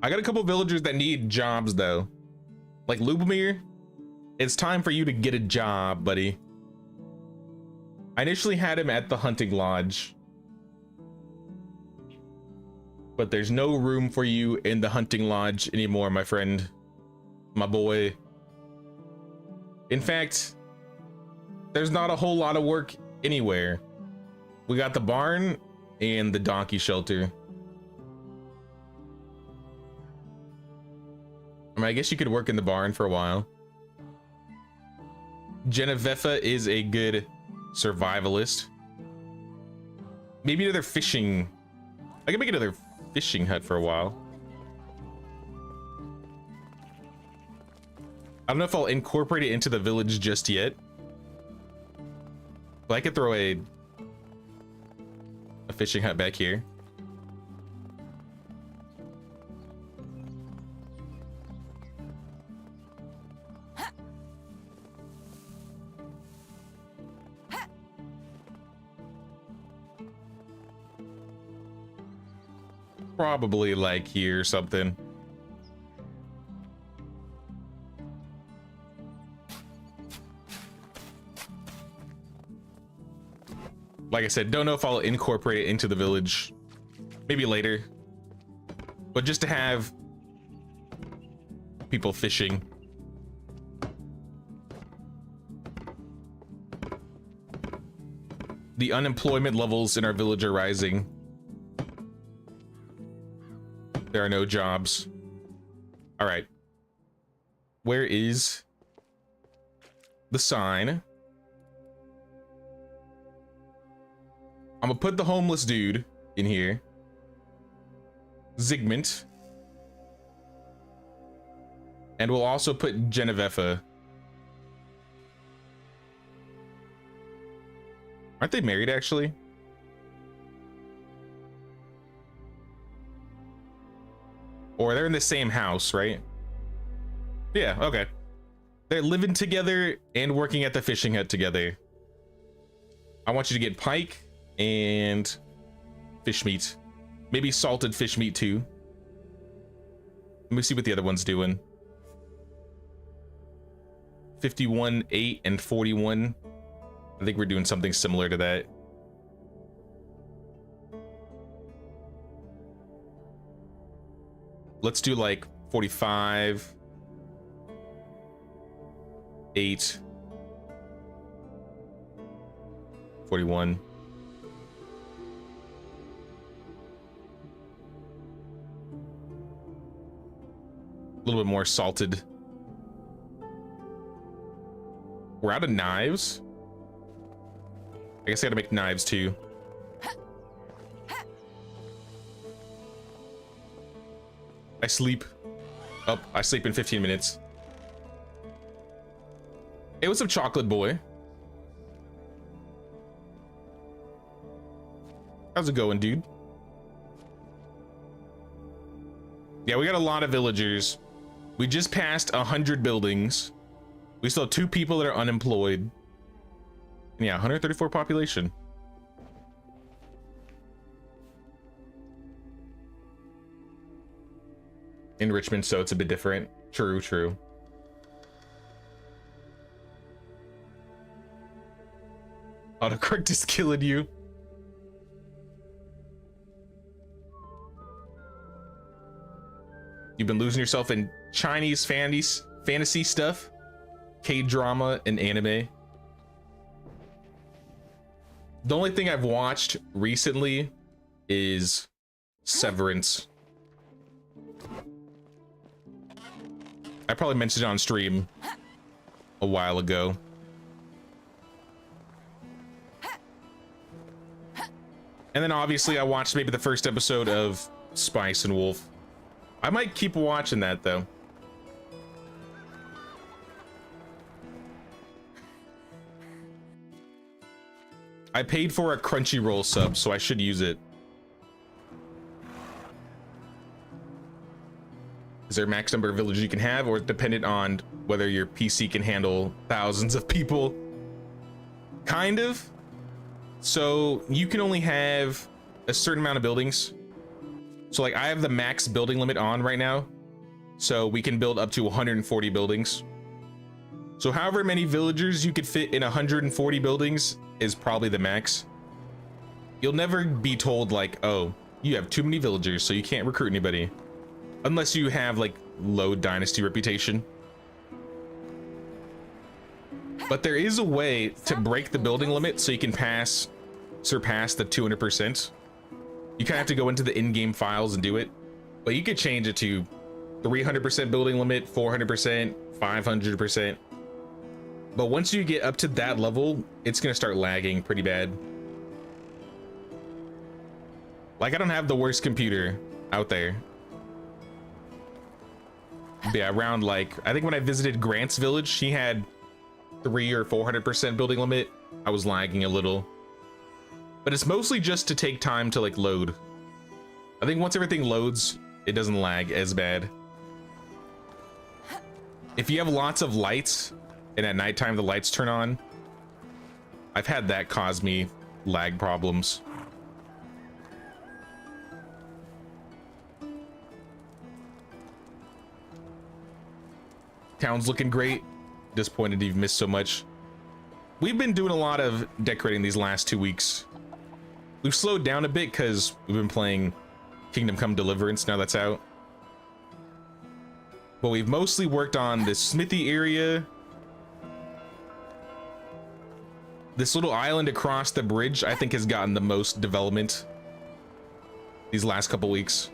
I got a couple villagers that need jobs though. Like Lubomir, it's time for you to get a job, buddy. I initially had him at the hunting lodge, but there's no room for you in the hunting lodge anymore, my friend, my boy. In fact, there's not a whole lot of work anywhere. We got the barn and the donkey shelter. I mean, I guess you could work in the barn for a while. Genevieve is a good survivalist. Maybe another fishing. I can make another fishing hut for a while. I don't know if I'll incorporate it into the village just yet. But I could throw a fishing hut back here. Probably like here or something. Like I said, don't know if I'll incorporate it into the village. Maybe later. But just to have people fishing. The unemployment levels in our village are rising. There are no jobs. All right. Where is the sign? I'm gonna put the homeless dude in here. Zygmunt. And we'll also put Genevieve. Aren't they married actually? Or they're in the same house, right? Yeah, okay. They're living together and working at the fishing hut together. I want you to get pike and fish meat. Maybe salted fish meat too. Let me see what the other one's doing. 51, 8, and 41. I think we're doing something similar to that. Let's do like 45, 8, 41. A little bit more salted. We're out of knives. I guess I gotta make knives too. I sleep. Oh, I sleep in 15 minutes. Hey, what's up, chocolate boy? How's it going, dude? Yeah, we got a lot of villagers. We just passed 100 buildings. We still have 2 people that are unemployed. Yeah, 134 population. Enrichment, so it's a bit different. True, true. Autocorrect is killing you. You've been losing yourself in Chinese fantasy stuff, K-drama, and anime. The only thing I've watched recently is Severance. I probably mentioned it on stream a while ago. And then obviously I watched maybe the first episode of Spice and Wolf. I might keep watching that though. I paid for a Crunchyroll sub, so I should use it. there a max number of villagers you can have, or dependent on whether your PC can handle thousands of people? Kind of. So you can only have a certain amount of buildings. So like I have the max building limit on right now, so we can build up to 140 buildings. So however many villagers you could fit in 140 buildings is probably the max. You'll never be told like, oh, you have too many villagers, so you can't recruit anybody, unless you have like low dynasty reputation. But there is a way to break the building limit so you can surpass the 200%. You kind of have to go into the in-game files and do it, but you could change it to 300% building limit, 400%, 500%. But once you get up to that level, it's gonna start lagging pretty bad. Like, I don't have the worst computer out there. But yeah, around like, I think when I visited Grant's village, he had 300 or 400% building limit. I was lagging a little, but it's mostly just to take time to like load. I think once everything loads, it doesn't lag as bad. If you have lots of lights and at nighttime the lights turn on, I've had that cause me lag problems. Town's looking great. Disappointed you've missed so much. We've been doing a lot of decorating these last 2 weeks. We've slowed down a bit because we've been playing Kingdom Come Deliverance, now that's out. But we've mostly worked on this smithy area. This little island across the bridge, I think, has gotten the most development these last couple weeks.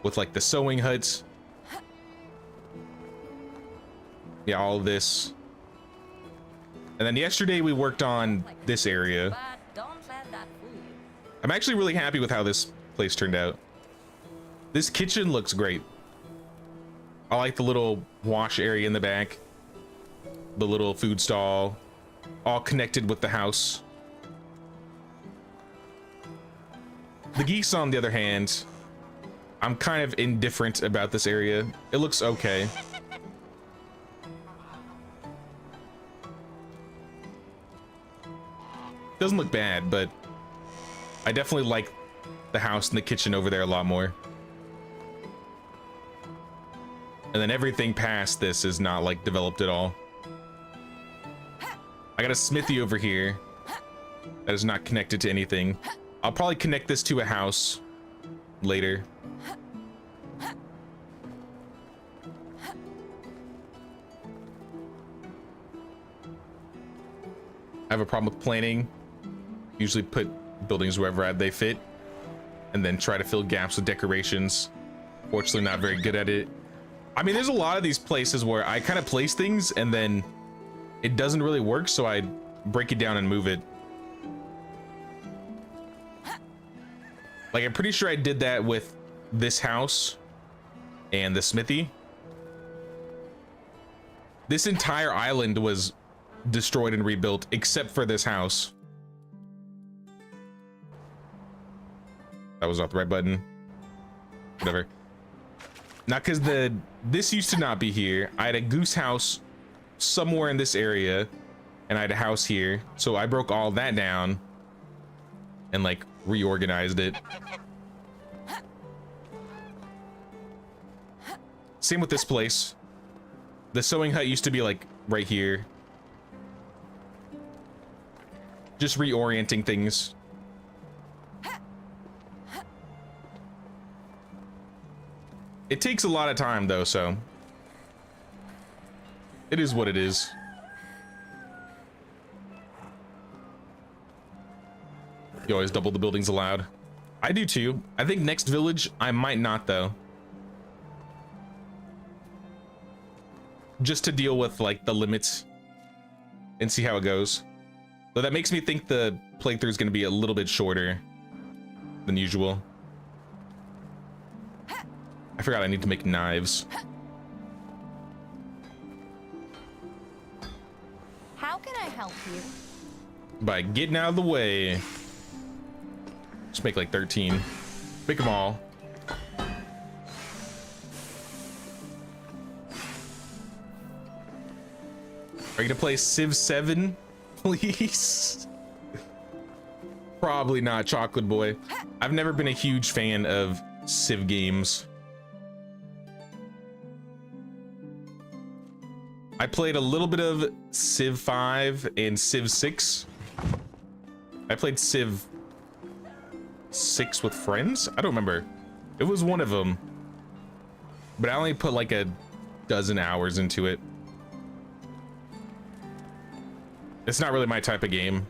With like the sewing huts. Yeah, all of this. And then yesterday we worked on this area. I'm actually really happy with how this place turned out. This kitchen looks great. I like the little wash area in the back, the little food stall, all connected with the house. The geese, on the other hand, I'm kind of indifferent about this area. It looks okay. Doesn't look bad, but I definitely like the house and the kitchen over there a lot more. And then everything past this is not like developed at all. I got a smithy over here that is not connected to anything. I'll probably connect this to a house later. I have a problem with planning. Usually put buildings wherever they fit and then try to fill gaps with decorations. Fortunately, not very good at it. I mean, there's a lot of these places where I kind of place things and then it doesn't really work, so I break it down and move it. Like, I'm pretty sure I did that with this house and the smithy. This entire island was destroyed and rebuilt except for this house. That was not the right button. Whatever. Not because this used to not be here. I had a goose house somewhere in this area and I had a house here, so I broke all that down and like reorganized it. Same with this place. The sewing hut used to be like right here. Just reorienting things. It takes a lot of time though, so it is what it is. You always double the buildings allowed. I do too. I think next village I might not though. Just to deal with like the limits and see how it goes. But that makes me think the playthrough is going to be a little bit shorter than usual. I forgot I need to make knives. How can I help you? By getting out of the way. Just make like 13. Make them all. Are you gonna play Civ 7, please? Probably not, Chocolate Boy. I've never been a huge fan of Civ games. I played a little bit of Civ 5 and Civ 6. I played Civ 6 with friends? I don't remember. It was one of them. But I only put like a dozen hours into it. It's not really my type of game.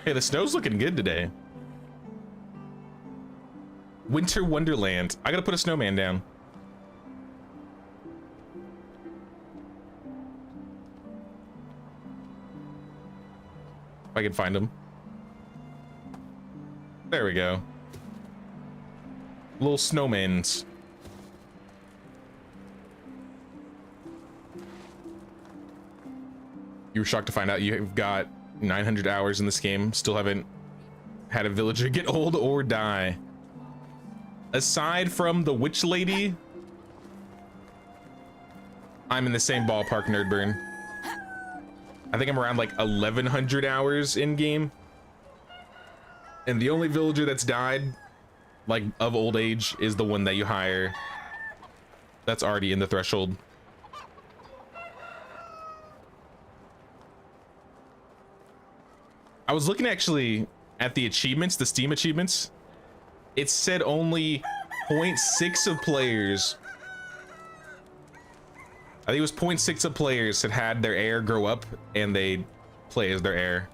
Hey, the snow's looking good today. Winter Wonderland. I gotta put a snowman down. If I can find him. There we go. Little snowmans. You were shocked to find out you've got 900 hours in this game. Still haven't had a villager get old or die. Aside from the witch lady, I'm in the same ballpark, Nerdburn. I think I'm around like 1100 hours in game. And the only villager that's died, like of old age, is the one that you hire. That's already in the threshold. I was looking actually at the achievements, the Steam achievements. It said only 0.6 of players. I think it was 0.6 of players that had their heir grow up and they play as their heir.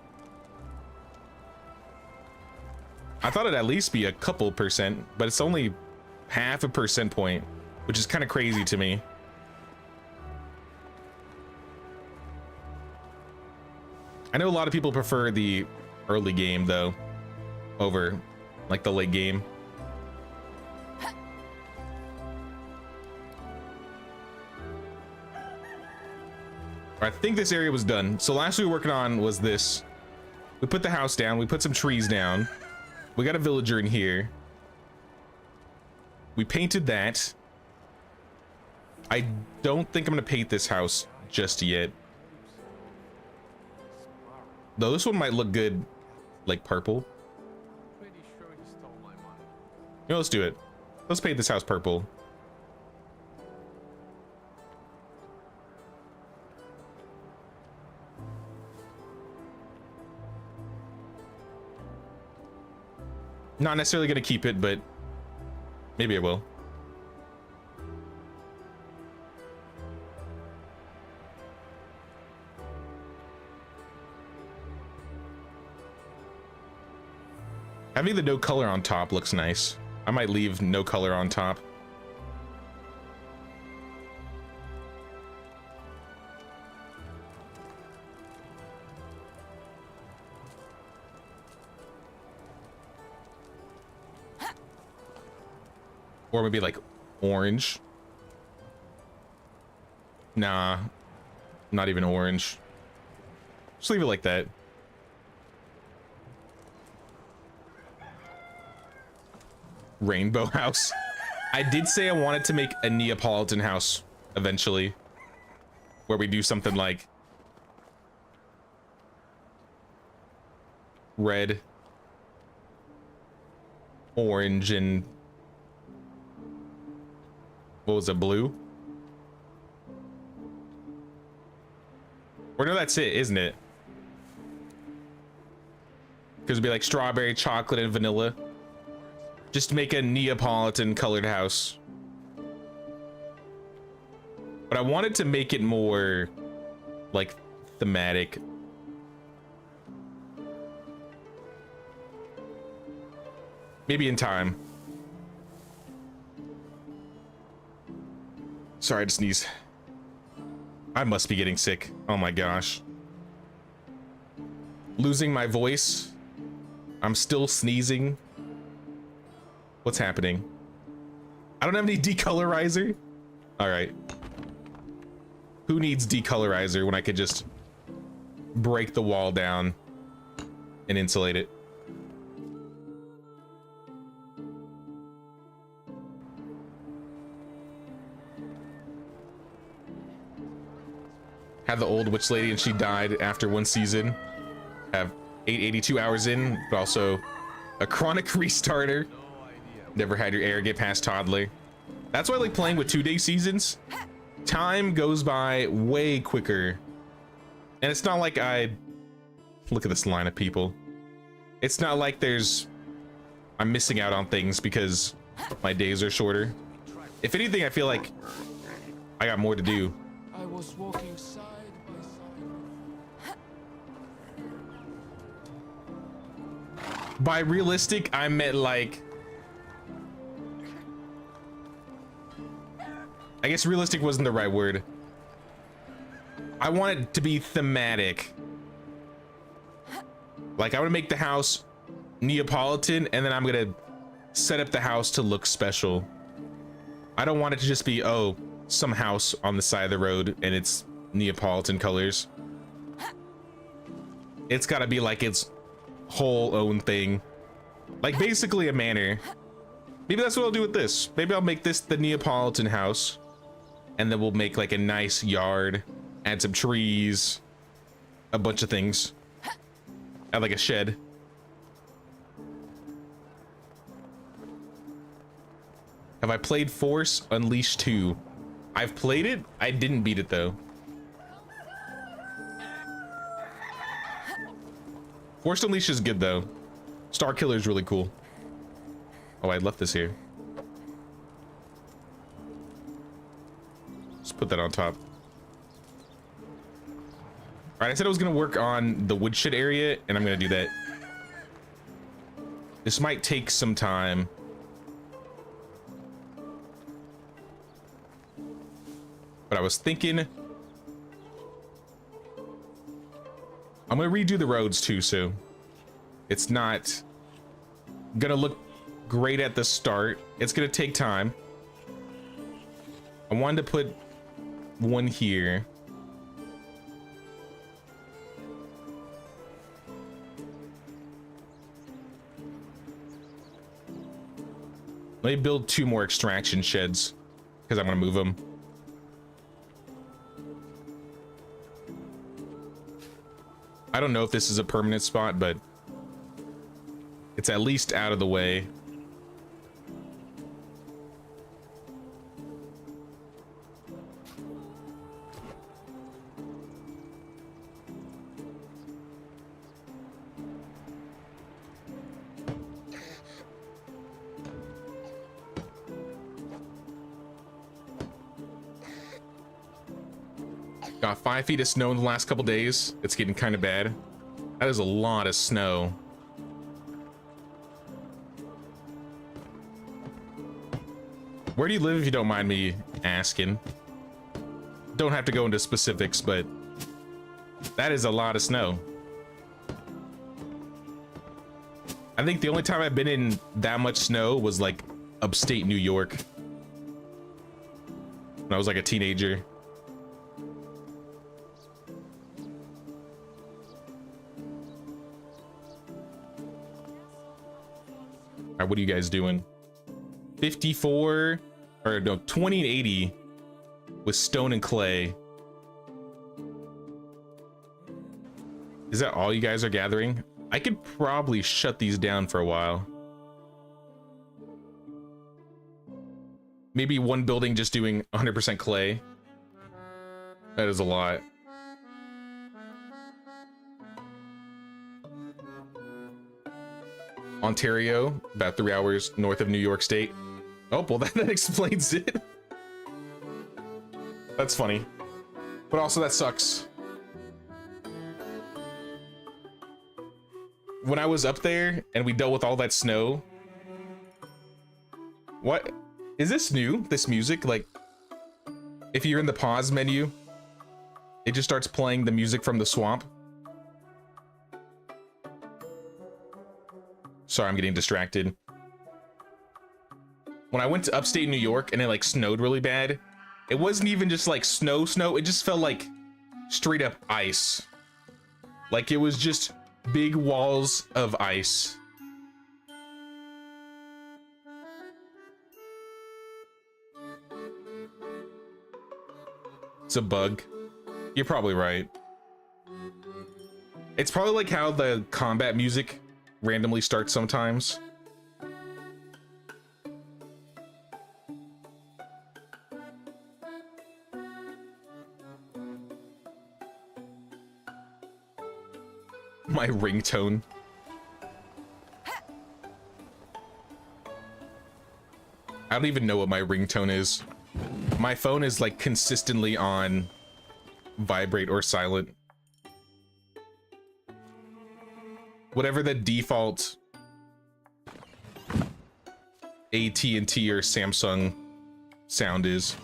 I thought it'd at least be a couple percent, but it's only half a percent point, which is kind of crazy to me. I know a lot of people prefer the early game though over like the late game. I think this area was done. So last we were working on was this. We put the house down, we put some trees down. We got a villager in here. We painted that. I don't think I'm gonna paint this house just yet. Though this one might look good, like purple. Pretty sure he stole my money. You know, let's do it. Let's paint this house purple. Not necessarily gonna keep it, but maybe I will. Having the no color on top looks nice. I might leave no color on top. Or maybe like orange. Nah, not even orange. Just leave it like that. Rainbow house. I did say I wanted to make a Neapolitan house eventually, where we do something like red, orange, and what was it, blue? Or no, that's it, isn't it? Because it'd be like strawberry, chocolate, and vanilla. Just make a Neapolitan colored house. But I wanted to make it more like thematic. Maybe in time. Sorry, I just sneezed. I must be getting sick. Oh my gosh. Losing my voice. I'm still sneezing. What's happening? I don't have any decolorizer. All right. Who needs decolorizer when I could just break the wall down and insulate it? Had the old witch lady and she died after one season. Have 882 hours in, but also a chronic restarter. Never had your air get past toddler. That's why I like playing with 2-day seasons. Time goes by way quicker. And it's not like look at this line of people. It's not like I'm missing out on things because my days are shorter. If anything, I feel like I got more to do. I was walking side by side. By realistic, I meant like, I guess realistic wasn't the right word. I want it to be thematic. Like I want to make the house Neapolitan and then I'm gonna set up the house to look special. I don't want it to just be, oh, some house on the side of the road and it's Neapolitan colors. It's gotta be like its whole own thing. Like basically a manor. Maybe that's what I'll do with this. Maybe I'll make this the Neapolitan house. And then we'll make like a nice yard. Add some trees. A bunch of things. Add like a shed. Have I played Force Unleashed 2? I've played it. I didn't beat it though. Force Unleashed is good though. Star Killer is really cool. Oh, I left this here. Let's put that on top. All right, I said I was gonna work on the woodshed area, and I'm gonna do that. This might take some time. But I was thinking I'm gonna redo the roads too, so it's not gonna look great at the start. It's gonna take time. I wanted to put one here. Let me build 2 more extraction sheds because I'm gonna move them. I don't know if this is a permanent spot, but it's at least out of the way. Got 5 feet of snow in the last couple days. It's getting kind of bad. That is a lot of snow. Where do you live, if you don't mind me asking? Don't have to go into specifics, but that is a lot of snow. I think the only time I've been in that much snow was like upstate New York when I was like a teenager. All right, what are you guys doing? 54 or no, 20 and 80 with stone and clay. Is that all you guys are gathering? I could probably shut these down for a while. Maybe one building just doing 100% clay. That is a lot. Ontario, about 3 hours north of New York State. Oh, well, that explains it. That's funny. But also that sucks. When I was up there and we dealt with all that snow. What? Is this new? This music? Like, if you're in the pause menu, it just starts playing the music from the swamp. Sorry, I'm getting distracted. When I went to upstate New York and it like snowed really bad, it wasn't even just like snow, it just felt like straight up ice. Like it was just big walls of ice. It's a bug. You're probably right. It's probably like how the combat music randomly starts sometimes. My ringtone. I don't even know what my ringtone is. My phone is like consistently on vibrate or silent. Whatever the default AT&T or Samsung sound is.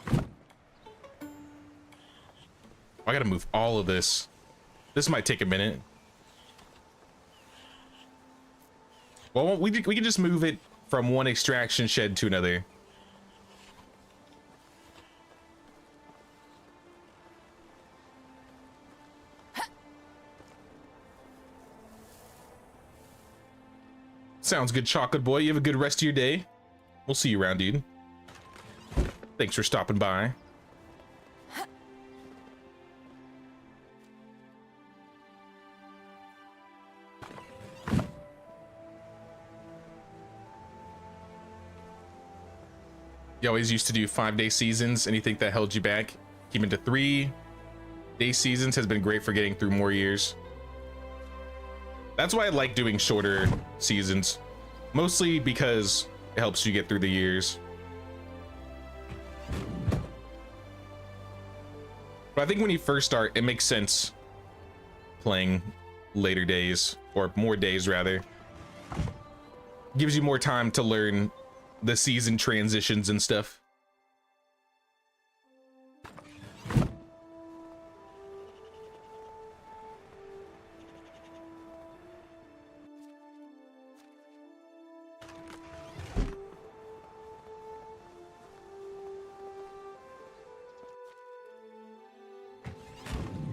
I gotta move all of this. This might take a minute. Well, we can just move it from one extraction shed to another. Sounds good, Chocolate Boy. You have a good rest of your day. We'll see you around, dude. Thanks for stopping by. You always used to do 5-day seasons. Anything that held you back? Keep into 3-day seasons has been great for getting through more years. That's why I like doing shorter seasons. Mostly because it helps you get through the years. But I think when you first start, it makes sense playing later days, or more days rather. Gives you more time to learn the season transitions and stuff.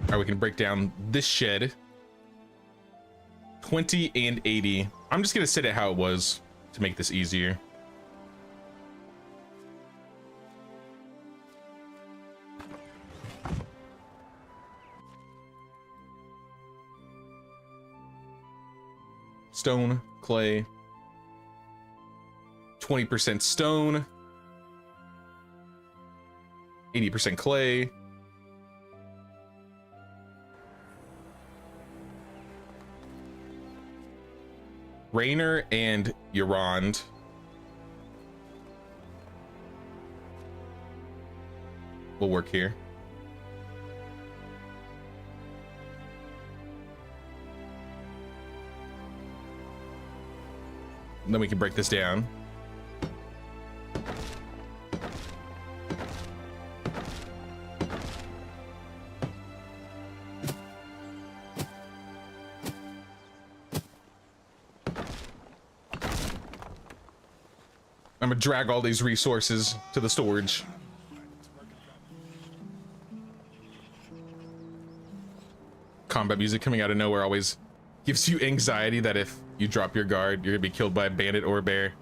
All right, we can break down this shed. 20 and 80. I'm just gonna set it how it was to make this easier. Stone, clay, 20% stone, 80% clay. Rainer and Eurond. Will work here. And then we can break this down. I'm gonna drag all these resources to the storage. Combat music coming out of nowhere always gives you anxiety that if you drop your guard, you're gonna be killed by a bandit or a bear.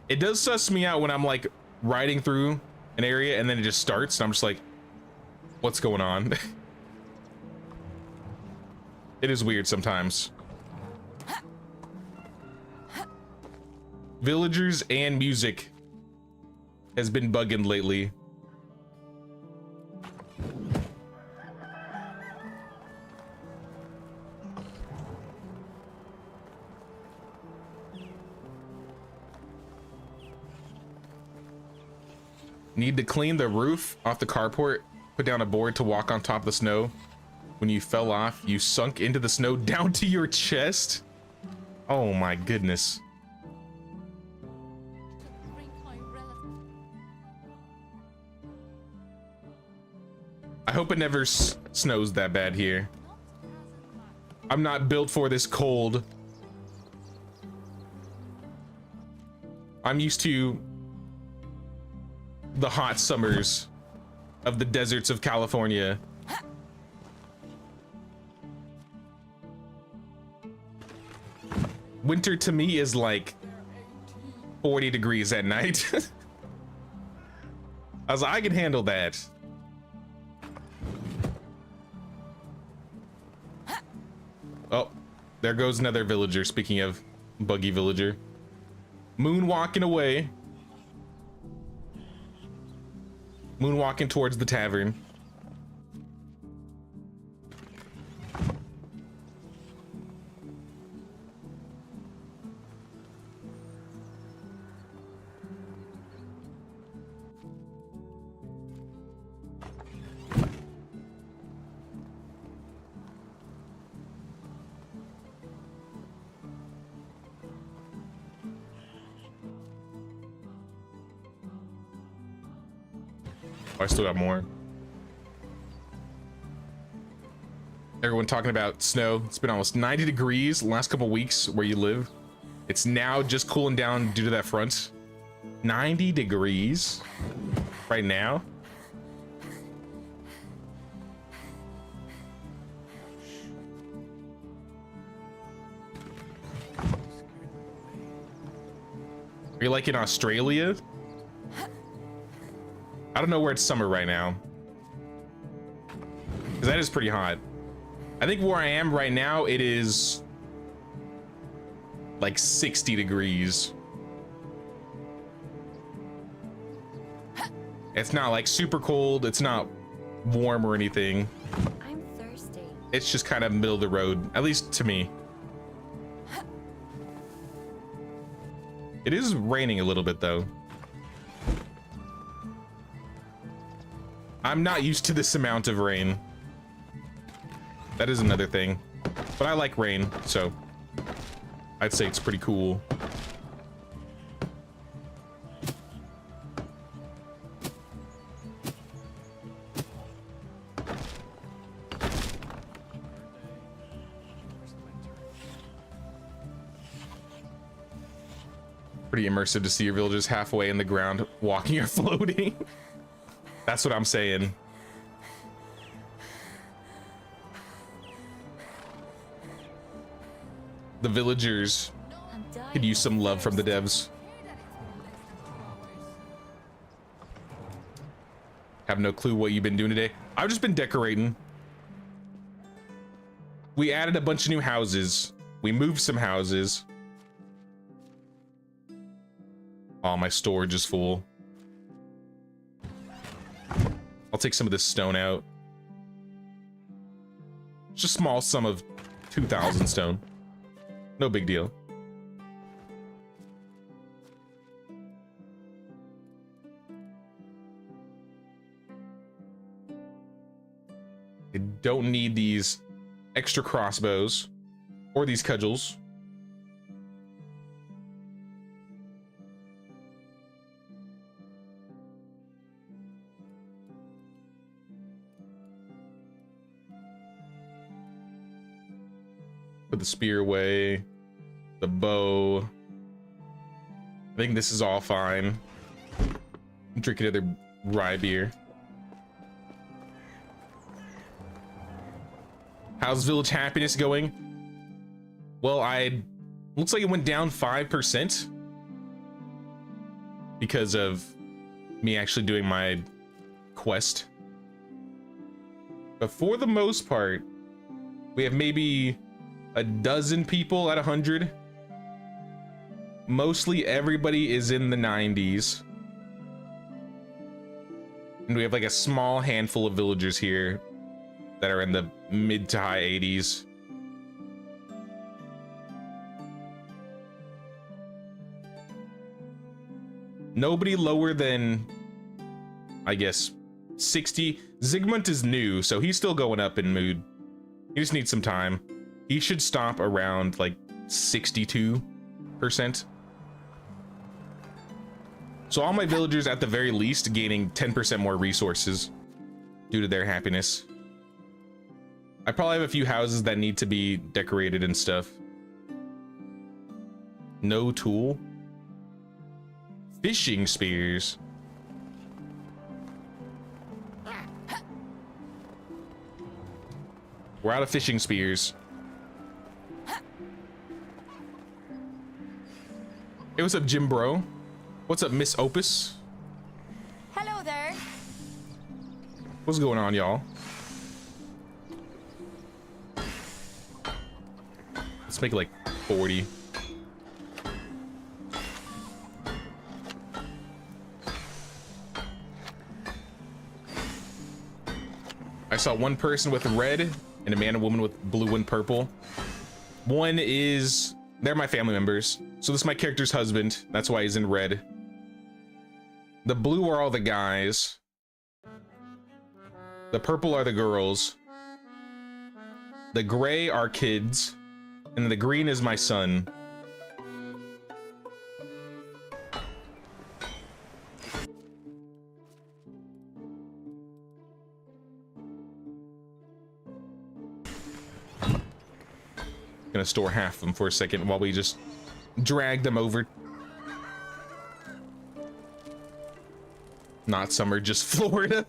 It does suss me out when I'm like riding through an area and then it just starts and I'm just like, what's going on? It is weird sometimes. Villagers and music has been bugging lately. Need to clean the roof off the carport. Put down a board to walk on top of the snow. When you fell off, you sunk into the snow down to your chest. Oh my goodness. I hope it never snows that bad here. I'm not built for this cold. I'm used to the hot summers of the deserts of California. Winter to me is like 40 degrees at night. I was like, I can handle that. there goes another villager. Speaking of buggy villager. Moonwalking away. Moonwalking towards the tavern. I still got more. Everyone talking about snow. It's been almost 90 degrees the last couple weeks where you live. It's now just cooling down due to that front. 90 degrees right now. Are you like in Australia? I don't know where it's summer right now. Because that is pretty hot. I think where I am right now, it is like 60 degrees. It's not like super cold. It's not warm or anything. I'm thirsty. It's just kind of middle of the road, at least to me. It is raining a little bit though. I'm not used to this amount of rain. That is another thing. But I like rain, so I'd say it's pretty cool. Pretty immersive to see your villagers halfway in the ground, walking or floating. That's what I'm saying. The villagers could use some love from the devs. Have no clue what you've been doing today. I've just been decorating. We added a bunch of new houses. We moved some houses. Oh, my storage is full. I'll take some of this stone out. Just a small sum of 2,000 stone. No big deal. I don't need these extra crossbows or these cudgels. Put the spear away, the bow. I think this is all fine. Drink another rye beer. How's village happiness going? Well, looks like it went down 5% because of me actually doing my quest. But for the most part, we have maybe a dozen people at 100. Mostly everybody is in the 90s. And we have like a small handful of villagers here that are in the mid to high 80s. Nobody lower than, I guess, 60. Zygmunt is new, so he's still going up in mood. He just needs some time. He should stop around like 62%. So all my villagers at the very least gaining 10% more resources due to their happiness. I probably have a few houses that need to be decorated and stuff. No tool. Fishing spears. We're out of fishing spears. Hey, what's up, Jim Bro? What's up, Miss Opus? Hello there. What's going on, y'all? Let's make it like 40. I saw one person with red and a man and woman with blue and purple. One is, they're my family members. So this is my character's husband. That's why he's in red. The blue are all the guys. The purple are the girls. The gray are kids. And the green is my son. Gonna store half of them for a second while we just drag them over. Not summer, just Florida.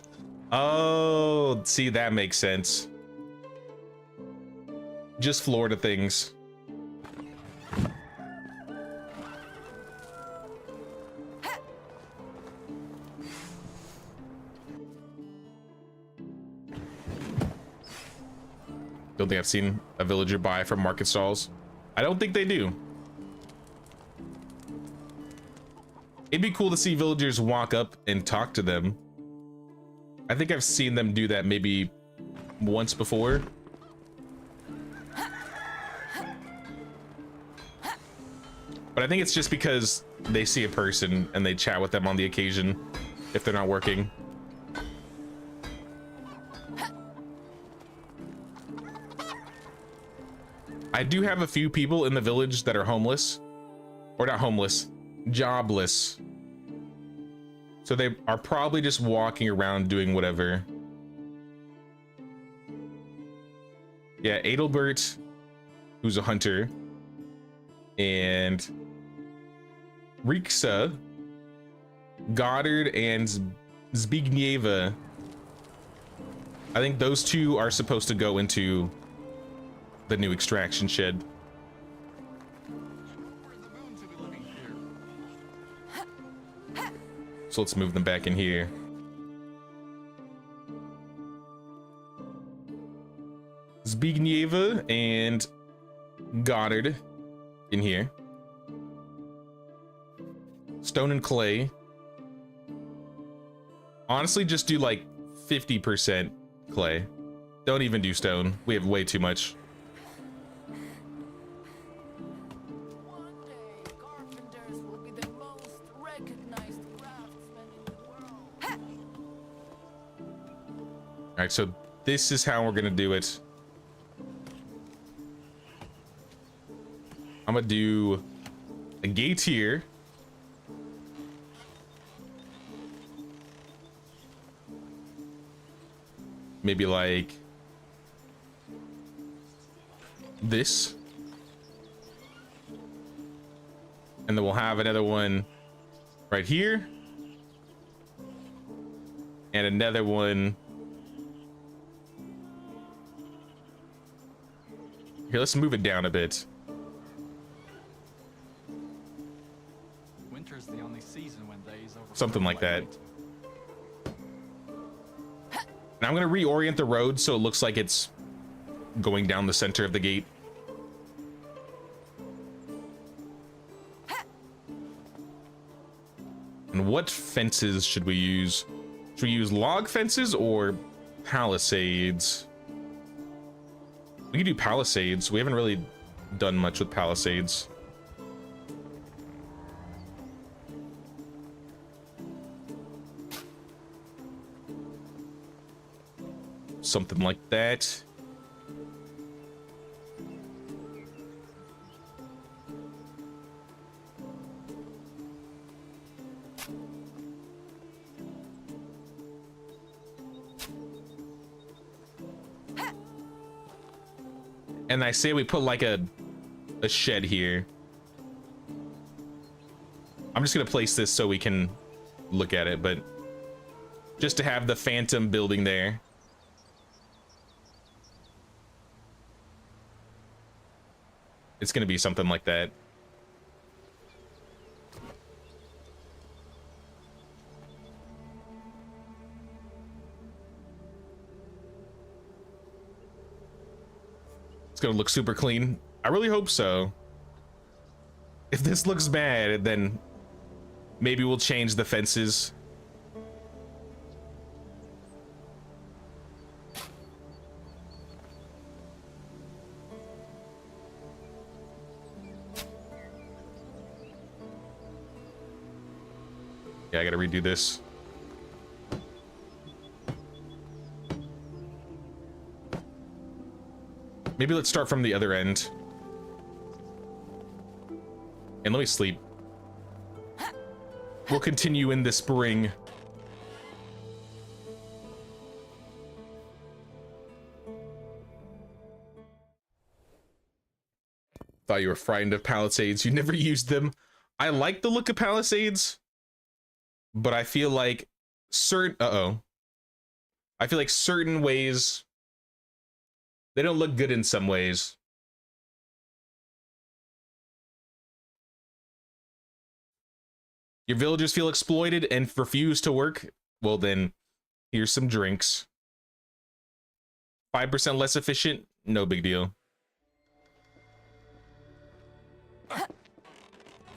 Oh, see, that makes sense. Just Florida things. Don't think I've seen a villager buy from market stalls. I don't think they do. It'd be cool to see villagers walk up and talk to them. I think I've seen them do that maybe once before. But I think it's just because they see a person and they chat with them on the occasion if they're not working. I do have a few people in the village that are homeless, or not homeless, jobless. So they are probably just walking around doing whatever. Yeah, Adalbert, who's a hunter, and Riksa, Goddard, and Zbigniewa. I think those two are supposed to go into the new extraction shed. So let's move them back in here. Zbigniewa and Goddard in here. Stone and clay. Honestly, just do like 50% clay. Don't even do stone. We have way too much. All right, so this is how we're gonna do it. I'm gonna do a gate here. Maybe like this. And then we'll have another one right here. And another one. Here, let's move it down a bit. Winter's the only season when days over. Something like that. Now I'm gonna reorient the road so it looks like it's going down the center of the gate. And what fences should we use? Should we use log fences or palisades? We can do palisades. We haven't really done much with palisades. Something like that. And I say we put like a shed here. I'm just gonna place this so we can look at it, but just to have the phantom building there. It's gonna be something like that. It's gonna look super clean. I really hope so. If this looks bad, then maybe we'll change the fences. Yeah, I gotta redo this. Maybe let's start from the other end. And let me sleep. We'll continue in the spring. Thought you were frightened of palisades. You never used them. I like the look of palisades, but I feel like certain I feel like certain ways they don't look good in some ways. Your villagers feel exploited and refuse to work? Well then, here's some drinks. 5% less efficient? No big deal.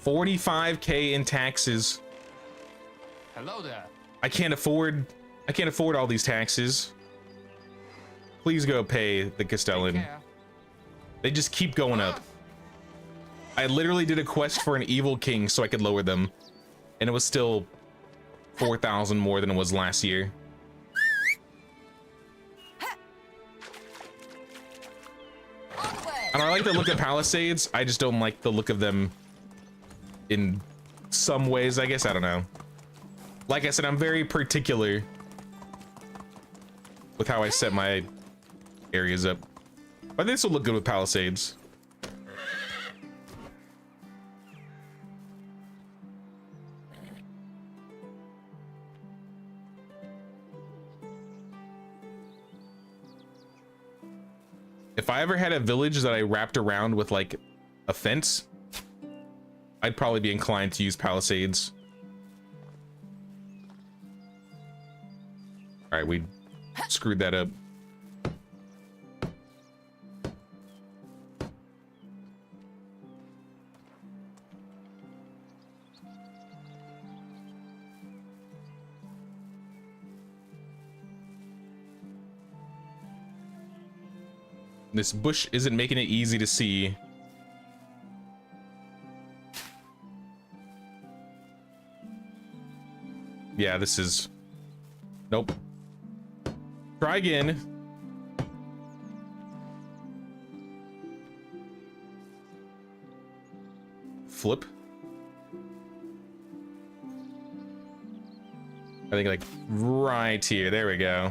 45K in taxes. Hello there. I can't afford all these taxes. Please go pay the Castellan. Take care. They just keep going up. I literally did a quest for an evil king so I could lower them, and it was still 4,000 more than it was last year. And I like the look of palisades. I just don't like the look of them in some ways, I guess. I don't know. Like I said, I'm very particular with how I set my areas up. But this will look good with palisades. If I ever had a village that I wrapped around with like a fence, I'd probably be inclined to use palisades. All right, we screwed that up. This bush isn't making it easy to see. Yeah, this is... Nope. Try again. Flip. I think like right here. There we go.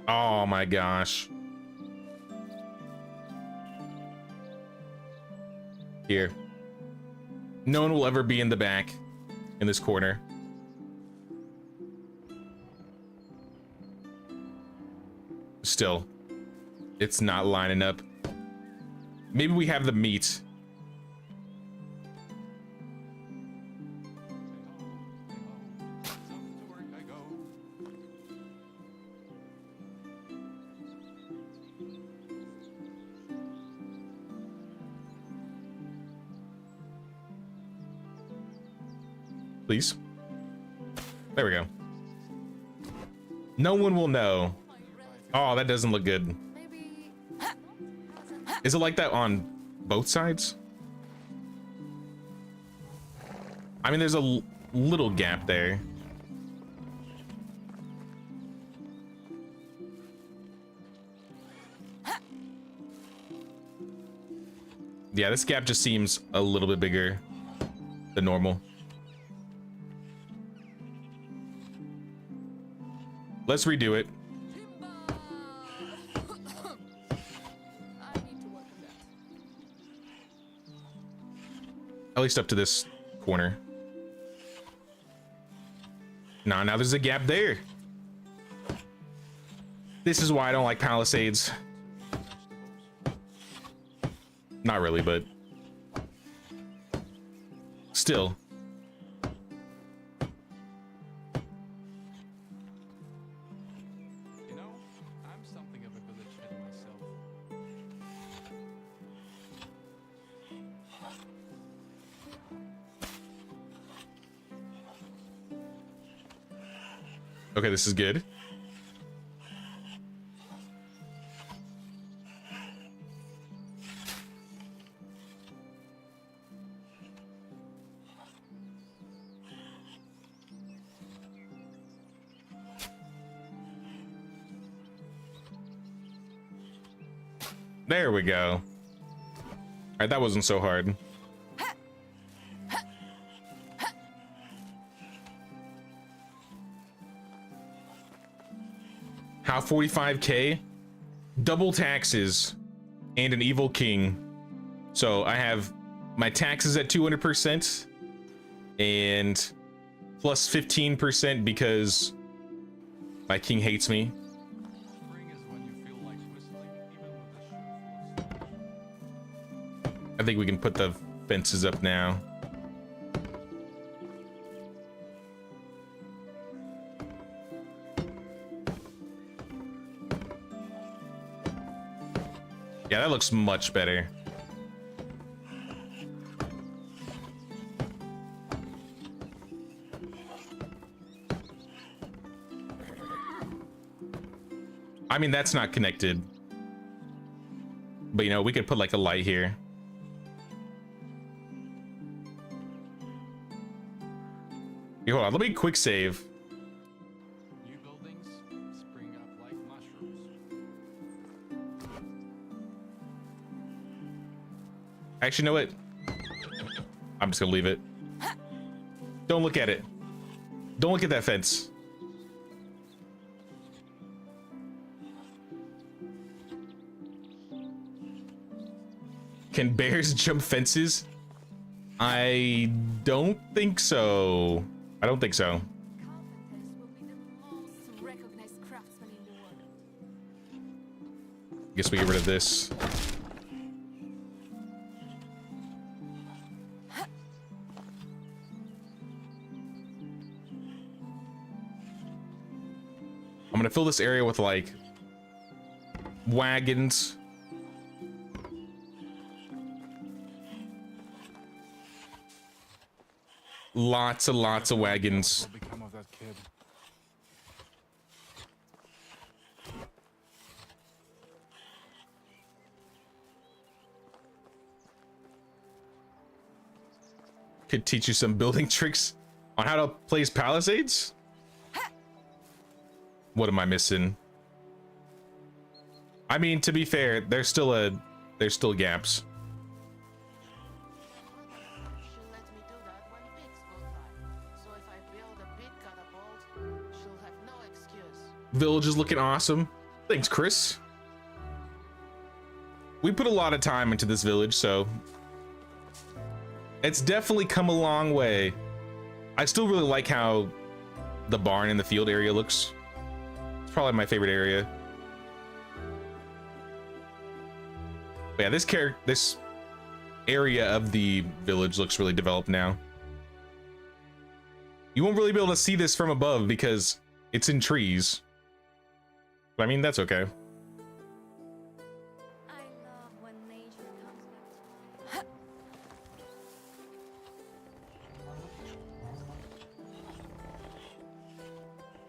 Oh my gosh. Here. No one will ever be in the back in this corner. Still, it's not lining up. Maybe we have the meat. Please. There we go. No one will know. Oh, that doesn't look good. Maybe. Is it like that on both sides? I mean, there's a little gap there. Yeah, this gap just seems a little bit bigger than normal. Let's redo it. I need to work on that. At least up to this corner. Nah, now there's a gap there. This is why I don't like palisades. Not really, but still. Okay, this is good. There we go. All right, that wasn't so hard. How 45K? Double taxes and an evil king. So I have my taxes at 200% and plus 15% because my king hates me. Spring is when you feel like whistling, even with a shoe full of snow. I think we can put the fences up now. Yeah, that looks much better. I mean, that's not connected. But you know, we could put like a light here. Hey, hold on, let me quick save. New buildings spring up like mushrooms. Actually, you know what? I'm just gonna leave it. Don't look at it. Don't look at that fence. Can bears jump fences? I don't think so. I don't think so. Carpenters will be the most recognized craftsmen in the world. Guess we get rid of this. I'm gonna fill this area with like wagons. Lots of wagons. What will become of that kid? Could teach you some building tricks on how to place palisades. What am I missing? I mean, to be fair, there's still gaps. She'll let me do that when pigs go by. So if I build a pig catapult, she'll have no excuse. Village is looking awesome. Thanks, Chris. We put a lot of time into this village, so it's definitely come a long way. I still really like how the barn and the field area looks. It's probably my favorite area. But yeah, this area of the village looks really developed now. You won't really be able to see this from above because it's in trees. But I mean, that's okay. I love when nature comes back to life.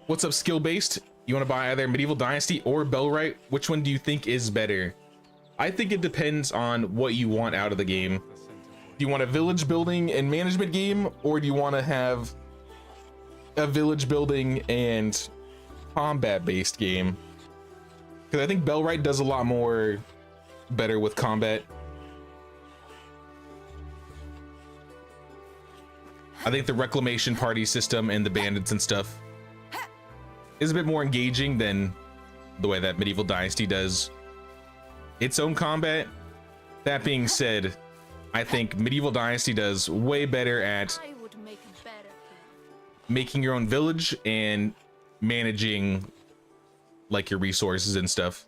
What's up, skill based? You want to buy either Medieval Dynasty or Bellwright? Which one do you think is better? I think it depends on what you want out of the game. Do you want a village building and management game, or do you want to have a village building and combat based game? Because I think Bellwright does a lot more better with combat. I think the reclamation party system and the bandits and stuff is a bit more engaging than the way that Medieval Dynasty does its own combat. That being said, I think Medieval Dynasty does way better at I would make a better king. making your own village and managing like your resources and stuff.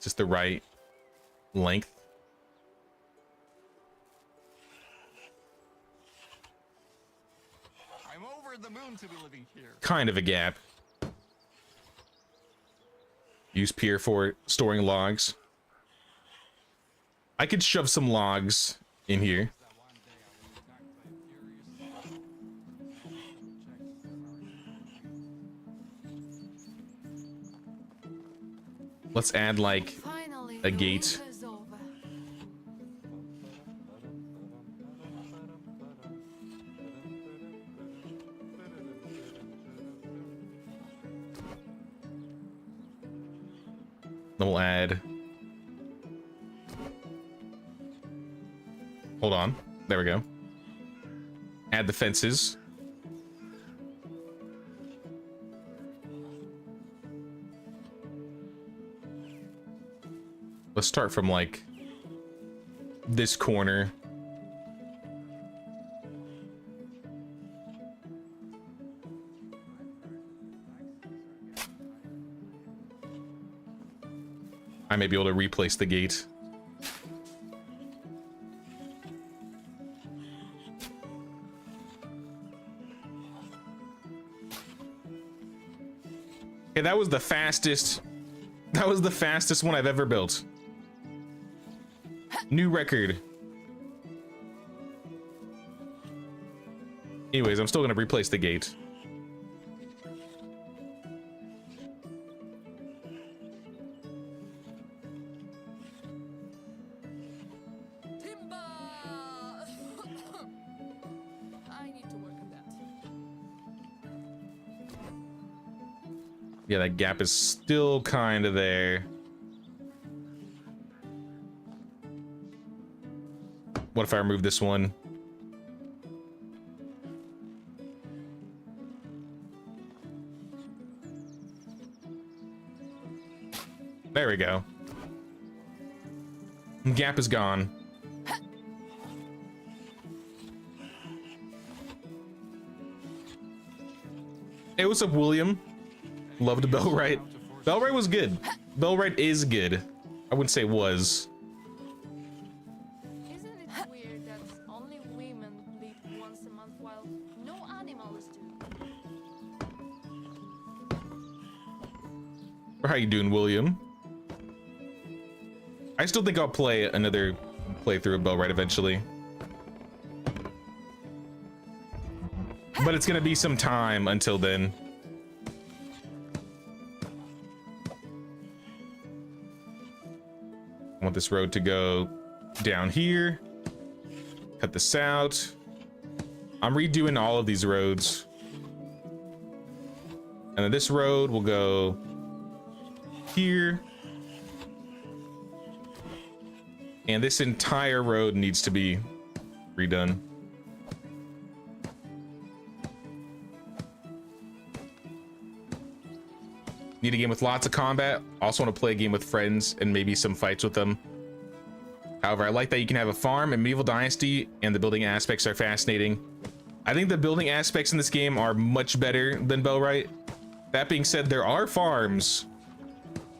Just the right length. I'm over the moon to be living here. Kind of a gap. Use pier for storing logs. I could shove some logs in here. Let's add like Finally, a gate. the winter's over. Then we'll add. Hold on. There we go. Add the fences. Let's start from like this corner. I may be able to replace the gate. Okay, that was the fastest. That was the fastest one I've ever built. New record. Anyways, I'm still gonna replace the gate. Timber! I need to work on that. Yeah, that gap is still kind of there. What if I remove this one? There we go. Gap is gone. Hey, what's up, William? Loved Bellwright. Bellwright was good. Bellwright is good. I wouldn't say was. Isn't it weird that only women bleed once a month while no animals do? Or how you doing, William? I still think I'll play another playthrough of Bellwright eventually. But it's gonna be some time until then. I want this road to go down here. Cut this out. I'm redoing all of these roads. And then this road will go here. And this entire road needs to be redone. Need a game with lots of combat. Also want to play a game with friends and maybe some fights with them. However, I like that you can have a farm in Medieval Dynasty and the building aspects are fascinating. I think the building aspects in this game are much better than Bellwright. That being said, there are farms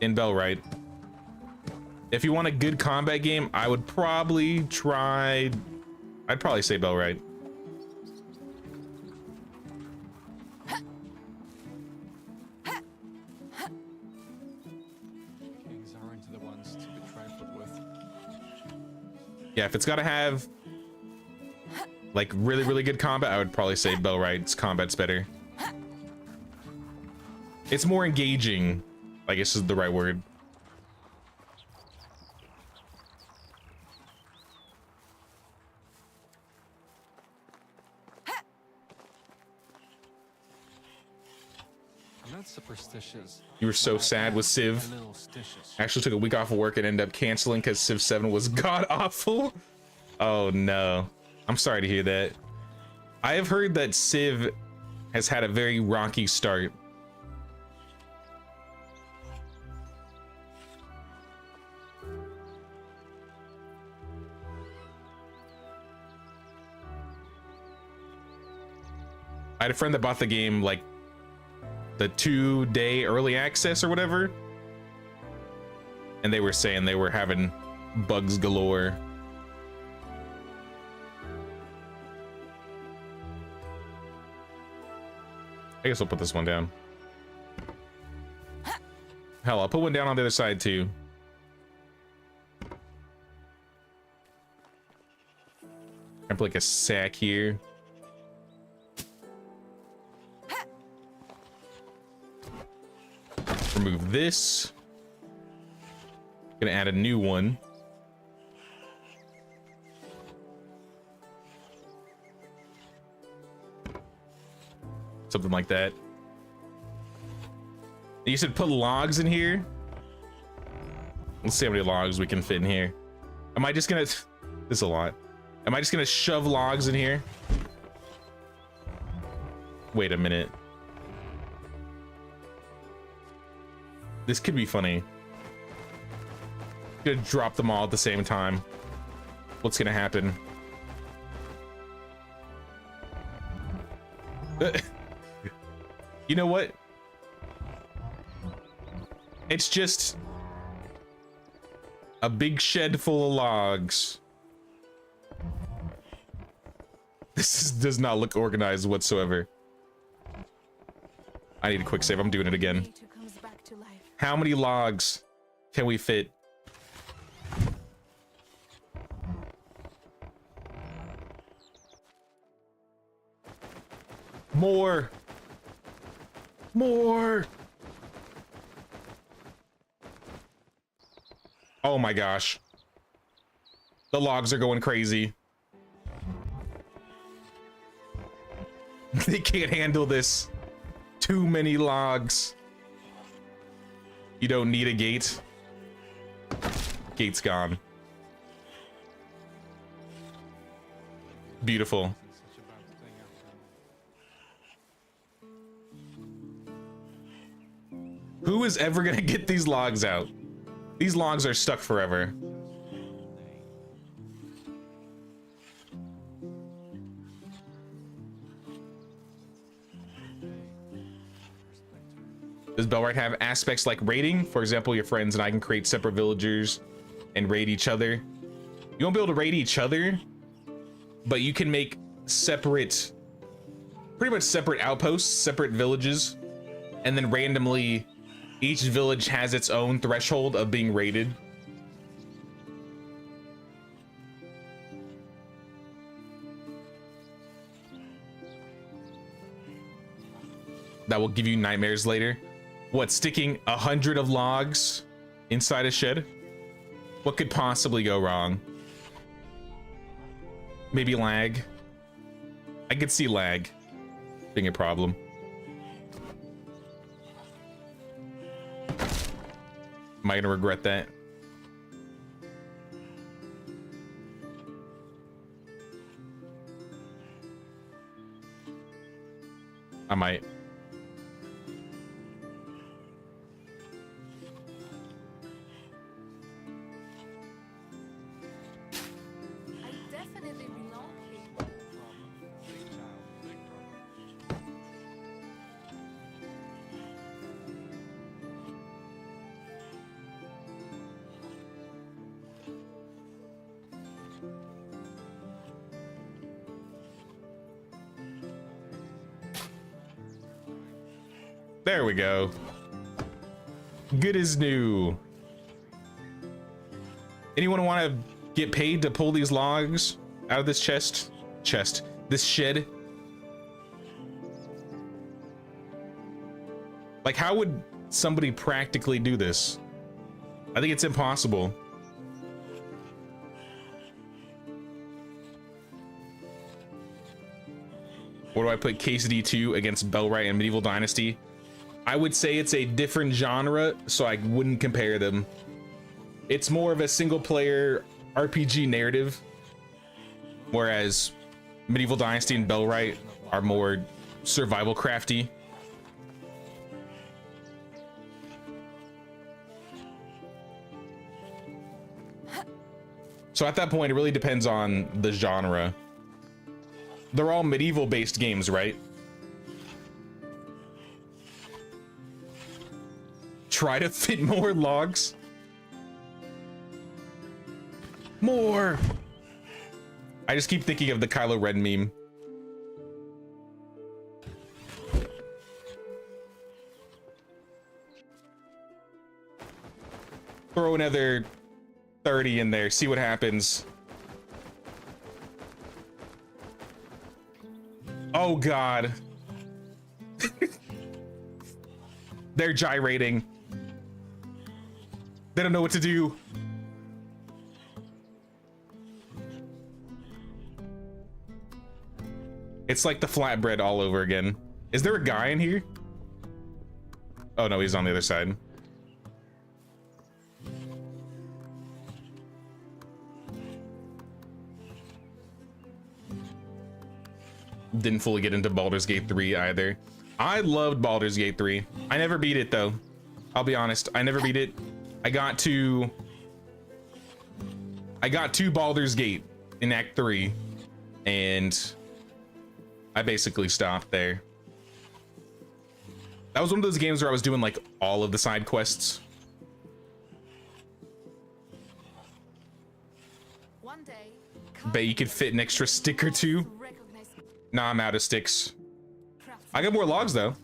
in Bellwright. If you want a good combat game, I would probably try... I'd probably say Bellwright. Kings aren't the ones to be trifled with. Yeah, if it's got to have like really good combat, I would probably say Bellwright's combat's better. It's more engaging, I guess is the right word. I'm not superstitious. You were so sad with Civ. A little stitious. Actually took a week off of work and ended up canceling because Civ 7 was god awful. Oh no, I'm sorry to hear that. I have heard that Civ has had a very rocky start. I had a friend that bought the game like the 2-day early access or whatever, and they were saying they were having bugs galore. I guess I'll put this one down. Hell, I'll put one down on the other side too. I put like a sack here. Remove this. Gonna add a new one. Something like that. You said put logs in here. Let's see how many logs we can fit in here. Am I just gonna, this is a lot. Am I just gonna shove logs in here? Wait a minute. This could be funny. Gonna drop them all at the same time. What's gonna happen? You know what? It's just a big shed full of logs. Does not look organized whatsoever. I need a quick save. I'm doing it again. Nature comes back to life. How many logs can we fit? More. More. Oh my gosh. The logs are going crazy. They can't handle this. Too many logs. You don't need a gate. Gate's gone. Beautiful. Who is ever gonna get these logs out? These logs are stuck forever. Does Belright have aspects like raiding? For example, your friends and I can create separate villagers and raid each other. You won't be able to raid each other, but you can make separate, pretty much separate outposts, separate villages, and then randomly each village has its own threshold of being raided. That will give you nightmares later. What, sticking 100 of logs inside a shed? What could possibly go wrong? Maybe lag. I could see lag being a problem. Am I gonna regret that? I might. I definitely belong here. Big child, big problem. There we go. Good as new. Anyone want to get paid to pull these logs out of this this shed? Like, how would somebody practically do this? I think it's impossible. Where do I put KCD 2 against Belright and Medieval Dynasty? I would say it's a different genre, so I wouldn't compare them. It's more of a single player RPG narrative, whereas Medieval Dynasty and Belright are more survival crafty. So at that point, it really depends on the genre. They're all medieval based games, right? Try to fit more logs. More. I just keep thinking of the Kylo Ren meme. Throw another 30 in there, see what happens. Oh God. They're gyrating. They don't know what to do. It's like the flatbread all over again. Is there a guy in here? Oh no, he's on the other side. Didn't fully get into Baldur's Gate 3 either. I loved Baldur's Gate 3. I never beat it though. I'll be honest, I never beat it. I got to Baldur's Gate in Act 3 and I basically stopped there. That was one of those games where I was doing like all of the side quests. One day, Bet you could fit an extra stick or two. Nah, I'm out of sticks. I got more logs though.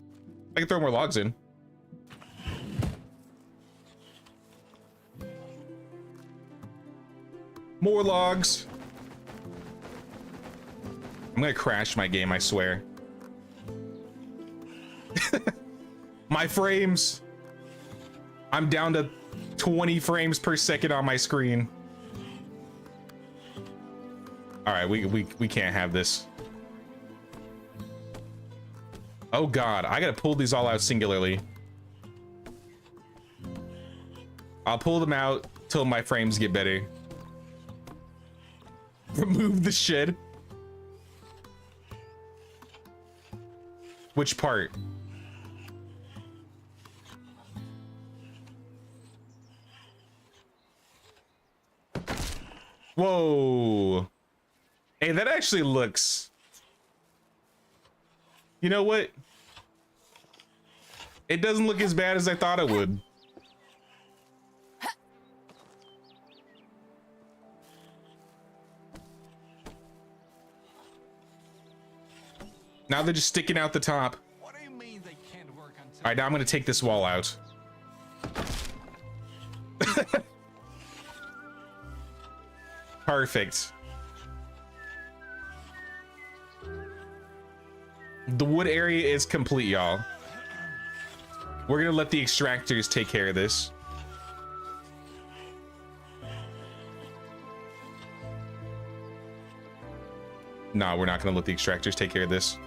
I can throw more logs in. More logs. I'm gonna crash my game, I swear. My frames. I'm down to 20 frames per second on my screen. All right, we can't have this. Oh God, I gotta pull these all out singularly. I'll pull them out till my frames get better. Remove the shed. Which part? Whoa. Hey, that actually looks... You know what? It doesn't look as bad as I thought it would. Now they're just sticking out the top. What do you mean they can't work until... All right, now I'm gonna take this wall out. Perfect. The wood area is complete, y'all. We're gonna let the extractors take care of this. Nah, we're not gonna let the extractors take care of this.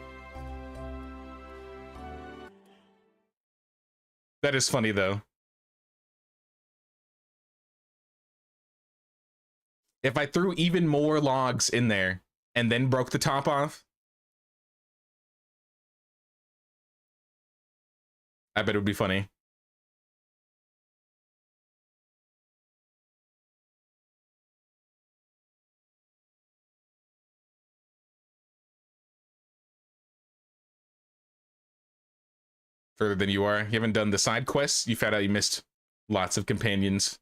That is funny though. If I threw even more logs in there and then broke the top off, I bet it would be funny. Further than you are. You haven't done the side quests. You found out you missed lots of companions.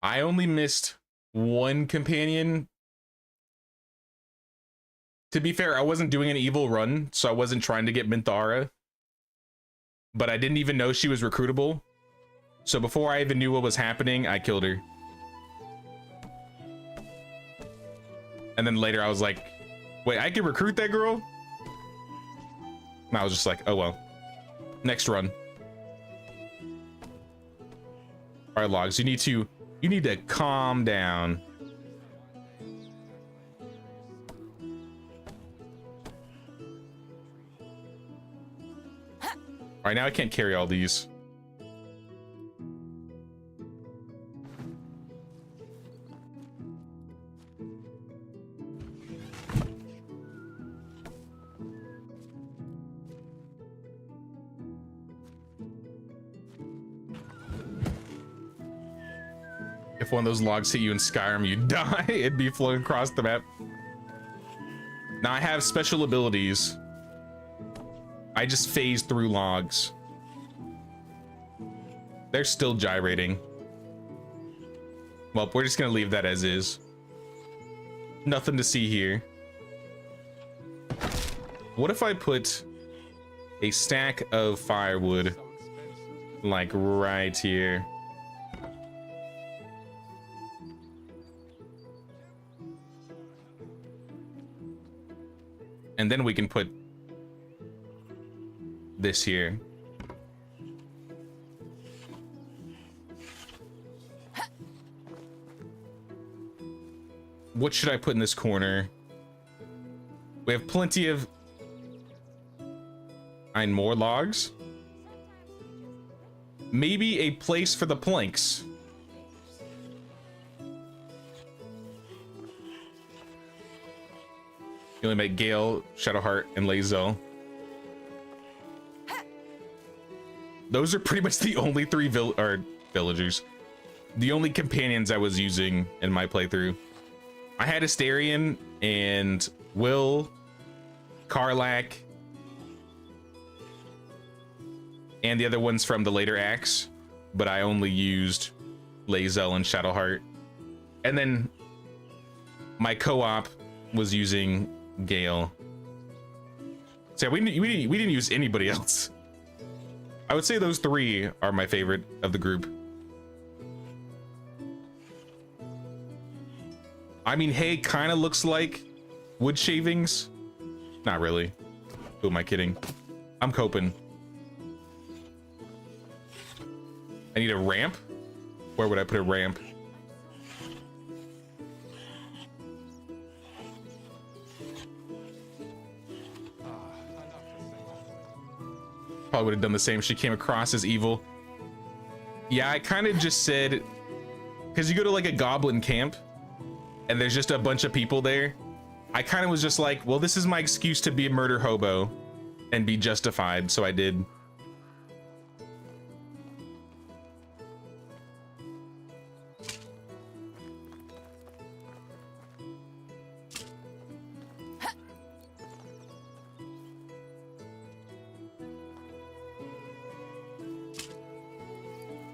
I only missed one companion. To be fair, I wasn't doing an evil run, so I wasn't trying to get Minthara. But I didn't even know she was recruitable. So before I even knew what was happening, I killed her. And then later I was like, wait, I can recruit that girl? And I was just like, oh well. Next run. All right, logs, you need to calm down. All right, now I can't carry all these. If one of those logs hit you in Skyrim, you die. It'd be floating across the map. Now I have special abilities. I just phase through logs. They're still gyrating. Well, we're just gonna leave that as is. Nothing to see here. What if I put a stack of firewood like right here? And then we can put this here. What should I put in this corner? We have plenty of more logs. Maybe a place for the planks. You only make Gale, Shadowheart, and Lae'zel. Those are pretty much the only three villagers. The only companions I was using in my playthrough. I had Astarion and Will, Karlach, and the other ones from the later acts, but I only used Lae'zel and Shadowheart. And then my co-op was using Gale. So we didn't use anybody else. I would say those three are my favorite of the group. I mean, hay kind of looks like wood shavings. Not really. Who am I kidding? I'm coping. I need a ramp. Where would I put a ramp? Probably would have done the same. She came across as evil. Yeah, I kind of just said, because you go to like a goblin camp and there's just a bunch of people there. I kind of was just like, well, this is my excuse to be a murder hobo and be justified. So I did.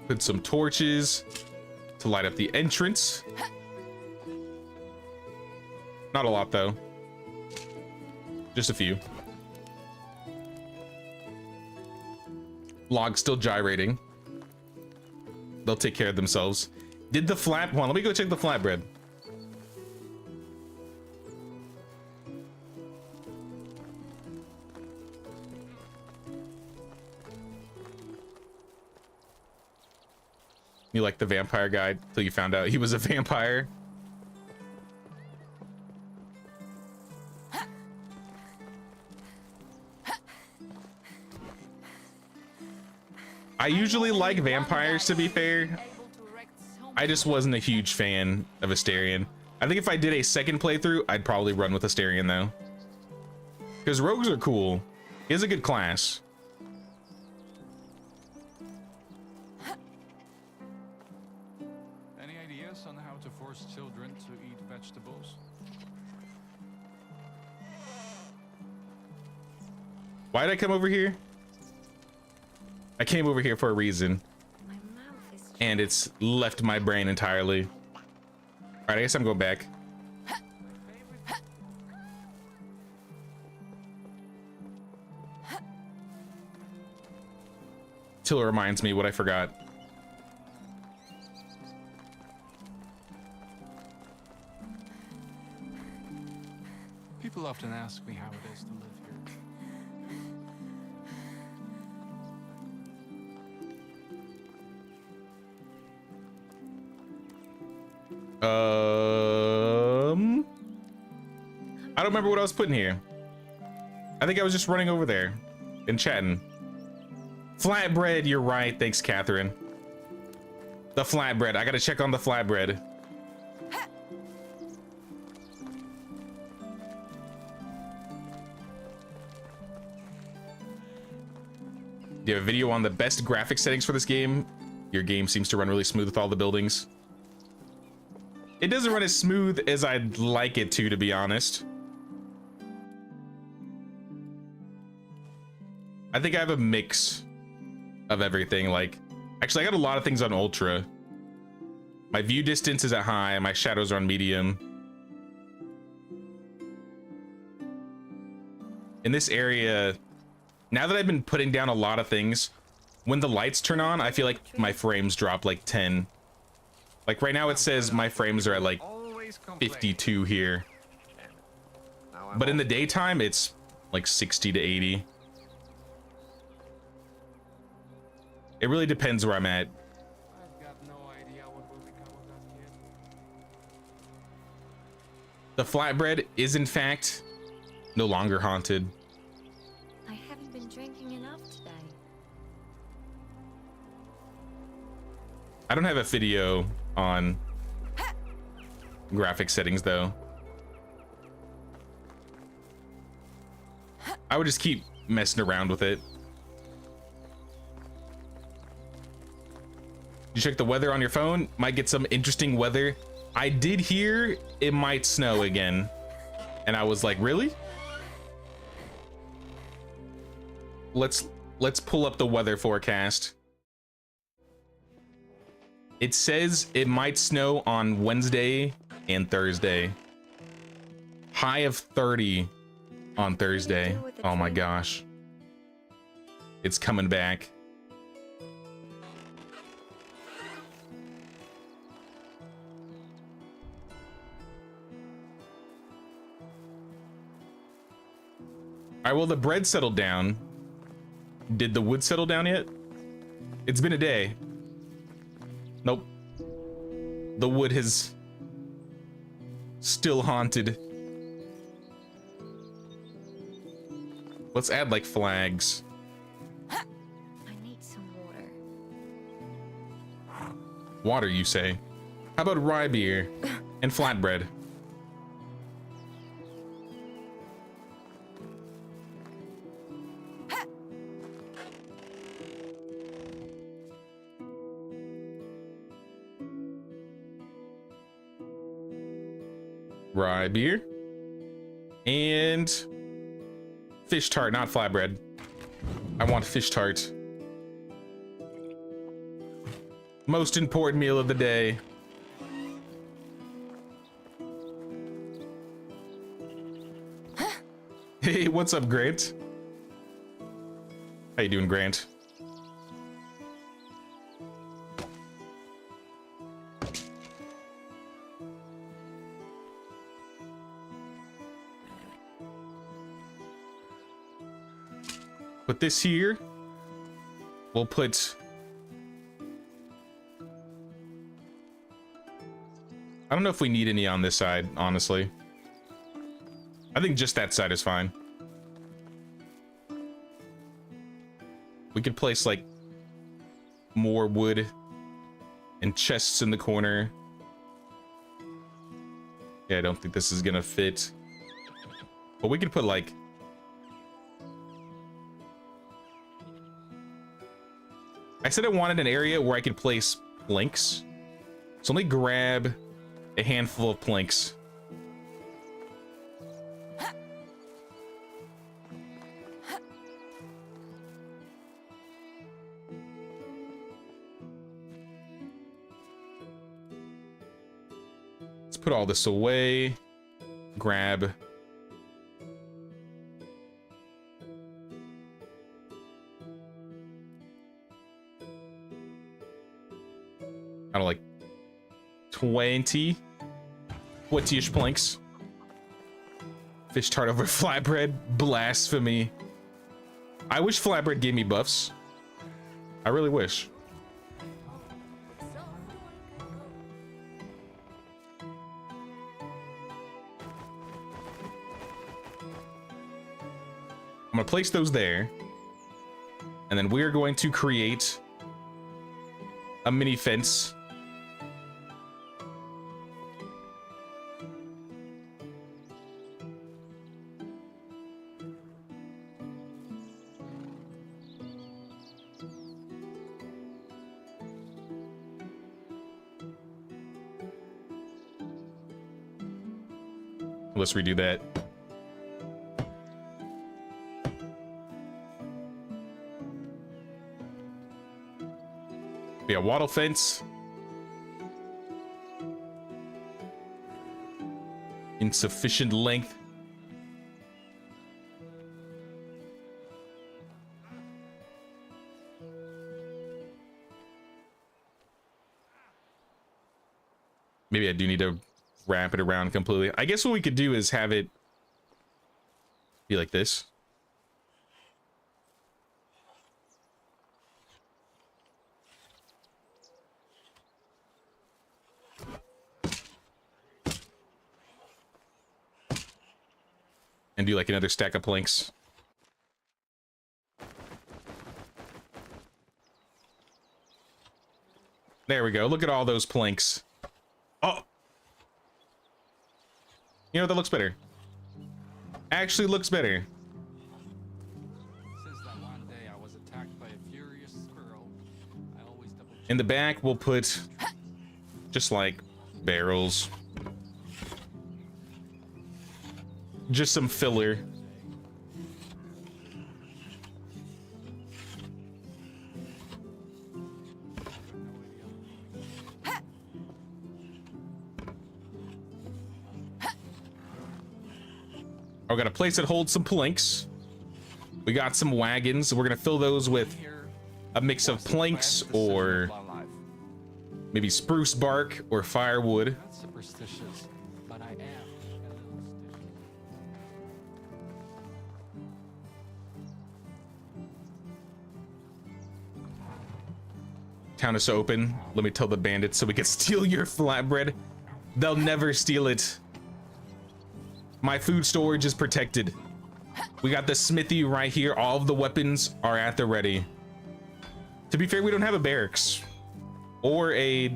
Put some torches to light up the entrance. Not a lot though. Just a few. Logs still gyrating. They'll take care of themselves. Did the flat one? Let me go check the flatbread. You like the vampire guy till you found out he was a vampire. I usually like vampires, to be fair. I just wasn't a huge fan of Astarion. I think if I did a second playthrough, I'd probably run with Astarion though. Because rogues are cool. He has a good class. Any ideas on how to force children to eat vegetables? Why did I come over here? I came over here for a reason. My mouth is And it's left my brain entirely. All right, I guess I'm going back. Till it reminds me what I forgot. People often ask me how it is to live here. I don't remember what I was putting here. I think I was just running over there and chatting. Flatbread, you're right. Thanks, Catherine. The flatbread. I gotta check on the flatbread. Do you have a video on the best graphic settings for this game? Your game seems to run really smooth with all the buildings. It doesn't run as smooth as I'd like it to be honest. I think I have a mix of everything. Like, actually, I got a lot of things on ultra. My view distance is at high. My shadows are on medium. In this area, now that I've been putting down a lot of things, when the lights turn on, I feel like my frames drop like 10. Like right now it says my frames are at like 52 here. But in the daytime, it's like 60 to 80. It really depends where I'm at. I've got no idea what will become of that kid. The flatbread is in fact no longer haunted. I haven't been drinking enough today. I don't have a video on graphic settings though. I would just keep messing around with it. You check the weather on your phone, might get some interesting weather. I did hear it might snow again. And I was like, really? Let's pull up the weather forecast. It says it might snow on Wednesday and Thursday. High of 30 on Thursday. Oh my gosh. It's coming back. All right, well, the bread settled down. Did the wood settle down yet? It's been a day. Nope. The wood has still haunted. Let's add like flags. I need some water. Water, you say? How about rye beer and flatbread? Rye beer and fish tart, not flatbread. I want fish tart. Most important meal of the day. Hey, what's up, Grant? How you doing, Grant? Put this here. We'll put... I don't know if we need any on this side, honestly. I think just that side is fine. We could place like more wood and chests in the corner. Yeah, I don't think this is gonna fit. But we could put like... I said I wanted an area where I could place planks. So let me grab a handful of planks. Let's put all this away. Grab. I don't like 20-ish planks. Fish tart over flatbread. Blasphemy. I wish flatbread gave me buffs. I really wish. I'm gonna place those there. And then we're going to create a mini fence. Let's redo that. Yeah, wattle fence. Insufficient length. Maybe I do need to wrap it around completely. I guess what we could do is have it be like this. and do like another stack of planks. There we go. Look at all those planks. Oh, you know, that looks better. Actually looks better. Since that one day I was attacked by a furious squirrel, I always double check. In the back, we'll put just like barrels. Just some filler. We're got a place that holds some planks. We got some wagons. We're gonna fill those with a mix of planks or maybe spruce bark or firewood. Not superstitious, but I am a little stitious. Town is open. Let me tell the bandits so we can steal your flatbread. They'll never steal it. My food storage is protected. We got the smithy right here. All of the weapons are at the ready. To be fair, we don't have a barracks or a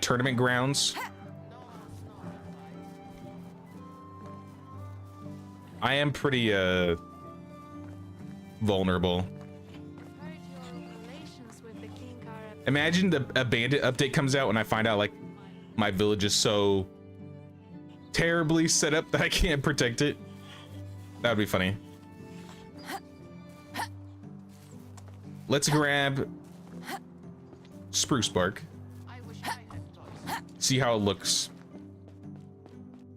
tournament grounds. I am pretty vulnerable. Heard your relations with the king are Imagine a bandit update comes out and I find out like my village is so terribly set up that I can't protect it. That would be funny. Let's grab spruce bark. I wish I had toys. See how it looks.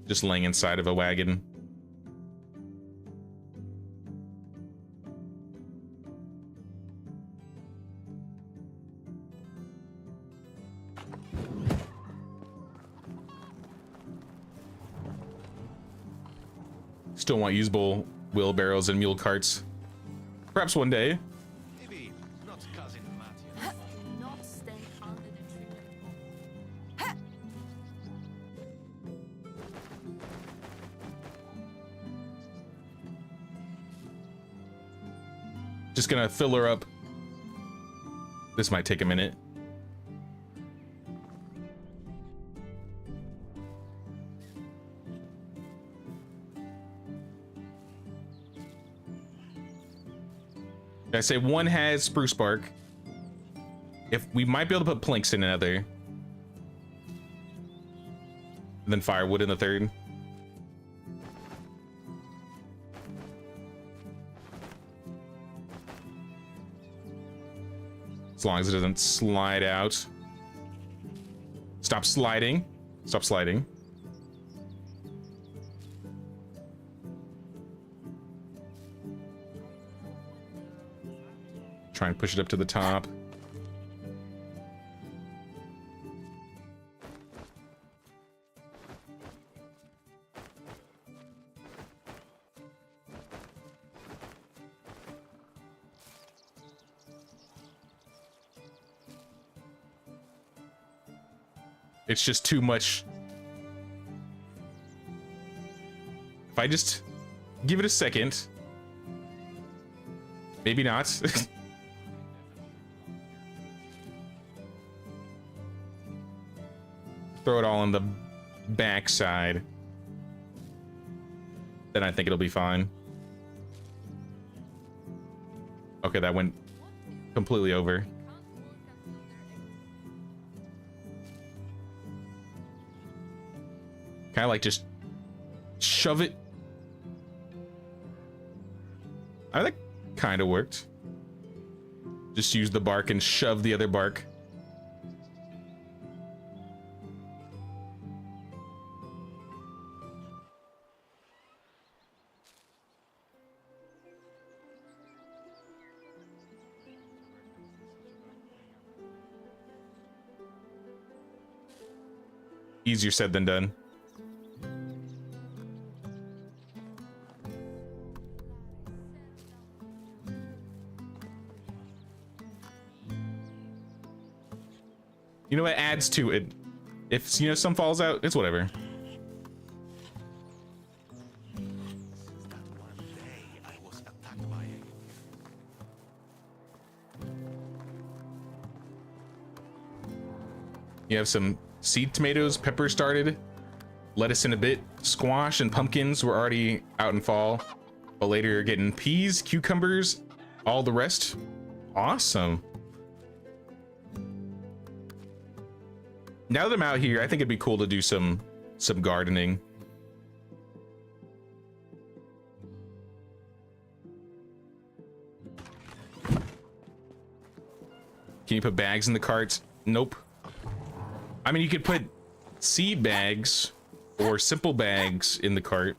Just laying inside of a wagon. Still want usable wheelbarrows and mule carts. Perhaps one day. Maybe not cousin Matthew. Do not stand under the tree. Just gonna fill her up. This might take a minute. I say one has spruce bark. If we might be able to put planks in another. And then firewood in the third. As long as it doesn't slide out. Stop sliding. Stop sliding. Try and push it up to the top. It's just too much. If I just give it a second. Maybe not. Throw it all on the backside. Then I think it'll be fine. Okay, that went completely over. Kind of like just shove it. I think kind of worked. Just use the bark and shove the other bark. Easier said than done. You know what adds to it? If, you know, some falls out, it's whatever. You have some seed tomatoes, pepper started, lettuce in a bit, squash and pumpkins were already out in fall, but later you're getting peas, cucumbers, all the rest. Awesome. Now that I'm out here, I think it'd be cool to do some gardening. Can you put bags in the carts? Nope. I mean, you could put seed bags or simple bags in the cart,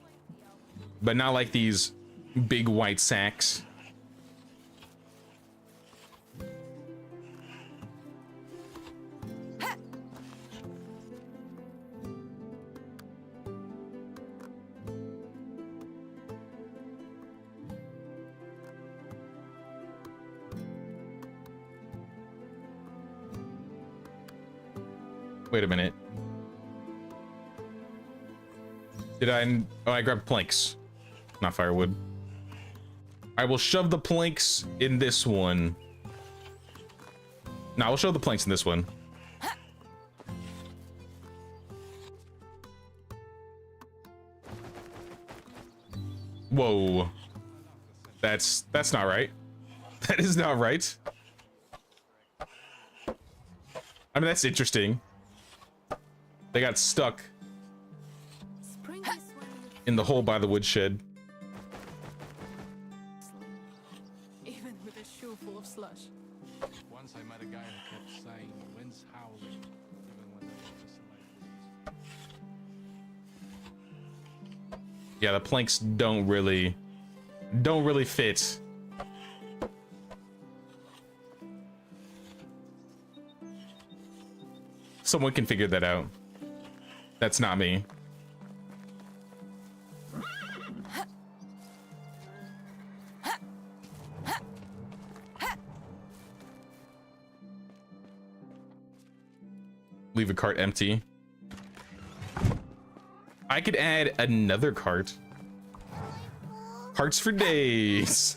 but not like these big white sacks. Wait a minute. Did I? Oh, I grabbed planks, not firewood. I will shove the planks in this one. No, I will shove the planks in this one. Whoa. That's not right. That is not right. I mean, that's interesting. They got stuck Spring is when in the hole by the woodshed. even with a shoe full of slush. Once I met a guy who kept saying, "Wind's howling," even when there was a light breeze. Yeah, the planks don't really fit. Someone can figure that out. That's not me. Leave a cart empty. I could add another cart. Carts for days.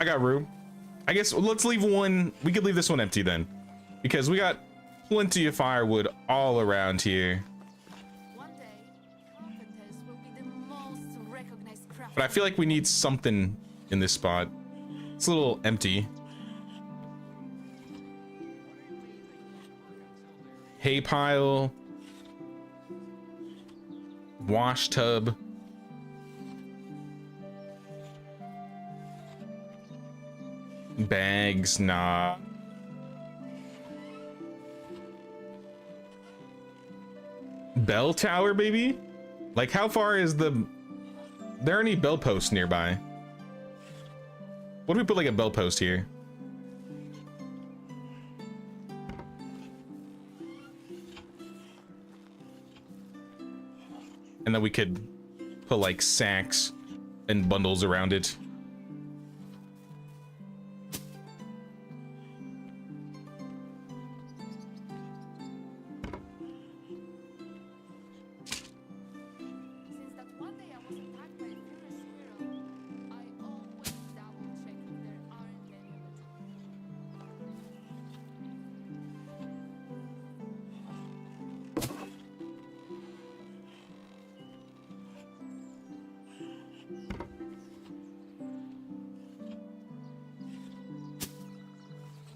I got room. I guess let's leave one. We could leave this one empty then, because we got plenty of firewood all around here. One day, carpenters will be the most recognized craftsmen. But I feel like we need something in this spot. It's a little empty. Hay pile. Wash tub. Bags, nah. Bell tower, baby? Like, how far is the... There are any bell posts nearby? What if we put like a bell post here? And then we could put like sacks and bundles around it. Since that one day I was attacked by a furious squirrel, I always double check if there aren't any of it.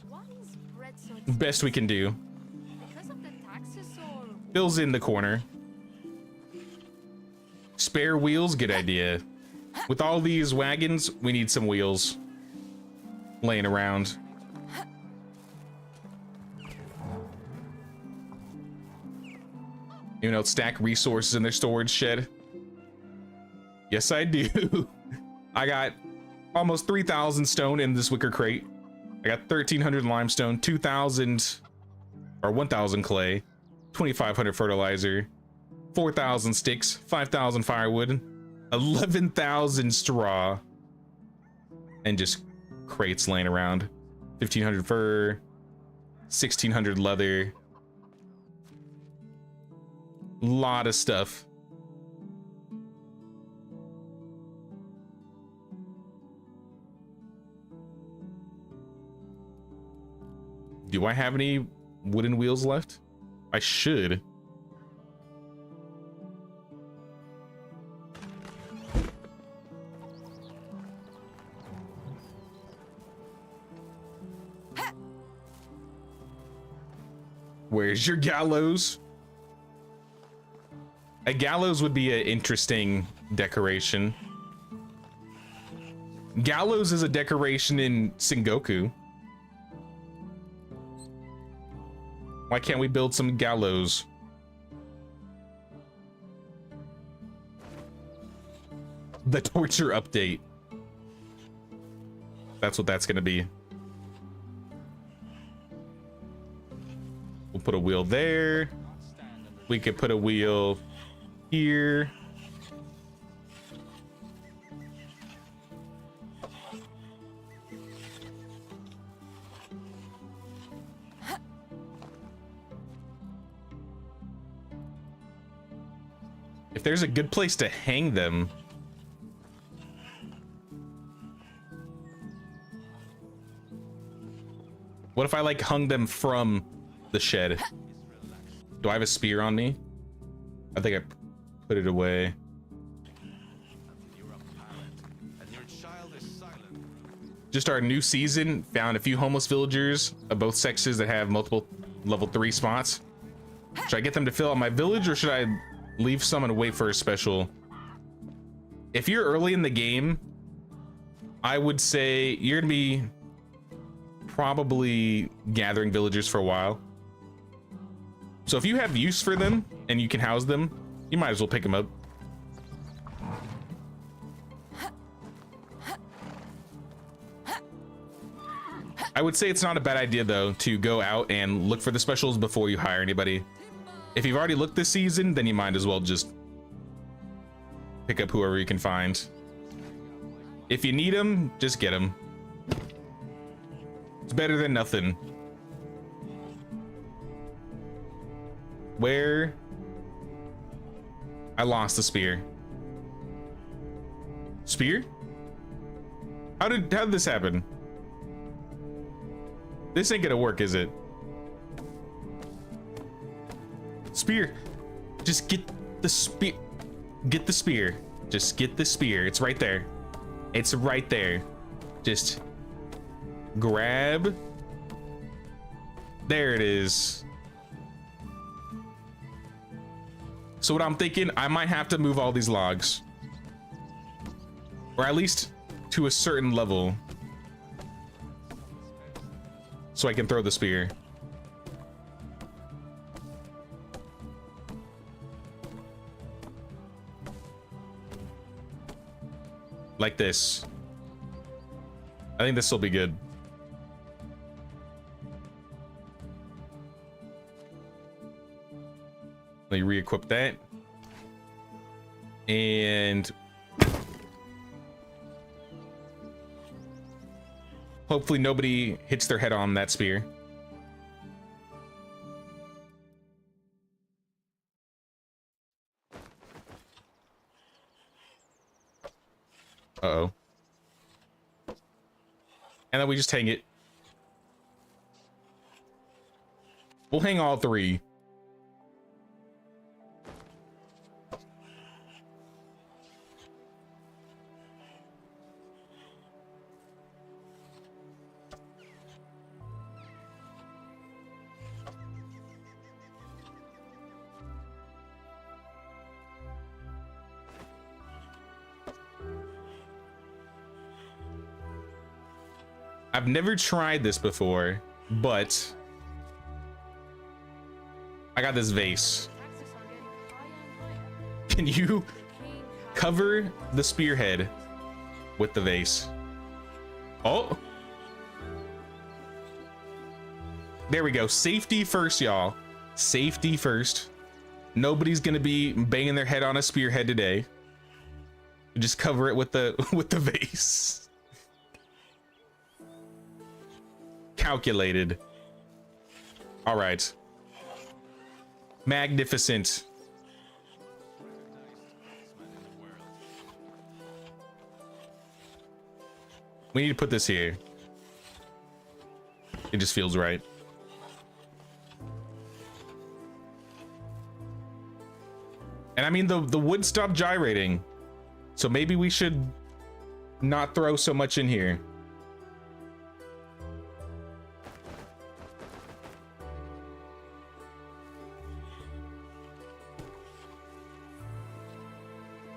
Why is bread so expensive? Best we can do. Because of the taxes or Bill's in the corner. Spare wheels, good idea. With all these wagons, we need some wheels laying around. You know, stack resources in their storage shed. Yes, I do. I got almost 3,000 stone in this wicker crate. I got 1,300 limestone, 2,000 or 1,000 clay, 2,500 fertilizer, 4,000 sticks, 5,000 firewood, 11,000 straw, and just crates laying around. 1,500 fur, 1,600 leather. Lot of stuff. Do I have any wooden wheels left? I should. Where's your gallows? A gallows would be an interesting decoration. Gallows is a decoration in Sengoku. Why can't we build some gallows? The torture update. That's what that's gonna be. We'll put a wheel there. We could put a wheel here. If there's a good place to hang them. What if I like hung them from the shed? Do I have a spear on me? I think I put it away. Just our new season found a few homeless villagers of both sexes that have multiple level 3 spots. Should I get them to fill out my village, or should I leave some and wait for a special? If you're early in the game, I would say you're gonna be probably gathering villagers for a while. So if you have use for them and you can house them, you might as well pick them up. I would say it's not a bad idea though to go out and look for the specials before you hire anybody. If you've already looked this season, then you might as well just pick up whoever you can find. If you need them, just get them. It's better than nothing. Where? I lost the spear. Spear? How did this happen? This ain't gonna work, is it? Spear. Just get the spear. Get the spear. Just get the spear. It's right there. It's right there. Just grab. There it is. So what I'm thinking, I might have to move all these logs, or at least to a certain level, so I can throw the spear. Like this. I think this will be good. Let me re-equip that. And hopefully nobody hits their head on that spear. Uh-oh. And then we just hang it. We'll hang all 3. I've never tried this before, but I got this vase. Can you cover the spearhead with the vase? Oh, there we go. Safety first, y'all. Safety first. Nobody's gonna be banging their head on a spearhead today. Just cover it with the vase. Calculated. All right. Magnificent. We need to put this here. It just feels right. I mean, the wood stopped gyrating. So maybe we should not throw so much in here.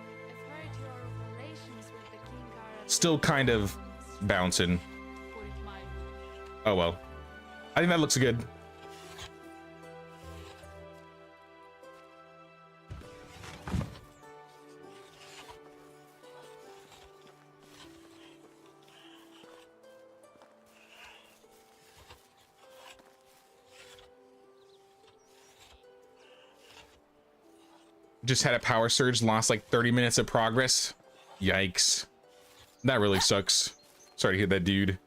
I've heard your relations with the king are Still kind of bouncing. put it mildly. Oh well. I think that looks good. Just had a power surge, lost like 30 minutes of progress. Yikes. That really sucks. Sorry to hear that, dude.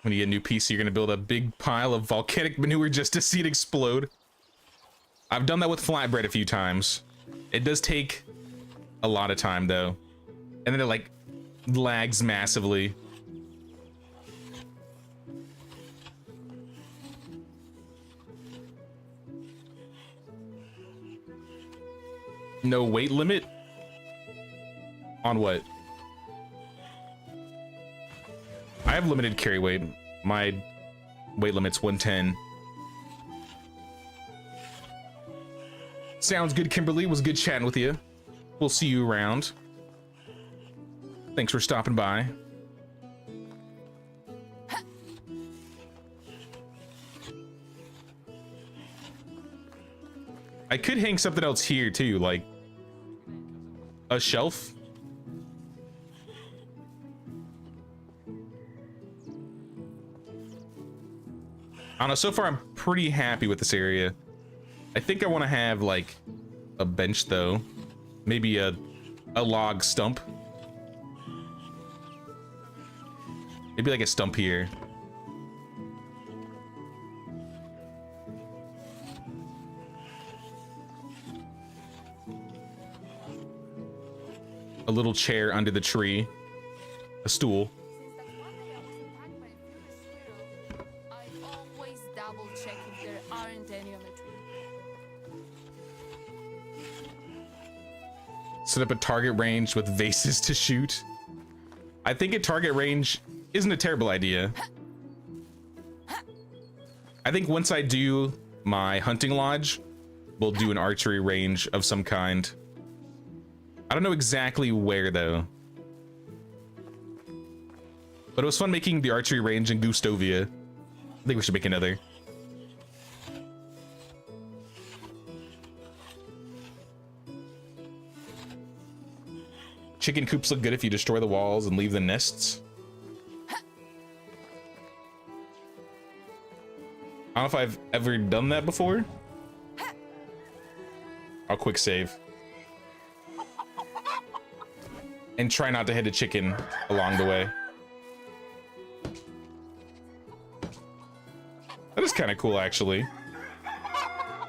When you get a new PC, you're gonna build a big pile of volcanic manure just to see it explode. I've done that with flatbread a few times. It does take a lot of time though. And then it like lags massively. No weight limit? On what? I have limited carry weight. My weight limit's 110. Sounds good, Kimberly. Was good chatting with you. We'll see you around. Thanks for stopping by. I could hang something else here too, like a shelf. I don't know, so far I'm pretty happy with this area. I think I want to have like a bench though. Maybe a log stump. Maybe like a stump here. A little chair under the tree. A stool. Since that one day I was attacked by a furious squirrel, I always double check if there aren't any on the tree. Set up a target range with vases to shoot. I think a target range isn't a terrible idea. I think once I do my hunting lodge, we'll do an archery range of some kind. I don't know exactly where though. But it was fun making the archery range in Gustovia. I think we should make another. Chicken coops look good if you destroy the walls and leave the nests. I don't know if I've ever done that before. I'll quick save. And try not to hit a chicken along the way. That is kind of cool, actually.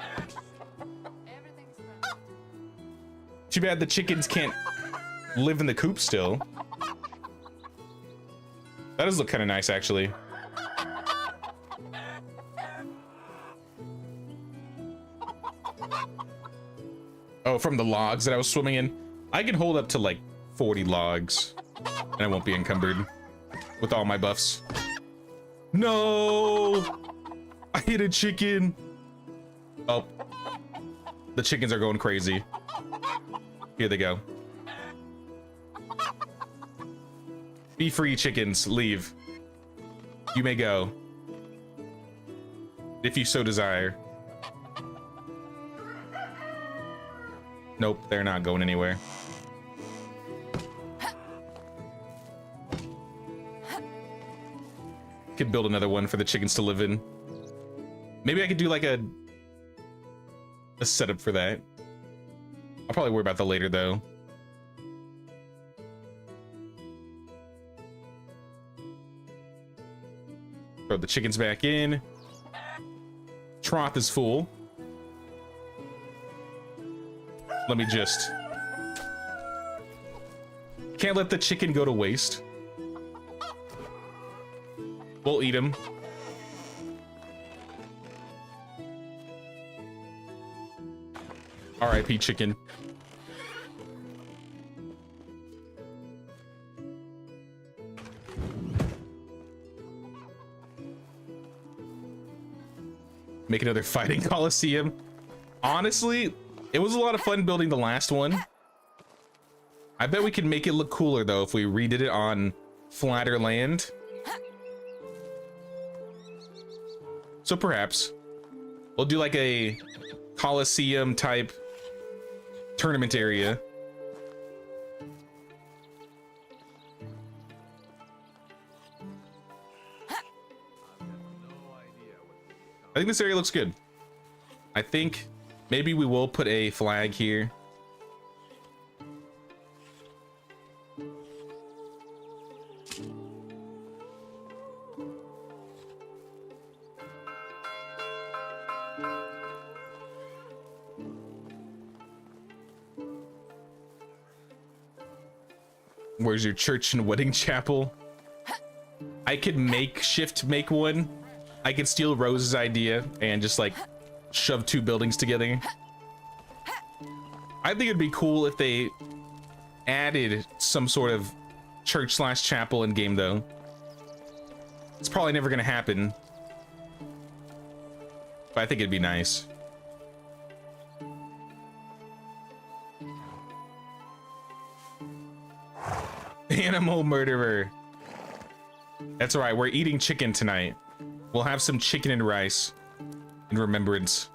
Everything's fine. Too bad the chickens can't live in the coop still. That does look kind of nice, actually. Oh, from the logs that I was swimming in. I can hold up to like 40 logs and I won't be encumbered with all my buffs. No! I hit a chicken. Oh, the chickens are going crazy. Here they go. Be free, chickens. Leave. You may go. If you so desire. Nope, they're not going anywhere. Could build another one for the chickens to live in. Maybe I could do like a setup for that. I'll probably worry about that later though. Throw the chickens back in. Trough is full. Let me just... Can't let the chicken go to waste. We'll eat them. R.I.P. chicken. Make another fighting coliseum. Honestly, it was a lot of fun building the last one. I bet we can make it look cooler though if we redid it on flatter land. So perhaps we'll do like a coliseum type tournament area. I think this area looks good. I think maybe we will put a flag here. Where's your church and wedding chapel? I could make one. I could steal Rose's idea and just like shove two buildings together. I think it'd be cool if they added some sort of church / chapel in game though. It's probably never gonna happen, but I think it'd be nice. Animal murderer. That's right, we're eating chicken tonight. We'll have some chicken and rice in remembrance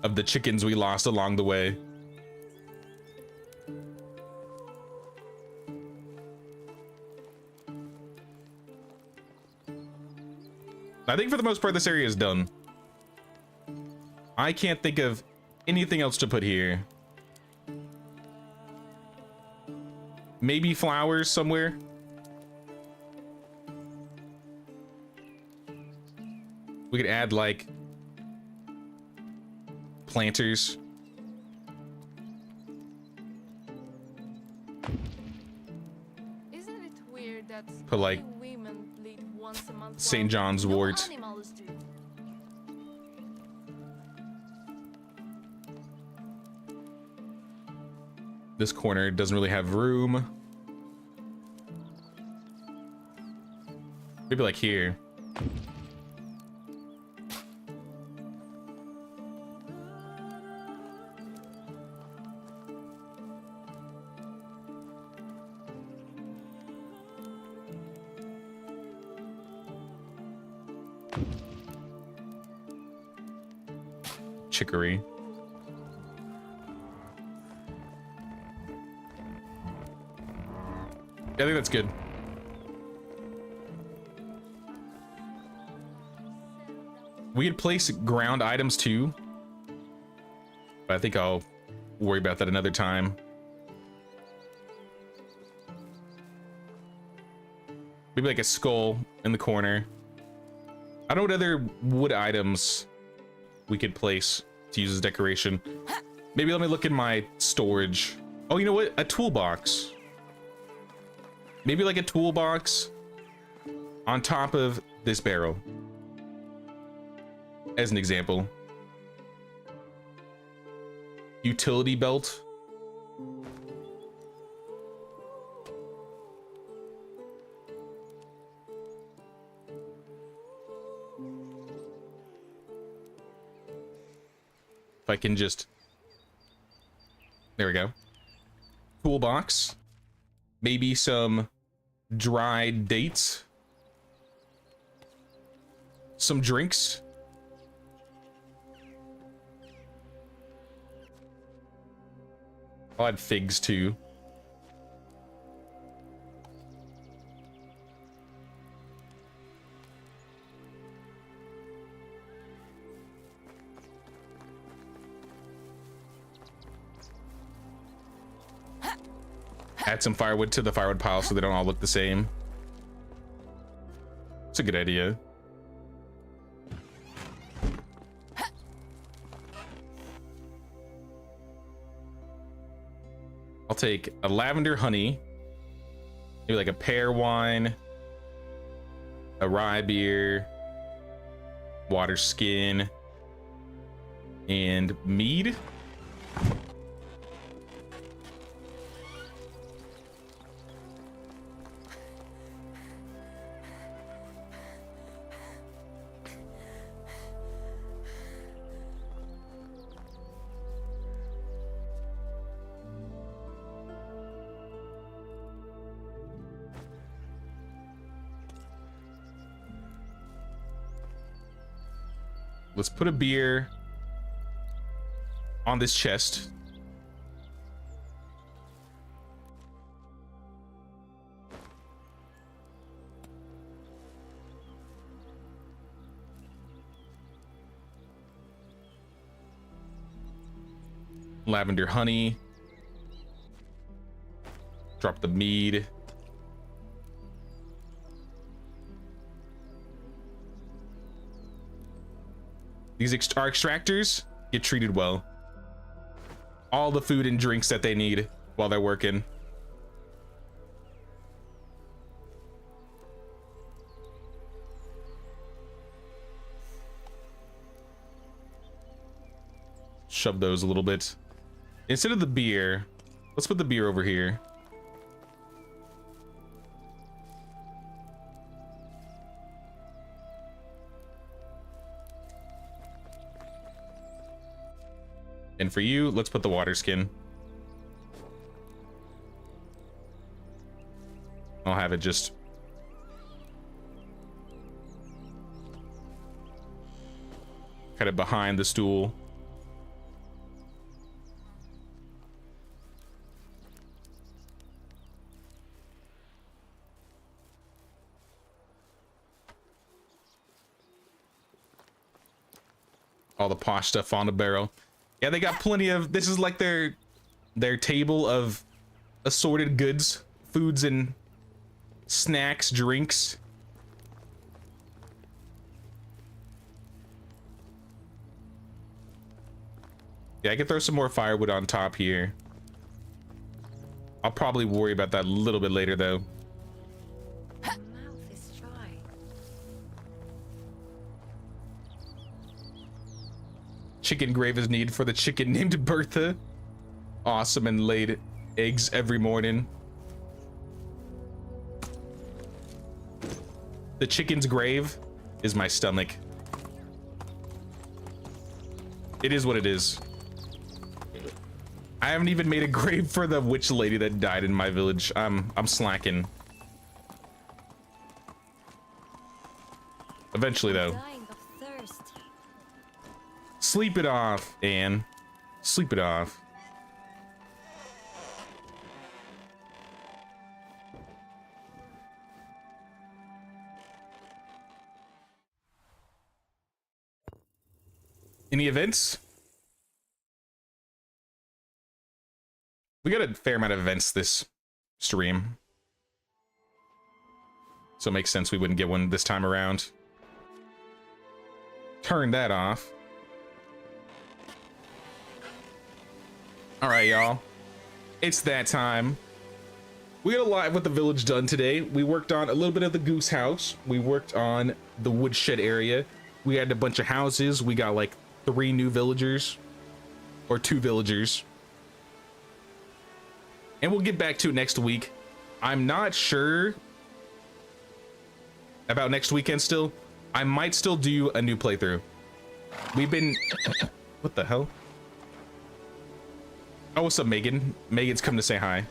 of the chickens we lost along the way. I think for the most part this area is done. I can't think of anything else to put here. Maybe flowers somewhere. We could add like planters. Isn't it weird that Put like women bleed once a month St. John's while no wort. animals do? This corner doesn't really have room. Maybe like here. Chicory. Yeah, I think that's good. We could place ground items too, but I think I'll worry about that another time. Maybe like a skull in the corner. I don't know what other wood items we could place to use as decoration. Maybe let me look in my storage. Oh, you know what? A toolbox. Maybe like a toolbox on top of this barrel, as an example. Utility belt. If I can just, there we go. Toolbox. Maybe some dried dates. Some drinks. I'll add figs too. Add some firewood to the firewood pile so they don't all look the same. It's a good idea. I'll take a lavender honey, maybe like a pear wine, a rye beer, water skin, and mead. Let's put a beer on this chest. Lavender honey. Drop the mead. These our extractors get treated well. All the food and drinks that they need while they're working. Shove those a little bit. Instead of the beer, let's put the beer over here. And for you, let's put the water skin. I'll have it just kind of behind the stool. All the posh stuff on the barrel. Yeah, they got plenty of, this is like their table of assorted goods, foods and snacks, drinks. Yeah, I can throw some more firewood on top here. I'll probably worry about that a little bit later though. My mouth is dry. Chicken grave is needed for the chicken named Bertha. Awesome, and laid eggs every morning. The chicken's grave is my stomach. It is what it is. I haven't even made a grave for the witch lady that died in my village. I'm slacking. Eventually though. Dying of thirst. Sleep it off, Anne. Sleep it off. Any events? We got a fair amount of events this stream, so it makes sense we wouldn't get one this time around. Turn that off. All right, y'all. It's that time. We got a lot with the village done today. We worked on a little bit of the goose house. We worked on the woodshed area. We had a bunch of houses. We got like 3 new villagers, or 2 villagers. And we'll get back to it next week. I'm not sure about next weekend still. I might still do a new playthrough. We've been... What the hell? Oh, what's up, Megan? Megan's come to say hi.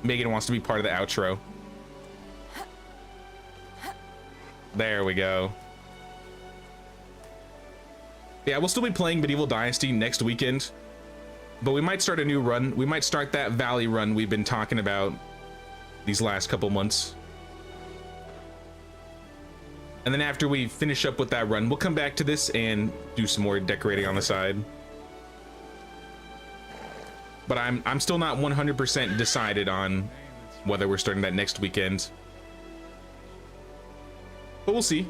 Megan wants to be part of the outro. There we go. Yeah, we'll still be playing Medieval Dynasty next weekend. But we might start a new run. We might start that valley run we've been talking about these last couple months. And then after we finish up with that run, we'll come back to this and do some more decorating on the side. But I'm still not 100% decided on whether we're starting that next weekend. But we'll see.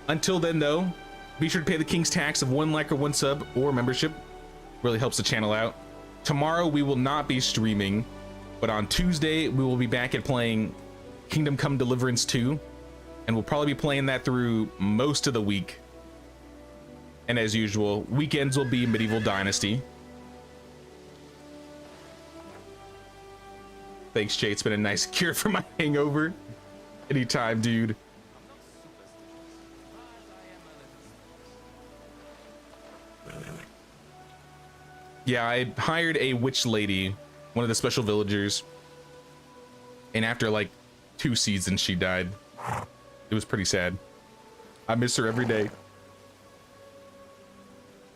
Until then though, be sure to pay the King's tax of 1 like or 1 sub or membership. Really helps the channel out. Tomorrow we will not be streaming But on Tuesday, we will be back at playing Kingdom Come Deliverance 2, and we'll probably be playing that through most of the week. And as usual, weekends will be Medieval Dynasty. Thanks, Jay. It's been a nice cure for my hangover. Anytime, dude. Yeah, I hired a witch lady, one of the special villagers, and after like 2 seasons, she died. It was pretty sad. I miss her every day.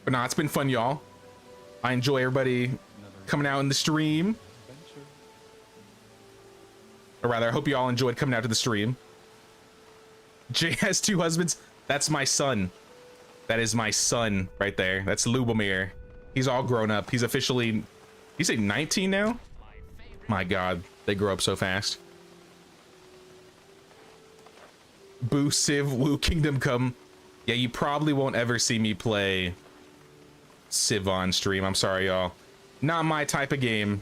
But nah, it's been fun, y'all. I enjoy everybody coming out in the stream. Or rather, I hope you all enjoyed coming out to the stream. Jay has 2 husbands. That's my son. That is my son right there. That's Lubomir. He's all grown up. He's officially, he's 19 now? My God, they grow up so fast. Boo, Civ, Woo, Kingdom Come. Yeah, you probably won't ever see me play Civ on stream. I'm sorry, y'all. Not my type of game.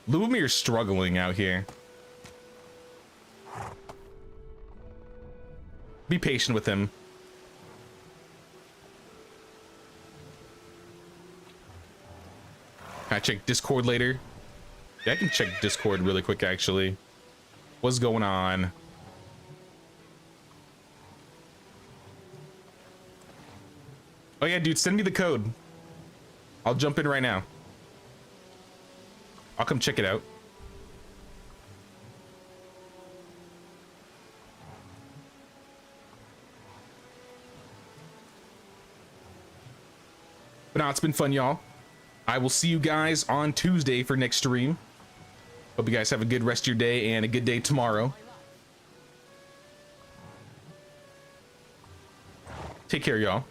Lubomir's struggling out here. Be patient with him. Can I check Discord later? Yeah, I can check Discord really quick, actually. What's going on? Oh yeah, dude, send me the code. I'll jump in right now. I'll come check it out. But no, it's been fun, y'all. I will see you guys on Tuesday for next stream. Hope you guys have a good rest of your day and a good day tomorrow. Take care, y'all.